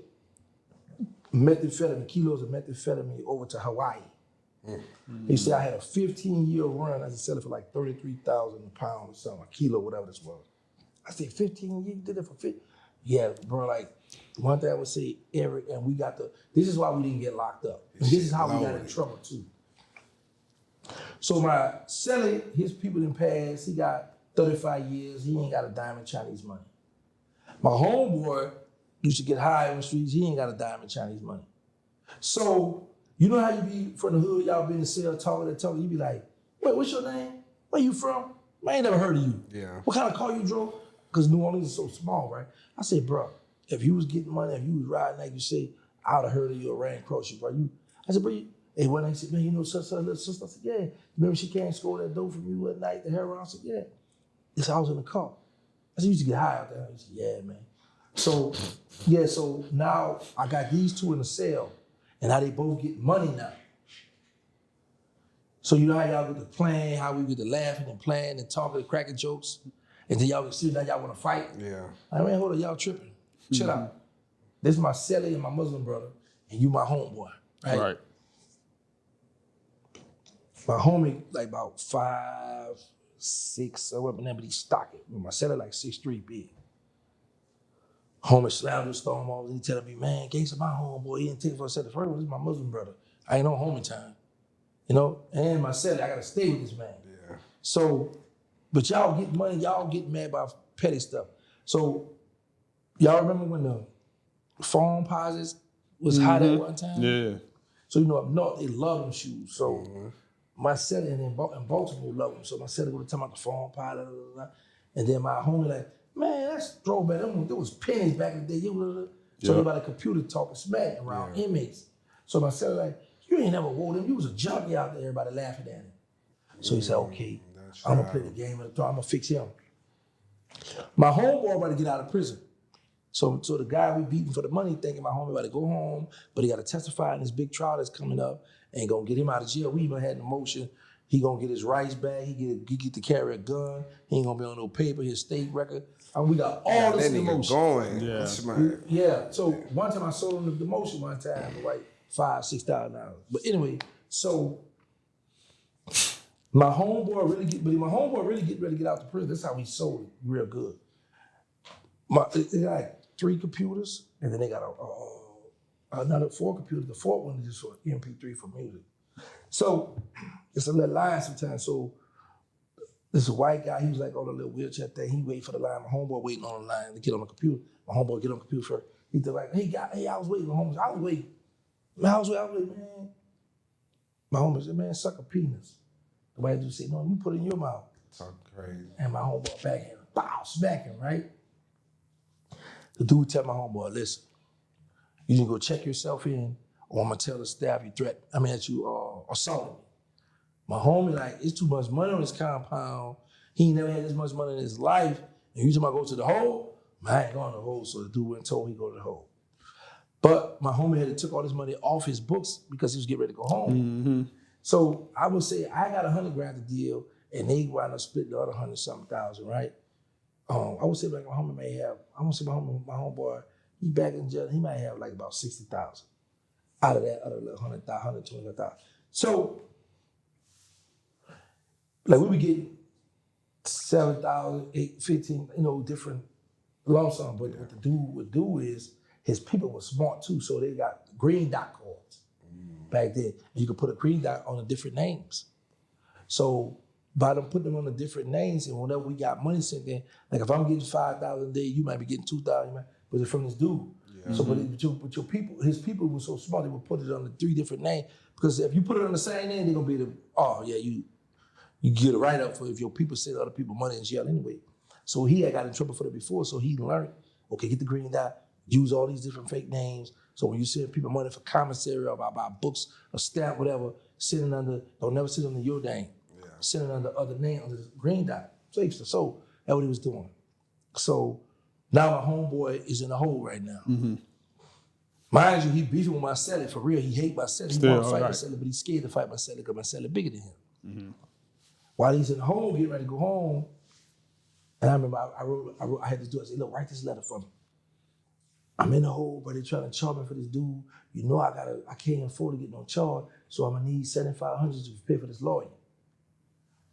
kilos of methamphetamine over to Hawaii. Mm-hmm. He said I had a 15-year run. I was selling for like 33,000 a pound or something, a kilo, whatever this was. I said, 15 years, you did it for 50? Yeah, bro, like, one thing I would say, Eric, and this is why we didn't get locked up. And this is how we got in trouble, too. So my celly, his people didn't pass. He got 35 years. He ain't got a dime in Chinese money. My homeboy used to get high on the streets. He ain't got a dime in Chinese money. So, you know how you be from the hood, y'all be in the cell talking, you be like, wait, what's your name? Where you from? I ain't never heard of you. Yeah. What kind of car you drove? Because New Orleans is so small, right? I said, bro, if you was getting money, if you was riding like you say, I would have heard of you or ran across you, bro. I said, bro, hey, when I said, man, you know, such little sister. I said, yeah. Remember she came and scored that dough from you at night, the heroin? I said, yeah. This I was in the car. I said, you used to get high out there. He said, yeah, man. So, yeah, so now I got these two in the cell, and now they both get money now. So you know how y'all get to playing, how we get to laughing and playing and talking and cracking jokes, and then y'all get see now y'all want to fight. Yeah. I mean, hold on, y'all tripping. Chill out. This is my celly and my Muslim brother, and you my homeboy, right? Right. My homie like about 5'6" or whatever, but he's stocky. My celly like 6'3", big. Homie slammed the stone walls and he telling me, man, Gangsta my homeboy. He didn't take it for a second. First, this is my Muslim brother. I ain't on homie time. You know, and my celly, I gotta stay with this man. Yeah. So, but y'all get money, y'all get mad about petty stuff. So, y'all remember when the phone posits was hot at one time? Yeah. So, you know, up north, they love them shoes. So, my celly in Baltimore love them. So, my celly go to tell about the phone pilot, and then my homie like, man, that's throwback. There was pennies back in the day. So, everybody computer talking smack around inmates. So, my celly like, you ain't never wore them. You was a junkie out there, everybody laughing at him. So he said, okay, I'm gonna play the game of the throw. I'm gonna fix him. My homeboy about to get out of prison. So the guy we beating for the money thinking my homie about to go home, but he got to testify in this big trial that's coming up and gonna get him out of jail. We even had the motion. He gonna get his rights back. He get to carry a gun. He ain't gonna be on no paper, his state record. I mean, we got all this That in nigga motion. going. Yeah. Smart. Yeah. So one time I sold him the motion one time for like $5,000-$6,000. But anyway, so my homeboy really get ready to get out the prison. That's how he sold it real good. They got like 3 computers, and then they got another 4 computers. The 4th one is just for MP3 for music. So it's a little line sometimes. So this white guy, he was like on a little wheelchair thing. He wait for the line. My homeboy waiting on the line to get on the computer. My homeboy get on the computer first. He did like, hey, I was waiting. My homeboy said, I was waiting. Man, I was waiting, man. My homie said, man, suck a penis. The white dude said, no, you put it in your mouth. Talk crazy. And my homeboy backhand, bow, smacking, right? The dude tell my homeboy, listen, you can go check yourself in, or I'm gonna tell the staff that you assaulted me. My homie like, it's too much money on this compound. He ain't never had this much money in his life. And you talking about go to the hole? Man, I ain't going to the hole. So the dude went and told he go to the hole. But my homie had took all this money off his books because he was getting ready to go home. Mm-hmm. So I would say I got $100,000 to deal, and they wound up splitting the other 100-something thousand, right? I would say like my homie may have. I want to say my homeboy, he back in jail. He might have like about 60,000 out of that other 100,000, 120,000. So like we would get 7,000, 8, 15, different lump sum. But what the dude would do is his people were smart too, so they got green dot cards back then. And you could put a green dot on the different names. So by them putting them on the different names, and whenever we got money sent in, like if I'm getting 5,000 a day, you might be getting 2,000, but it's from this dude. Yeah. So, but your people, his people were so smart, they would put it on the 3 different names. Because if you put it on the same name, they're gonna be you get a write-up for if your people send other people money in jail anyway. So he had got in trouble for that before, so he learned, okay, get the green dot, use all these different fake names. So when you send people money for commissary or buy books, a stamp, whatever, don't never send under your name. Yeah. Send it under other name, under the green dot. So that's what he was doing. So now my homeboy is in the hole right now. Mm-hmm. Mind you, he beefing with my celly for real. He hate my celly. He want to fight my celly, but he's scared to fight my celly because my celly bigger than him. Mm-hmm. While he's in the hole, getting ready to go home, and I remember I had to do it. I said, look, write this letter for me. I'm in the hole, but they're trying to charge me for this dude. You know I can't afford to get no charge, so I'm gonna need $7,500 to pay for this lawyer.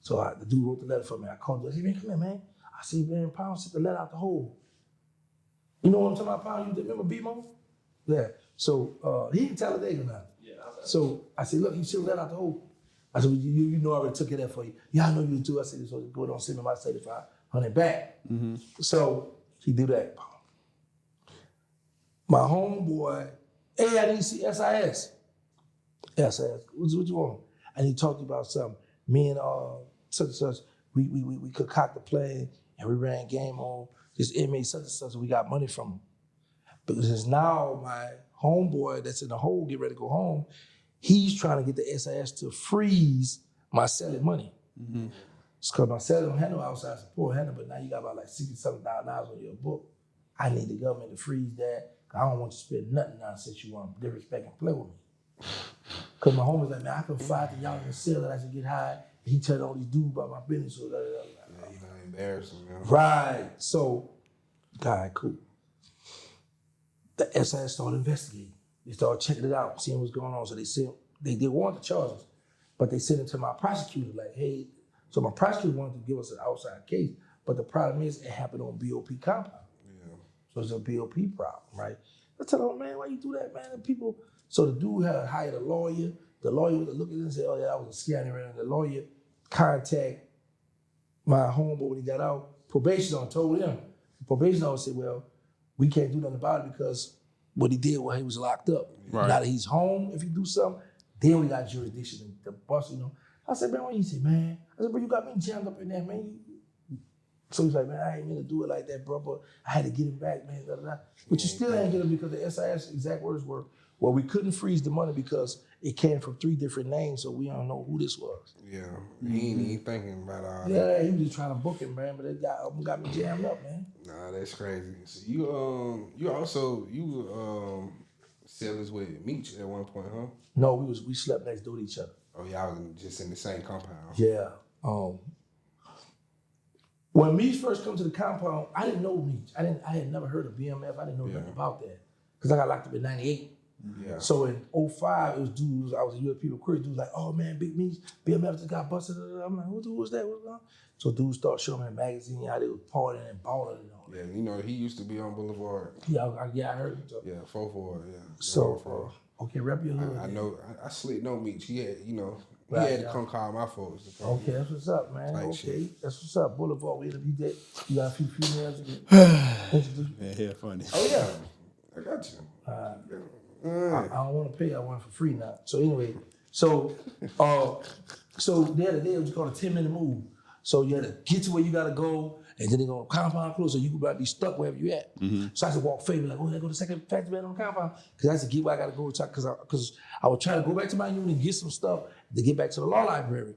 So the dude wrote the letter for me. I called him. I said, man, come here, man. I said, man, Pound sent the letter out the hole. You know what I'm talking about, Pound? You remember B-Mo? Yeah. So he didn't tell a nigga nothing. Yeah. So I said, look, you sent the letter out the hole. I said, well, you know I already took it there for you. Yeah, I know you do. I said, so go on, send me my $7,500 back. Mm-hmm. So he do that. My homeboy, hey, I didn't see SIS. SIS, what you want? And he talked about something. Me and such and such, we concocted a plan and we ran game on this inmate such and such, and we got money from him. Because now my homeboy that's in the hole, get ready to go home, he's trying to get the SIS to freeze my selling money. Mm-hmm. It's because my seller don't have no outside support, but now you got about like $60,000 on your book. I need the government to freeze that. I don't want you to spend nothing now since you want to disrespect and play with me. Because my homie's like, man, I can fight the y'all in the cell that I should get high. He telling all these dudes about my business. So, Yeah, you know, embarrassing, man. right. So, God, cool. The SAS started investigating. They started checking it out, seeing what's going on. So they did want the charges, but they sent it to my prosecutor like, hey, so my prosecutor wanted to give us an outside case, but the problem is it happened on BOP compound. Yeah. So it's a BOP problem, right? I tell them, man, why you do that, man? And people, so the dude had hired a lawyer. The lawyer would look at it and say, oh, yeah, that was a scanning around. The lawyer contact my homeboy when he got out. Probation officer told him. The probation officer said, well, we can't do nothing about it because what he did while he was locked up. Right. Now that he's home, if he do something, then we got jurisdiction to bust, you know. I said, man, what you say, man? I said, bro, you got me jammed up in there, man. So he's like, man, I ain't mean to do it like that, bro, but I had to get him back, man. Da, da, da. But you still ain't get him because the SIS exact words were, well, we couldn't freeze the money because it came from 3 different names, so we don't know who this was. Yeah, he ain't even thinking about all that. Yeah, he was just trying to book him, man, but it got me jammed up, man. Nah, that's crazy. So you sellers with Meech at one point, huh? No, we slept next door to each other. Oh, y'all was just in the same compound. Yeah. When Meech first come to the compound, I didn't know Meech. I had never heard of BMF. I didn't know nothing about that because I got locked up in '98. Yeah. So in '05, it was dudes. I was a U.S. People Query. Dudes like, oh man, Big Meech, BMF just got busted. I'm like, who was that? What's going on? So dudes start showing me a magazine how they was partying and balling and all that. Yeah, you know he used to be on Boulevard. Yeah, I heard him. Yeah, 4-4. Yeah. So okay, rep your hood. I know. I slick no Meech. He had, you know. He Right, had to come call my folks. To come Okay, that's what's up, man. Type Okay, shit. that's what's up. Boulevard, we interviewed that. You got a few females again. Yeah, funny. Oh yeah. I got you. I don't want to pay. I want it for free now. So anyway, so the other day it was called a 10-minute move. So you had to get to where you gotta go, and then they're gonna compound close, so you could be stuck wherever you at. So I had to walk favor like, oh, I go to the second factory bed on the compound, because I had to get where I gotta go, because I was trying to go back to my unit and get some stuff to get back to the law library.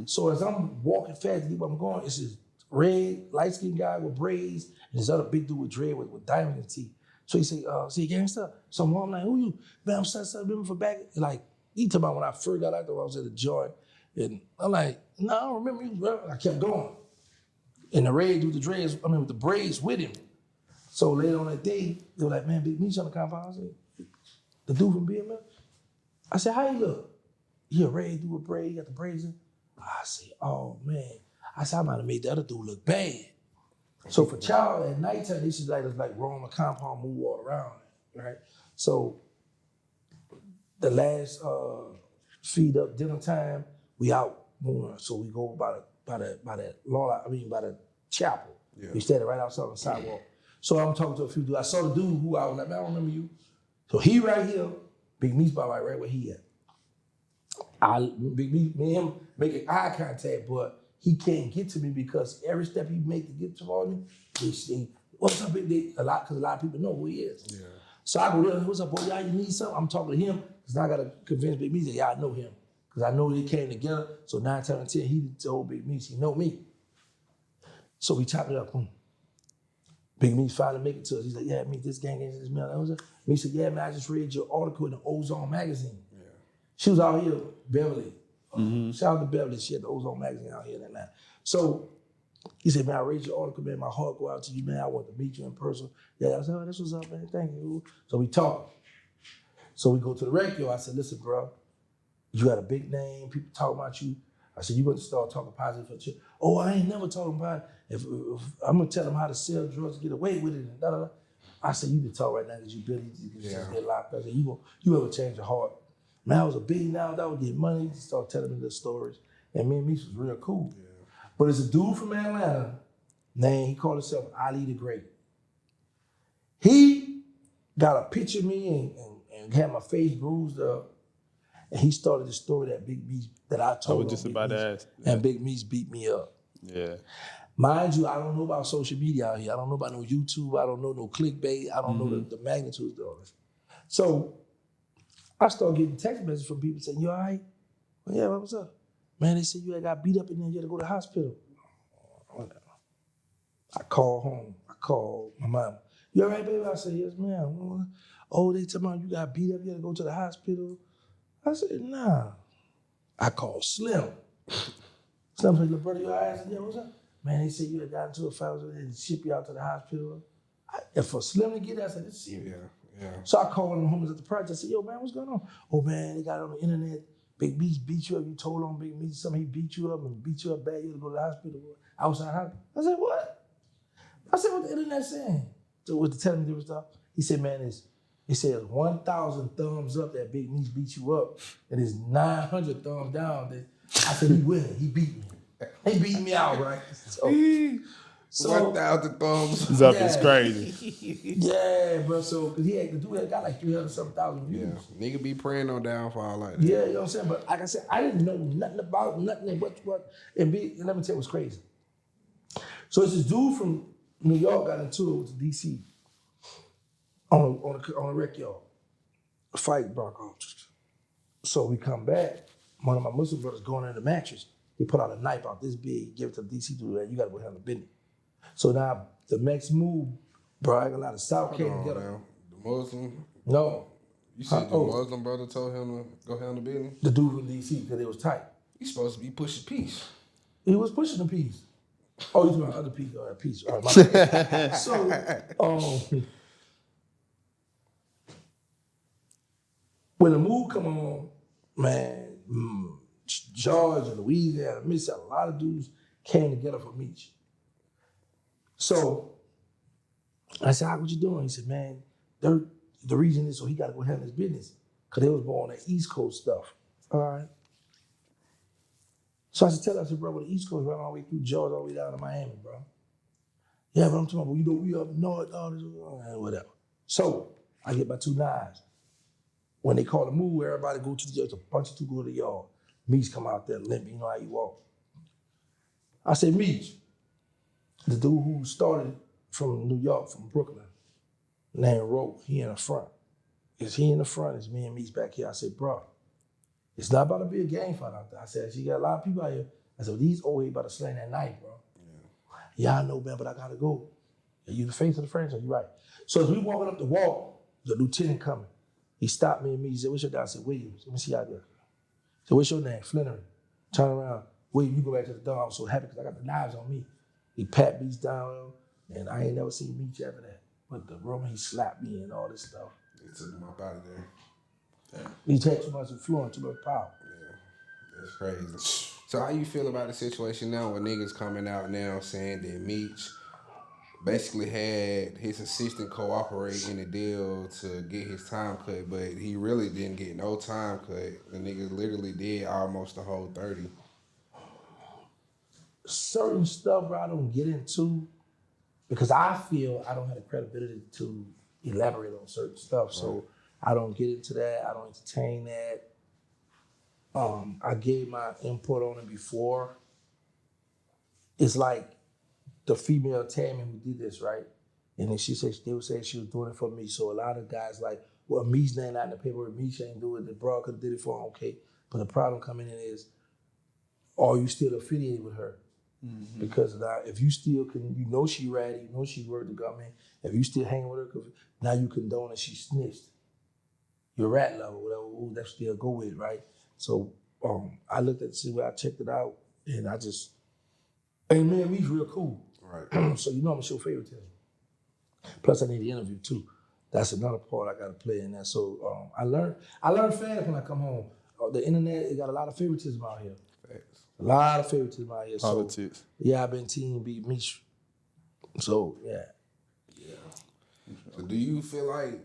So as I'm walking fast to get where I'm going, it's this red, light-skinned guy with braids, and this other big dude with dread with diamonds in his teeth. So he say, gangster. So I'm like, who you? Man, I'm remember for back. Like, he talking about when I first got out there, I was at the joint. And I'm like, no, I don't remember you, bro. I kept going. And the red dude with the braids with him. So later on that day, they were like, man, Big Meech on the compound. I said, the dude from BMF? I said, how you look? He a red dude with braids, he got the braids in. I said, oh, man. I said, I might have made the other dude look bad. So for child at nighttime, they should like roam the compound, move all around, right? So the last feed up dinner time, we out moving. So we go by the chapel. Yeah. We standing right outside on the sidewalk. So I'm talking to a few dudes. I saw the dude who I was like, man, I don't remember you. So he right here, Big Meech by right where he at. Big Meech, me and him making eye contact, but he can't get to me because every step he make to get to me, they say, what's up, Big Dick? Because a lot of people know who he is. Yeah. So I go there, what's up, boy, y'all, you need something? I'm talking to him, because now I got to convince Big Meech that y'all know him. Because I know they came together, so 9 times out of 10, he told Big Meech, he know me. So we chopped it up. Big Meech finally make it to us. He's like, yeah, Meech, this gang is this man. Meech said, yeah, man, I just read your article in the Ozone magazine. Yeah. She was out here, Beverly. Shout out to Beverly. She had the Ozone magazine out here in Atlanta. So he said, man, I read your article, man. My heart go out to you, man. I want to meet you in person. Yeah, I said, oh, that's what's up, man. Thank you. So we talk. So we go to the record. I said, listen, bro, you got a big name. People talk about you. I said, you going to start talking positive for you. Oh, I ain't never talking about it. If I'm going to tell them how to sell drugs, get away with it, and da da da. I said, you can talk right now because you Billy, you can just get locked up. I said, you ever change your heart? Man, I was a $1 billion, I would get money. He started telling me the stories. And me and Meech was real cool. Yeah. But it's a dude from Atlanta named, he called himself Ali the Great. He got a picture of me and had my face bruised up. And he started the story that Big Meech, that I told him. I was just about to ask. And Big Meech beat me up. Yeah. Mind you, I don't know about social media out here. I don't know about no YouTube. I don't know no clickbait. I don't know the magnitude of all this. So I started getting text messages from people saying, you all right? Well, yeah, what's up? Man, they said you had got beat up in there. You had to go to the hospital. I call home. I call my mom. You all right, baby? I said, yes, ma'am. Oh, they tell me you got beat up. You had to go to the hospital. I said, nah. I called Slim. Slim said, little brother, your ass. Yeah, what's up? Man, they said you had gotten into a fight and ship you out to the hospital. And for Slim to get that, I said, it's serious. Yeah. So I called one of the homies at the project. I said, yo, man, what's going on? Oh, man, they got it on the internet. Big Meech beat you up. You told on Big Meech something. He beat you up and beat you up bad. You had to go to the hospital. Outside hospital. I said, what? I said, what the internet saying? So was the telling me different stuff? He said, man, it says 1,000 thumbs up that Big Meech beat you up, and it's 900 thumbs down. I said, he winning. He beat me. He beat me out, right? So 1,000 thumbs. It's up. It's crazy. Yeah, bro. So, because he had to do that, got like 300-something thousand views. Yeah, nigga be praying on downfall like that. Yeah, you know what I'm saying? But like I said, I didn't know nothing about nothing and what. And let me tell you what's crazy. So it's this dude from New York got into it with the DC on a rec yard. A fight broke out. So we come back. One of my Muslim brothers going in the mattress. He put out a knife out this big, give it to the DC dude. You got to go handle the business. So now the next move, bro, I got a lot of South came together. The Muslim? No. You said the Muslim brother told him to go handle business? The dude from DC, because it was tight. You supposed to be pushing peace. He was pushing the piece. Oh, you talking about other piece or a piece. All right, my bad. So, when the move come on, man, George and Louisiana, Mississippi, a lot of dudes came together for Meech. So I said, how what you doing? He said, man, the reason is so he got to go handle his business. Because they was more on that East Coast stuff. All right. So I said, bro, well, the East Coast right all the way through Georgia, all the way down to Miami, bro. Yeah, but I'm talking about, we up north, all this, whatever. So I get my 2 knives. When they call the move, everybody go to the yard. A bunch of 2 go to the yard. Meech come out there limping, you know how you walk. I said, Meech, the dude who started from New York, from Brooklyn, named Roe, he in the front. Is he in the front? Is me and Meech back here? I said, bro, it's not about to be a gang fight out there. I said, you got a lot of people out here. I said, well, these old heads about to sling that knife, bro. Yeah, I know, man, but I gotta go. You the face of the franchise, you right. So as we walking up the wall, the lieutenant coming. He stopped me and me. He said, what's your name? I said, Williams. Let me see out there. He said, what's your name? Flannery. Turn around. William, you go back to the door. I was so happy because I got the knives on me. He pat me down, and I ain't never seen Meech after that. But the room, he slapped me and all this stuff. They took him up out of there. Yeah. He had too much influence, too much power. Yeah, that's crazy. So how you feel about the situation now with niggas coming out now saying that Meech basically had his assistant cooperate in the deal to get his time cut, but he really didn't get no time cut. The nigga literally did almost the whole 30. Certain stuff I don't get into because I feel I don't have the credibility to elaborate on certain stuff. So I don't get into that. I don't entertain that. I gave my input on it before. It's like the female Tammy who did this, right? And then they were saying she was doing it for me. So a lot of guys like, well, Meech's name not in the paperwork. Meech ain't do it. The broad could have did it for him, okay. But the problem coming in is, are you still affiliated with her? Mm-hmm. Because now, if you still can, you know she ratty, you know she worked the government. If you still hanging with her, now you condone that she snitched. Your rat level, whatever, that still go with it, right? So I looked at the I checked it out, and and man, Meech's real cool. Right. So you know I'm gonna show favoritism. Plus I need the interview too. That's another part I gotta play in that. So I learned fast when I come home. The internet, it got a lot of favoritism out here. Facts. A lot of favoritism out here. Politics. So, yeah, I've been team beat Meech. So yeah. So do you feel like,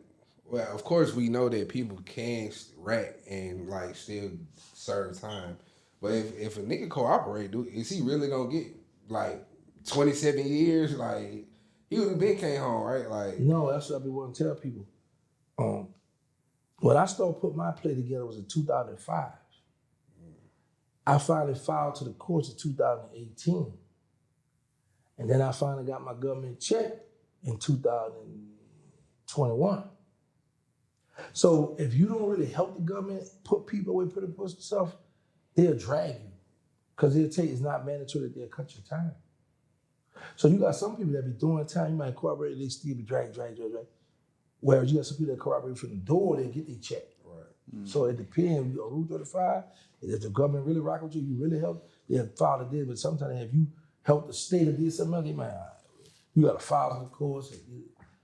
well, of course we know that people can rat and like still serve time, but if a nigga cooperate, is he really gonna get like 27 years? Like he would have been came home, right? Like no, that's what I be wanting to tell people. When I started putting my play together was in 2005. I finally filed to the courts in 2018. And then I finally got my government check in 2021. So if you don't really help the government put people away, put stuff, they'll drag you. Because they'll tell you it's not mandatory that they'll cut your time. So you got some people that be doing time, you might cooperate, they still be drag. Whereas you got some people that cooperate from the door, they get their check. Right. So it depends. You Route 35, if the government really rock with you, you really help, they'll file the deal. But sometimes if you help the state or did something else, they might, you got to file, of course.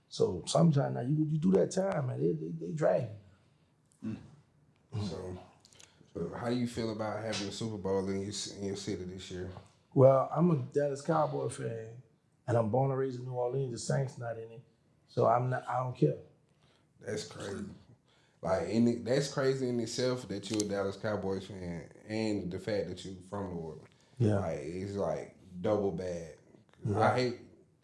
So sometimes now you do that time, man, they drag you. So how do you feel about having a Super Bowl in your city this year? Well, I'm a Dallas Cowboy fan, and I'm born and raised in New Orleans. The Saints not in it, so I don't care. That's crazy. That's crazy in itself that you're a Dallas Cowboys fan, and the fact that you're from New Orleans. Yeah. Like it's like double bad. I hate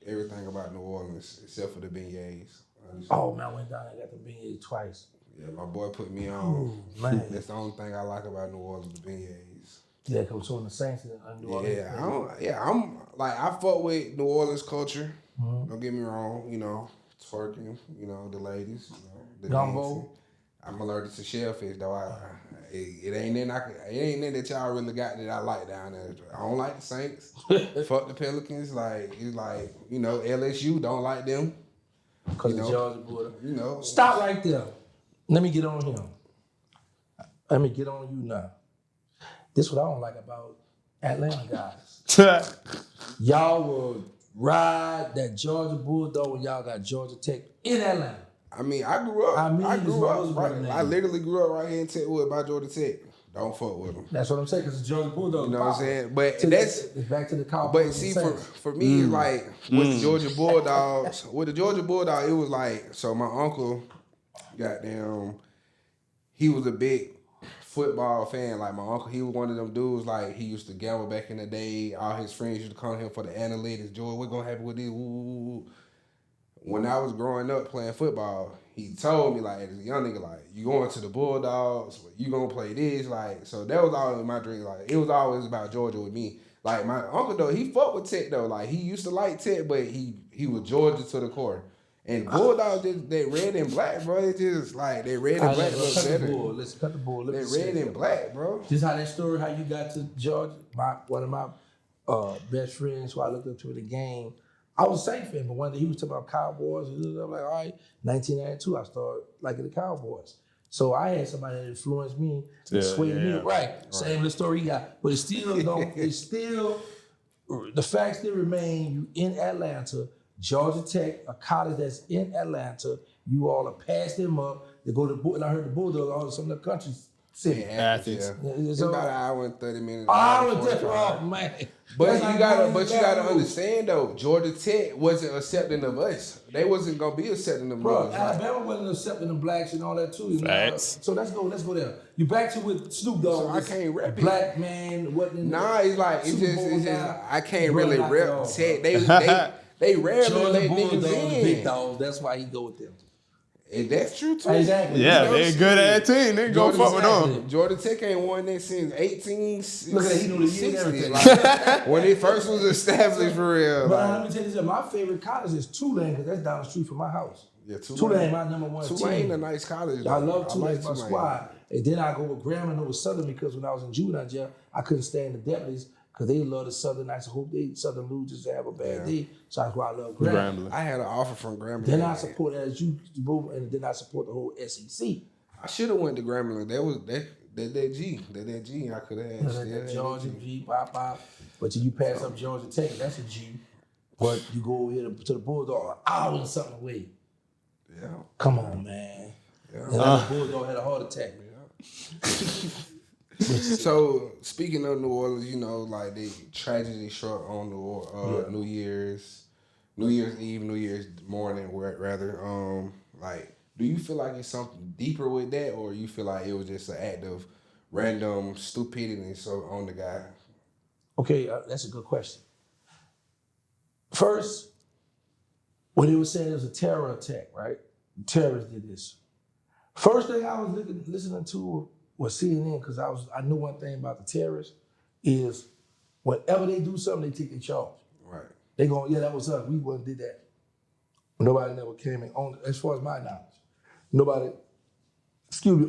everything about New Orleans except for the beignets. Honestly. Oh man, I went down and got the beignets twice. Yeah, my boy put me on. Oh, man. That's the only thing I like about New Orleans, the beignets. Yeah, because so in the Saints in New Orleans. I'm like I fuck with New Orleans culture. Don't get me wrong, you know, twerking, you know, the ladies, you know, the Gumbo. dancing. I'm allergic to shellfish though. It ain't nothing that y'all really got that I like down there. I don't like the Saints. Fuck the Pelicans. Like it's like, you know, LSU don't like them. Because of Georgia border. You know. Stop right there. Let me get on him. Let me get on you now. This is what I don't like about Atlanta guys. Y'all will ride that Georgia Bulldog when y'all got Georgia Tech in Atlanta. I mean, I grew up. I literally grew up right here in Techwood by Georgia Tech. Don't fuck with them. That's what I'm saying, because it's Georgia Bulldog. You know what I'm saying? But it's back to the Cowboys. But see, for me, it's like with the Georgia Bulldogs, it was like, so my uncle, goddamn, he was a big football fan. Like my uncle, he was one of them dudes, like he used to gamble back in the day. All his friends used to come here for the analytics. Joy, what's gonna happen with this? Woo. When I was growing up playing football, he told me, like, as a young nigga, like, you going to the Bulldogs, you gonna play this, like, so that was always my dream. Like, it was always about Georgia with me. Like, my uncle, though, he fucked with Tech, though. Like, he used to like Tech, but he was Georgia to the core. And Bulldogs, they red and black, bro. It's just, like, they red and black look better. Let's cut the bull. They red and black, bro. This how that story, how you got to Georgia. One of my best friends who I looked up to in the game, I was a Saints fan, but one day he was talking about Cowboys. And I'm like, all right, 1992, I started liking the Cowboys. So I had somebody that influenced me and swayed me. Right. Same little story he got. But the facts still remain. You in Atlanta, Georgia Tech, a college that's in Atlanta, you all have passed them up. They go to and I heard the Bulldogs, all some of the countries. Athens. Yeah. It's about an hour and 30 minutes. Man. But you gotta understand though, Georgia Tech wasn't accepting of us. They wasn't gonna be accepting of us. Alabama wasn't accepting the blacks and all that too. You know? Facts. So let's go there. You back to with Snoop Dogg. So I can't rep it. Black man wasn't. Nah, it's like it's just I can't really rep Tech. They rarely let niggas in. Big dogs. That's why he go with them. And that's true too. Exactly. Yeah, they good at team. They go fuck with them. Georgia Tech ain't won that since 1860. Look at that, he knew the year and everything. Like, when it first was established for real. But let me tell you this, my favorite college is Tulane, because that's down the street from my house. Yeah, Tulane, my number one team. Tulane a nice college. I love Tulane, my Tulane. squad. And then I go with Grambling over Southern, because when I was in juvenile jail, I couldn't stand the deputies because they love the Southern. I hope Southern losers to have a bad day. So that's why I love Grambling. I had an offer from Grambling. Then I support LSU, and then I support the whole SEC. I should have went to Grambling. That G. I could have had. That Georgia G, pop. But you pass up Georgia Tech, that's a G. But you go over here to the Bulldog, an hour or something away. Yeah. Come on, man. Yeah. And the Bulldog had a heart attack. So speaking of New Orleans, you know, like the tragedy struck on New Year's Eve, New Year's morning, rather. Like, do you feel like it's something deeper with that, or you feel like it was just an act of random stupidity on the guy? Okay, that's a good question. First, when they were saying it was a terror attack, right? Terrorists did this. First thing I was listening to was CNN, because I knew one thing about the terrorists is whenever they do something, they take their charge. Right. They go, yeah, that was us. We wouldn't did that. Nobody never came and owned it, as far as my knowledge. Nobody,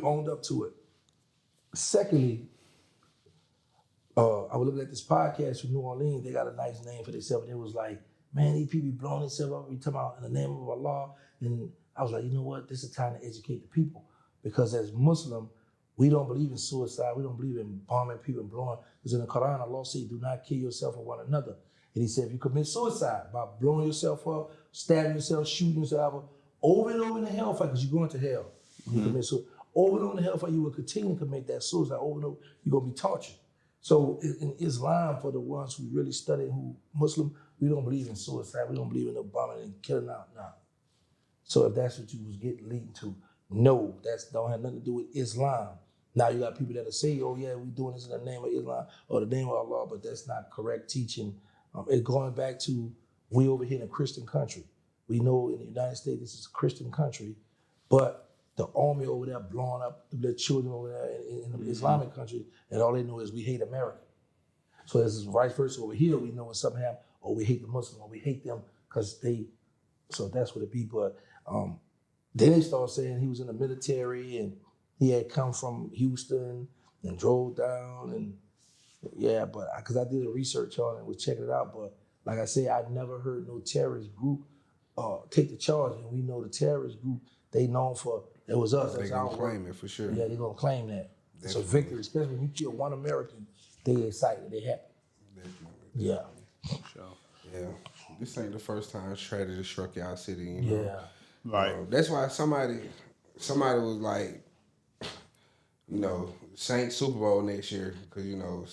owned up to it. Secondly, I was looking at this podcast from New Orleans. They got a nice name for themselves. It was like man, these people be blowing themselves up. We talking about in the name of Allah. And I was like, you know what? This is time to educate the people. Because as Muslim, we don't believe in suicide. We don't believe in bombing people and blowing. Because in the Quran, Allah says, do not kill yourself or one another. And he said, if you commit suicide by blowing yourself up, stabbing yourself, shooting yourself, over and over in the hellfire, because you're going to hell when you commit suicide. Over and over in the hellfire, you will continue to commit that suicide. Over and over, you're going to be tortured. So in Islam, for the ones who really study, who Muslim, we don't believe in suicide. We don't believe in no bombing and killing out. Nah. So if that's what you was leading to, no, that's don't have nothing to do with Islam. Now you got people that'll say, oh yeah, we doing this in the name of Islam or the name of Allah, but that's not correct teaching. It's going back to, we over here in a Christian country. We know in the United States, this is a Christian country, but the army over there blowing up the children over there in the Islamic country, and all they know is we hate America. So this is vice versa over here. We know when something happens, or we hate the Muslims, or we hate them because they, so that's what it be. But then they start saying he was in the military and he had come from Houston and drove down and yeah, but because I did a research on it, was checking it out. But like I say, I never heard no terrorist group take the charge, and we know the terrorist group, they known for, it was us. They gonna claim it for sure. Yeah, they gonna claim that. It's a victory, especially when you kill one American, they excited, they happy. Definitely. Yeah. Sure. Yeah. This ain't the first time tragedy struck y'all city, you know. Yeah. Right. That's why somebody was like, you know, Saints Super Bowl next year, because, you know,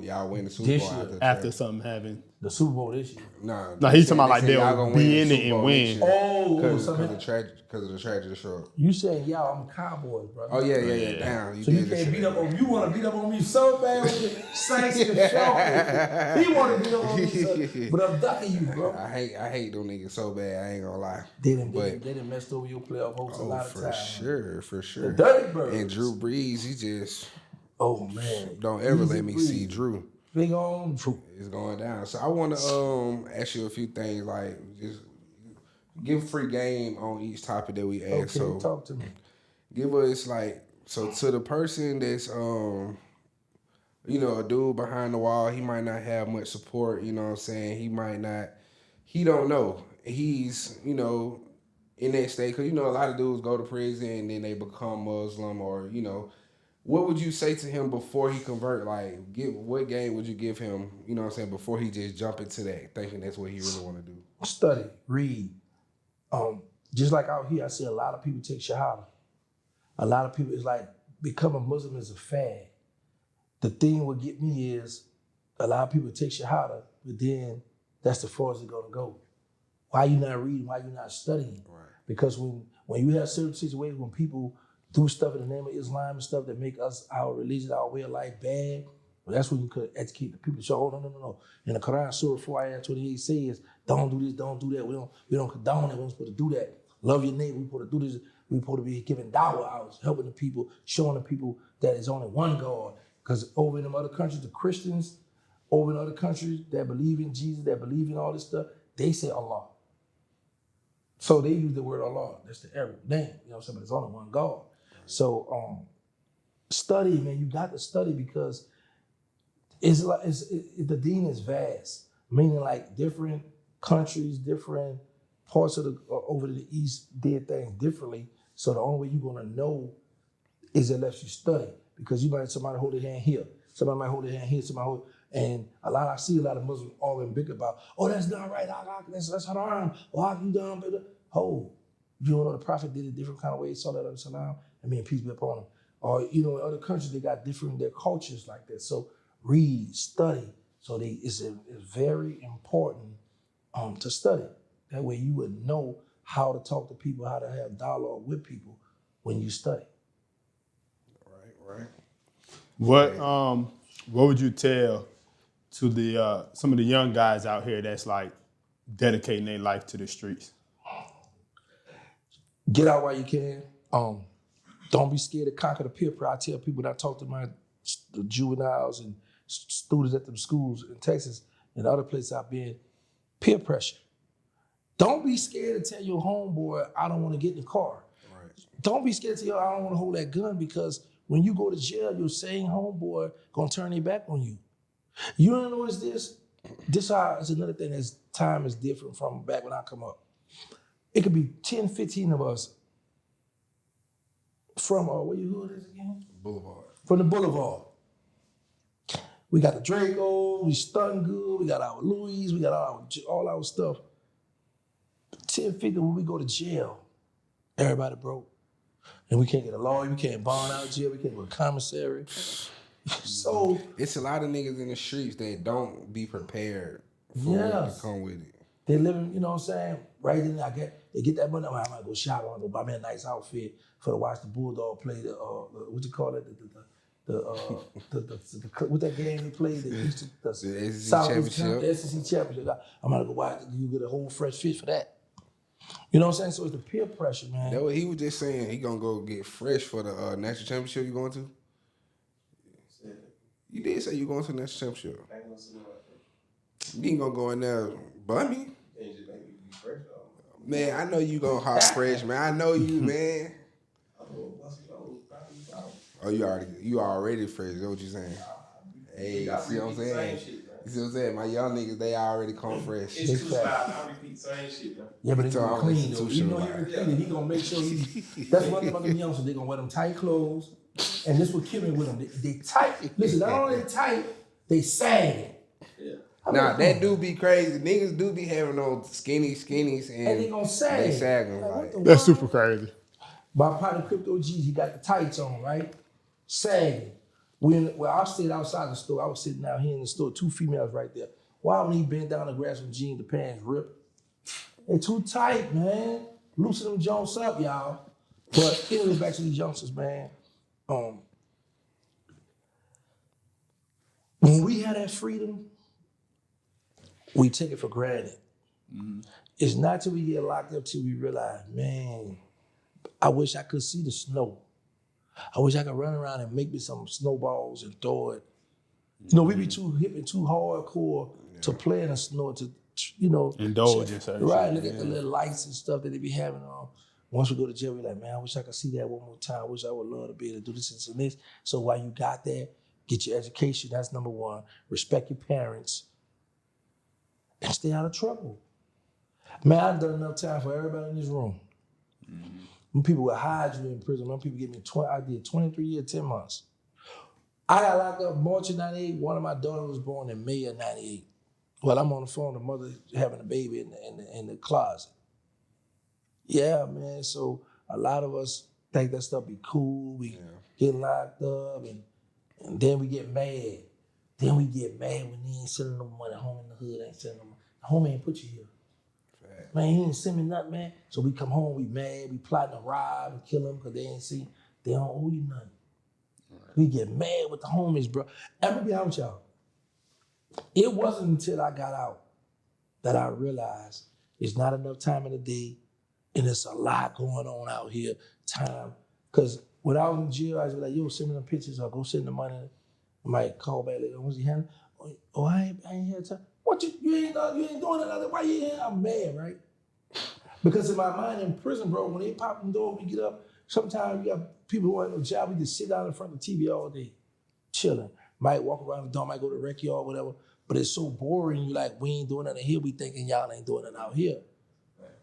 y'all win the Super This Bowl year. After something happened. The Super Bowl this year. Nah, No, he's talking about like they say y'all they'll gonna be win in the it Super and Bowl win. next year. Oh, Because so of the tragedy struck. you saying, y'all, I'm Cowboys, bro. Oh, yeah. Damn. So you can't beat up on me. You want to beat up on me so bad with the Saints and the Chargers. He want to beat up on me, so, but I'm ducking you, bro. I hate them niggas so bad. I ain't gonna lie. They done messed over your playoff hopes a lot of for times. sure. The Dirty Birds. And Drew Brees, he just Oh man. don't ever Easy let me breeze. see Drew. Big on Drew. It's going down. So I want to ask you a few things, like just give free game on each topic that we ask. Okay, So talk to me. give us like, so to the person that's you know, a dude behind the wall, he might not have much support, you know what I'm saying? He don't know. He's, you know, in that state, because, you know, a lot of dudes go to prison and then they become Muslim, or, you know, what would you say to him before he convert? Like, what game would you give him, you know what I'm saying, before he just jump into that, thinking that's what he really want to do? Study, read. Just like out here, I see a lot of people take Shahada. A lot of people, it's like becoming Muslim is a fad. The thing what get me is a lot of people take Shahada, but then that's the farthest they're gonna go. Why you not reading? Why you not studying? Right. Because when you have certain situations when people do stuff in the name of Islam and stuff that make us, our religion, our way of life bad, well, that's when you could educate the people. So, oh, no. In the Quran, Surah 4, Ayah 28 says, don't do this, don't do that. We don't condone it. We're not supposed to do that. Love your neighbor. We're supposed to do this. We're supposed to be giving dawah out, helping the people, showing the people that it's only one God. Because over in them other countries, the Christians, over in other countries that believe in Jesus, that believe in all this stuff, they say Allah. So they use the word Allah. That's the Arabic name. You know what I'm saying? But it's only one God. So study, man. You got to study because it's like the deen is vast. Meaning like different countries, different parts of the over to the east did things differently. So the only way you're gonna know is unless you study. Because you might somebody hold their hand here, somebody might hold their hand here, and I see a lot of Muslims all in big about, oh, that's not right, that's haram, or how you done, better. Oh, you don't know the Prophet did it different kind of ways, Sallallahu Alaihi Wasallam, and may peace be upon him. Or, you know, in other countries, they got different, their cultures like that. So read, study. So it's very important to study. That way you would know how to talk to people, how to have dialogue with people when you study. Right. What would you tell to the some of the young guys out here that's like dedicating their life to the streets? Get out while you can. Don't be scared to conquer the peer pressure. I tell people that I talk to the juveniles and students at the schools in Texas and other places I've been, peer pressure. Don't be scared to tell your homeboy, I don't want to get in the car. Right. Don't be scared to tell I don't want to hold that gun, because when you go to jail, your same homeboy gonna turn their back on you. You don't notice this? this is another thing that's time is different from back when I come up. It could be 10, 15 of us from, where your hood is again? Boulevard. From the Boulevard. We got the Draco, we stun good, we got our Louis, we got all our stuff. 10, 50 when we go to jail, everybody broke. And we can't get a lawyer, we can't bond out of jail, we can't go to commissary. So it's a lot of niggas in the streets that don't be prepared for what to come with it. They living, you know what I'm saying? Right in there, they get that money. I might go shop, I want to go buy me a nice outfit for to watch the Bulldog play the what you call it? What that game they played? The SEC Championship. The SEC Championship. I'm gonna go watch. You get a whole fresh fish for that. You know what I'm saying? So it's the peer pressure, man. That's what he was just saying. He gonna go get fresh for the national championship. You going to? You did say you going to the national championship. You ain't gonna go in there bummy. Man, I know you gonna hop fresh, man. I know you, man. Oh, you already fresh. That's what you saying? Hey, you see what I'm saying? You see what I'm saying? My young niggas, they already come fresh. It's 2 styles. I repeat the same shit, though. Yeah, but it's So gonna clean though. You know he clean. He gonna make sure that's one thing about them youngsters. They gonna wear them tight clothes, and this what killing with them. They tight. Listen, not only they tight, they sagging. Yeah. Nah, that do be crazy. Niggas do be having those skinnies and they gonna sag. They sagging Like, like. That's super crazy. My partner Crypto G's, he got the tights on, right? Sagging. I stayed outside the store. I was sitting out here in the store, 2 females right there. Why when he bent down to grab some jeans, the pants ripped? They too tight, man. Loosen them Jones up, y'all. But anyway, back to these youngsters, man. When we had that freedom, we take it for granted. Mm-hmm. It's not till we get locked up till we realize, man, I wish I could see the snow. I wish I could run around and make me some snowballs and throw it. You know, we be too hip and too hardcore to play in the snow, to, you know. Indulge in certain right, shit. look at the little lights and stuff that they be having on. Once we go to jail, we like, man, I wish I could see that one more time. I wish I would love to be able to do this and this. So while you got there, get your education. That's number one. Respect your parents. And stay out of trouble. Man, I've done enough time for everybody in this room. Mm-hmm. When people would hide you in prison, when people give me I did 23 years, 10 months. I got locked up March of 98. One of my daughters was born in May of 98. Well, I'm on the phone, the mother having a baby in the closet. Yeah, man, so a lot of us think that stuff be cool. We get locked up and then we get mad. Then we get mad when they ain't sending no money. Home in the hood ain't sending no money. Home ain't put you here. Man, he ain't send me nothing, man. So we come home, we mad, we plotting to rob and kill them because they ain't see, they don't owe you nothing. Right. We get mad with the homies, bro. I'm gonna be honest with y'all. It wasn't until I got out that I realized it's not enough time in the day and it's a lot going on out here, time. Because when I was in jail, I was like, yo, send me them pictures or go send the money. I might call back later. Was he handling? Oh, I ain't had time. What you ain't doing it? Why you ain't? I'm mad, right? Because in my mind in prison, bro, when they pop the door, we get up. Sometimes you got people who ain't no job. We just sit down in front of the TV all day, chilling. Might walk around the door, might go to the rec yard, whatever. But it's so boring. You like, we ain't doing nothing here. We thinking y'all ain't doing nothing out here.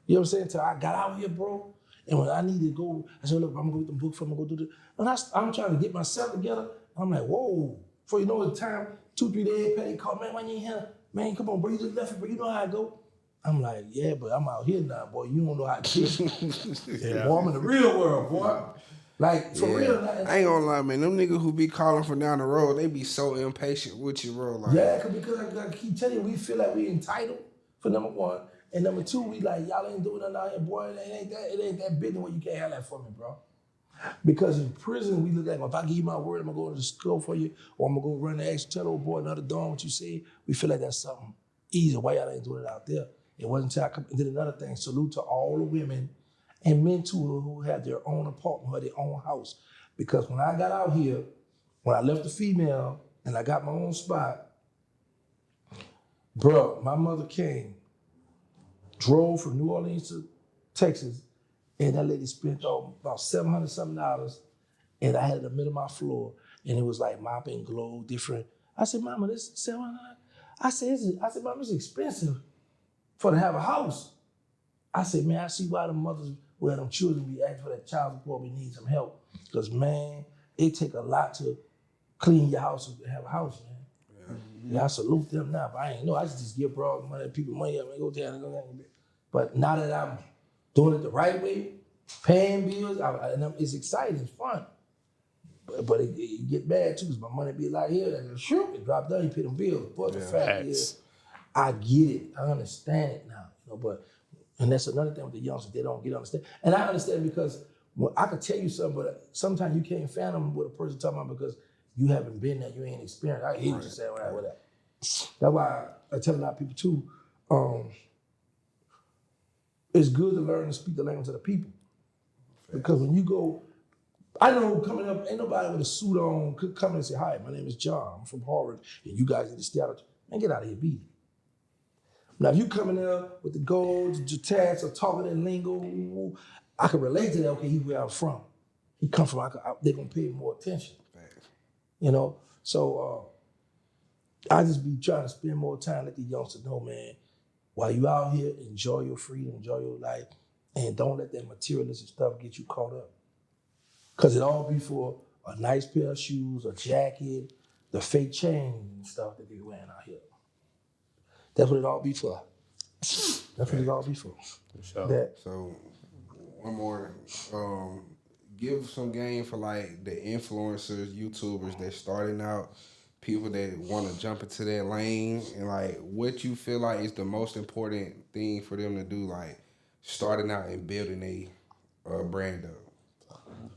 You know what I'm saying? So I got out here, bro. And when I needed to go, I said, look, I'm gonna go get the book from, I'm gonna go do this. And I'm trying to get myself together. I'm like, whoa. Before you know the time, 2-3 days, Patty called, man, why you ain't here? Man, come on, bro, you just left it, bro. You know how I go. I'm like, yeah, but I'm out here now, boy. You don't know how to do it. Yeah. Boy, I'm in the real world, boy. Like, for real. I ain't gonna lie, man. Them niggas who be calling from down the road, they be so impatient with you, bro. Like, yeah, because I keep telling you, we feel like we entitled, for number one. And number two, we like, y'all ain't doing nothing out here, boy. It ain't that business where you can't have that for me, bro. Because in prison, we look like, well, if I give you my word, I'm gonna go to the store for you, or I'm gonna go run the extra, tell old boy another door what you say. We feel like that's something easy. Why y'all ain't doing it out there? It wasn't until I did another thing. Salute to all the women and men too who had their own apartment, who had their own house. Because when I got out here, when I left the female and I got my own spot, bro, my mother came, drove from New Orleans to Texas, and that lady spent about $700 something, and I had it in the middle of my floor, and it was like mopping, glow, different. I said, Mama, this is $700. I said, Mom, it's expensive for to have a house. I said, man, I see why the mothers, where them children be asking for that child support, we need some help. Because, man, it take a lot to clean your house and have a house, man. Yeah, I salute them now, but I ain't know. I just give broad money, people money up and go down and go down. But now that I'm doing it the right way, paying bills, it's exciting, it's fun. But it get bad too, because my money be like here, and it drop down, you pay them bills. But the fact is, I get it, I understand it now, and that's another thing with the youngsters, they don't understand. And I understand because I could tell you something, but sometimes you can't fathom what a person talking about because you haven't been there, you ain't experienced. I hear what you're saying, with that. That's why I tell a lot of people too, it's good to learn to speak the language of the people. Because when you go, I know coming up, ain't nobody with a suit on could come in and say, hi, my name is John, I'm from Harvard, and you guys need to stay out of, man, get out of here, beat it. Now, if you coming up with the gold, the tats, or talking in lingo, I can relate to that. Okay, he where I'm from. He come from. They're gonna pay more attention. So I just be trying to spend more time, let the youngsters know, man. While you out here, enjoy your freedom, enjoy your life, and don't let that materialistic stuff get you caught up. Cause it all be for a nice pair of shoes, a jacket, the fake chain and stuff that they wearing out here. That's what it all be for. That's what it all be for. Sure. So, one more. Give some game for like the influencers, YouTubers that starting out, people that want to jump into that lane, and like what you feel like is the most important thing for them to do, like starting out and building a brand up.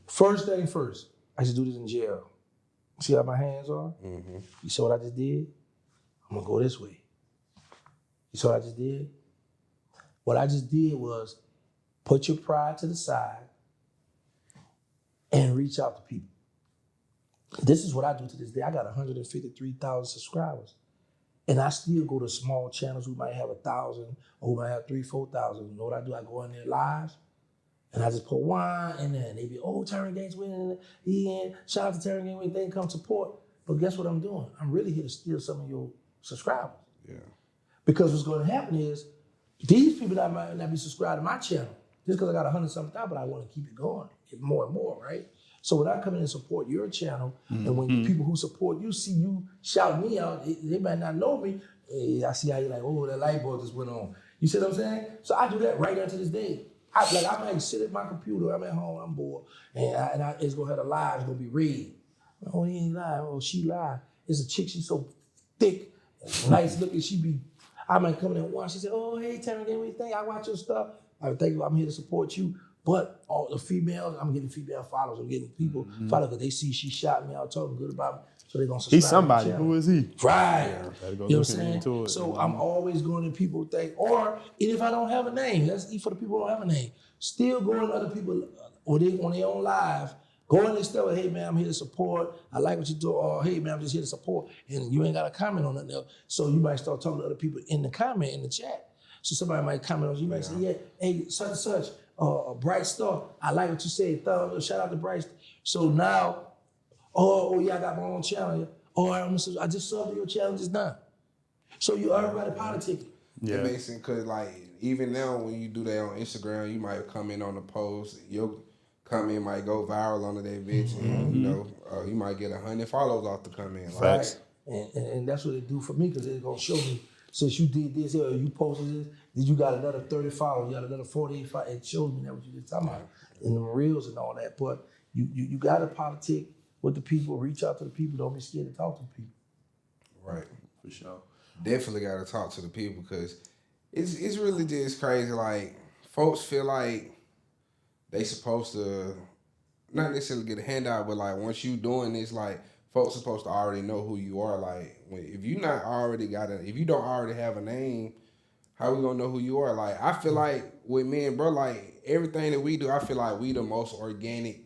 First thing first, I should do this in jail. See how my hands are? Mm-hmm. You saw what I just did? I'm gonna go this way. You saw what I just did? What I just did was put your pride to the side and reach out to people. This is what I do to this day. I got 153,000 subscribers. And I still go to small channels who might have 1,000 or who might have 3,000, 4,000. You know what I do? I go in their lives and I just put one in there and they be, oh, TerrancegangstaWilliams, he in. Shout out to TerrancegangstaWilliams, they can come support. But guess what I'm doing? I'm really here to steal some of your subscribers. Yeah. Because what's going to happen is these people that might not be subscribed to my channel, just because I got 100-something thousand, but I want to keep it going, get more and more, right? So when I come in and support your channel, and when the people who support you see you shout me out, they might not know me. Hey, I see how you're like, oh, that light bulb just went on. You see what I'm saying? So I do that right now to this day. I might sit at my computer, I'm at home, I'm bored, and it's gonna have the live, it's gonna be red. Oh, he ain't live. Oh, she live. It's a chick, she's so thick, nice looking. I might come in and watch. She said, oh, hey, TerrancegangstaWilliams, what you think? I watch your stuff. I thank you, I'm here to support you. But all the females, I'm getting female followers. I'm getting people followers because they see she shot me out, talking good about me. So they're going to subscribe. He's somebody. Who is he? Right. Yeah, you know what I'm saying? So I'm always going to people think, or if I don't have a name, that's for the people who don't have a name. Still going to other people or they on their own live, going and stuff, hey man, I'm here to support. I like what you do. Or hey man, I'm just here to support. And you ain't got a comment on nothing else. So you might start talking to other people in the comment, in the chat. So somebody might comment on you, might say, yeah, hey, such and such, a Bright Star, I like what you said, shout out to Bright Star. So now, oh yeah, I got my own channel. Oh, I just subbed to your channel just now. So you everybody politicking. Yeah. It makes sense because like even now when you do that on Instagram, you might come in on the post, your comment might go viral under that bitch, and you might get 100 follows off the comment. Right, and that's what they do for me because they're gonna show me. Since you did this or you posted this, then you got another 30 followers, you got another 48 followers. It shows me that what you just talking about in the reels and all that. But you got to politic with the people, reach out to the people. Don't be scared to talk to the people. Right, for sure. Definitely got to talk to the people because it's really just crazy. Like folks feel like they supposed to not necessarily get a handout, but like once you doing this, like folks supposed to already know who you are. Like if you don't already have a name, how we gonna know who you are? Like I feel like with me and bro, like everything that we do, I feel like we the most organic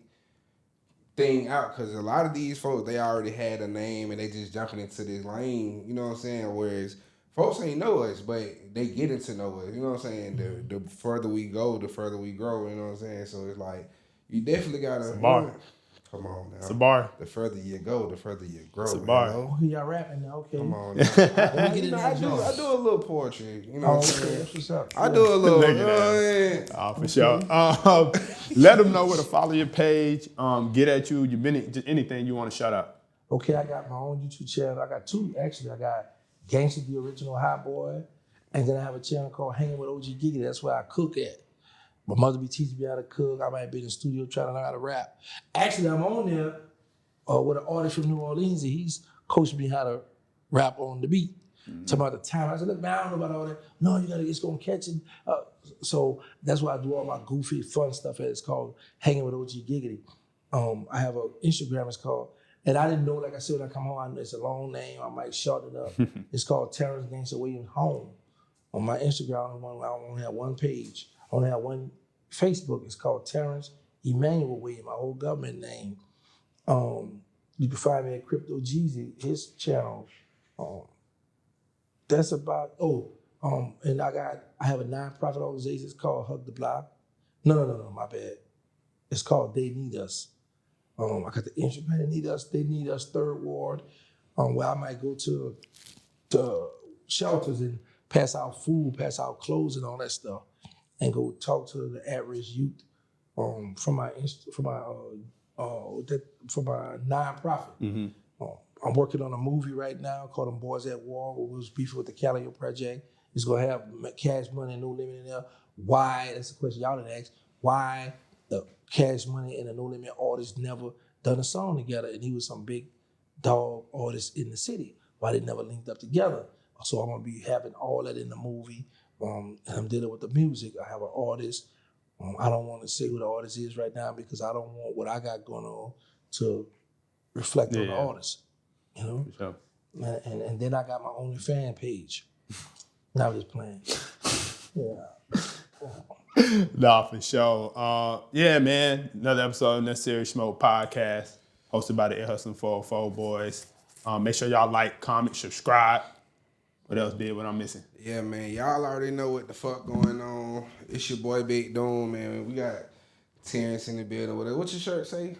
thing out because a lot of these folks they already had a name and they just jumping into this lane. You know what I'm saying? Whereas folks ain't know us, but they getting to know us. You know what I'm saying? The further we go, the further we grow. You know what I'm saying? So it's like you definitely gotta. Come on now. It's a bar. The further you go, the further you grow. It's a bar. Hello? Okay, y'all rapping now. Okay. Come on now. Let me get in I that do zone. a little poetry. You know Oh, what I'm okay. saying? That's what's up. I do a little. Look You at know what I that. mean? Oh, for sure. Let them know where to follow your page. Get at you. You've been just anything you want to shout out. Okay, I got my own YouTube channel. I got two, actually. I got Gangsta, the original Hot Boy, and then I have a channel called Hanging with OG Giggity. That's where I cook at. My mother be teaching me how to cook. I might be in the studio trying to learn how to rap. Actually, I'm on there with an artist from New Orleans, and he's coaching me how to rap on the beat. Talking about the time. I said, look, man, I don't know about all that. No, you gotta, it's gonna catch it. So that's why I do all my goofy, fun stuff. It's called Hanging with OG Giggity. I have an Instagram, it's called, and I didn't know, like I said, when I come home, it's a long name. I might shorten it up. It's called TerrancegangstaWilliams Home. On my Instagram, I only have one page. I only have one Facebook. It's called Terrence Emmanuel Williams, my old government name. You can find me at Crypto Jeezy, his channel. That's about, and I have a nonprofit organization. It's called Hug the Block. No, my bad. It's called They Need Us. I got the Instagram, They Need Us, Third Ward, where I might go to shelters and pass out food, pass out clothes and all that stuff, and go talk to the at-risk youth from my nonprofit. I'm working on a movie right now called Them Boys at War, where we was beefing with the Callio Project. It's gonna have Cash Money and No Limit in there. Why? That's the question y'all didn't ask. Why the Cash Money and the No Limit artists never done a song together? And he was some big dog artist in the city. Why they never linked up together? So I'm gonna be having all that in the movie. And I'm dealing with the music. I have an artist. I don't want to say who the artist is right now because I don't want what I got going on to reflect on the artist. You know? For sure. And then I got my OnlyFans page. Now I'm just playing. Yeah. Nah, for sure. Yeah, man. Another episode of Necessary Smoke Podcast, hosted by the Air Hustling 404 boys. Make sure y'all like, comment, subscribe. What else, Big? What I'm missing? Yeah, man. Y'all already know what the fuck going on. It's your boy Big Doom, man. We got Terrence in the building. What's your shirt say?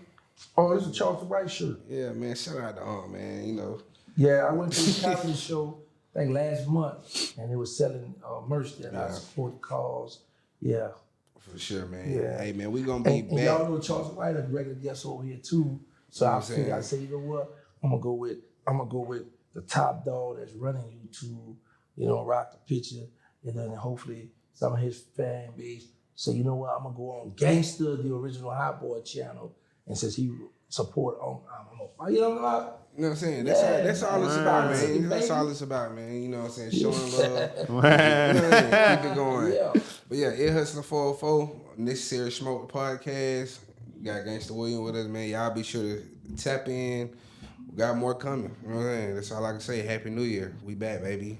Oh, this is a Charleston White shirt. Yeah, man. Shout out to man. You know. Yeah, I went to the comedy show like last month, and they was selling merch there. And I support the cause. Yeah. For sure, man. Yeah. Hey, man, we gonna be And back. y'all know Charleston White is a regular guest over here too. So I figured, I say, you know what? I'm gonna go with the top dog that's running YouTube. You know, rock the picture, and then hopefully some of his fan base say, you know what? I'm gonna go on Gangsta, the original Hot Boy channel, and since he support on, you know what? You know what I'm saying? That's all it's about, man. That's all it's about, man. You know what I'm saying? Showing love. Keep it going. Yeah. But yeah, Air Hustling 404, Necessary Smoke Podcast. We got Gangsta Williams with us, man. Y'all be sure to tap in. We got more coming. You know what I'm saying? That's all I can say. Happy New Year. We back, baby.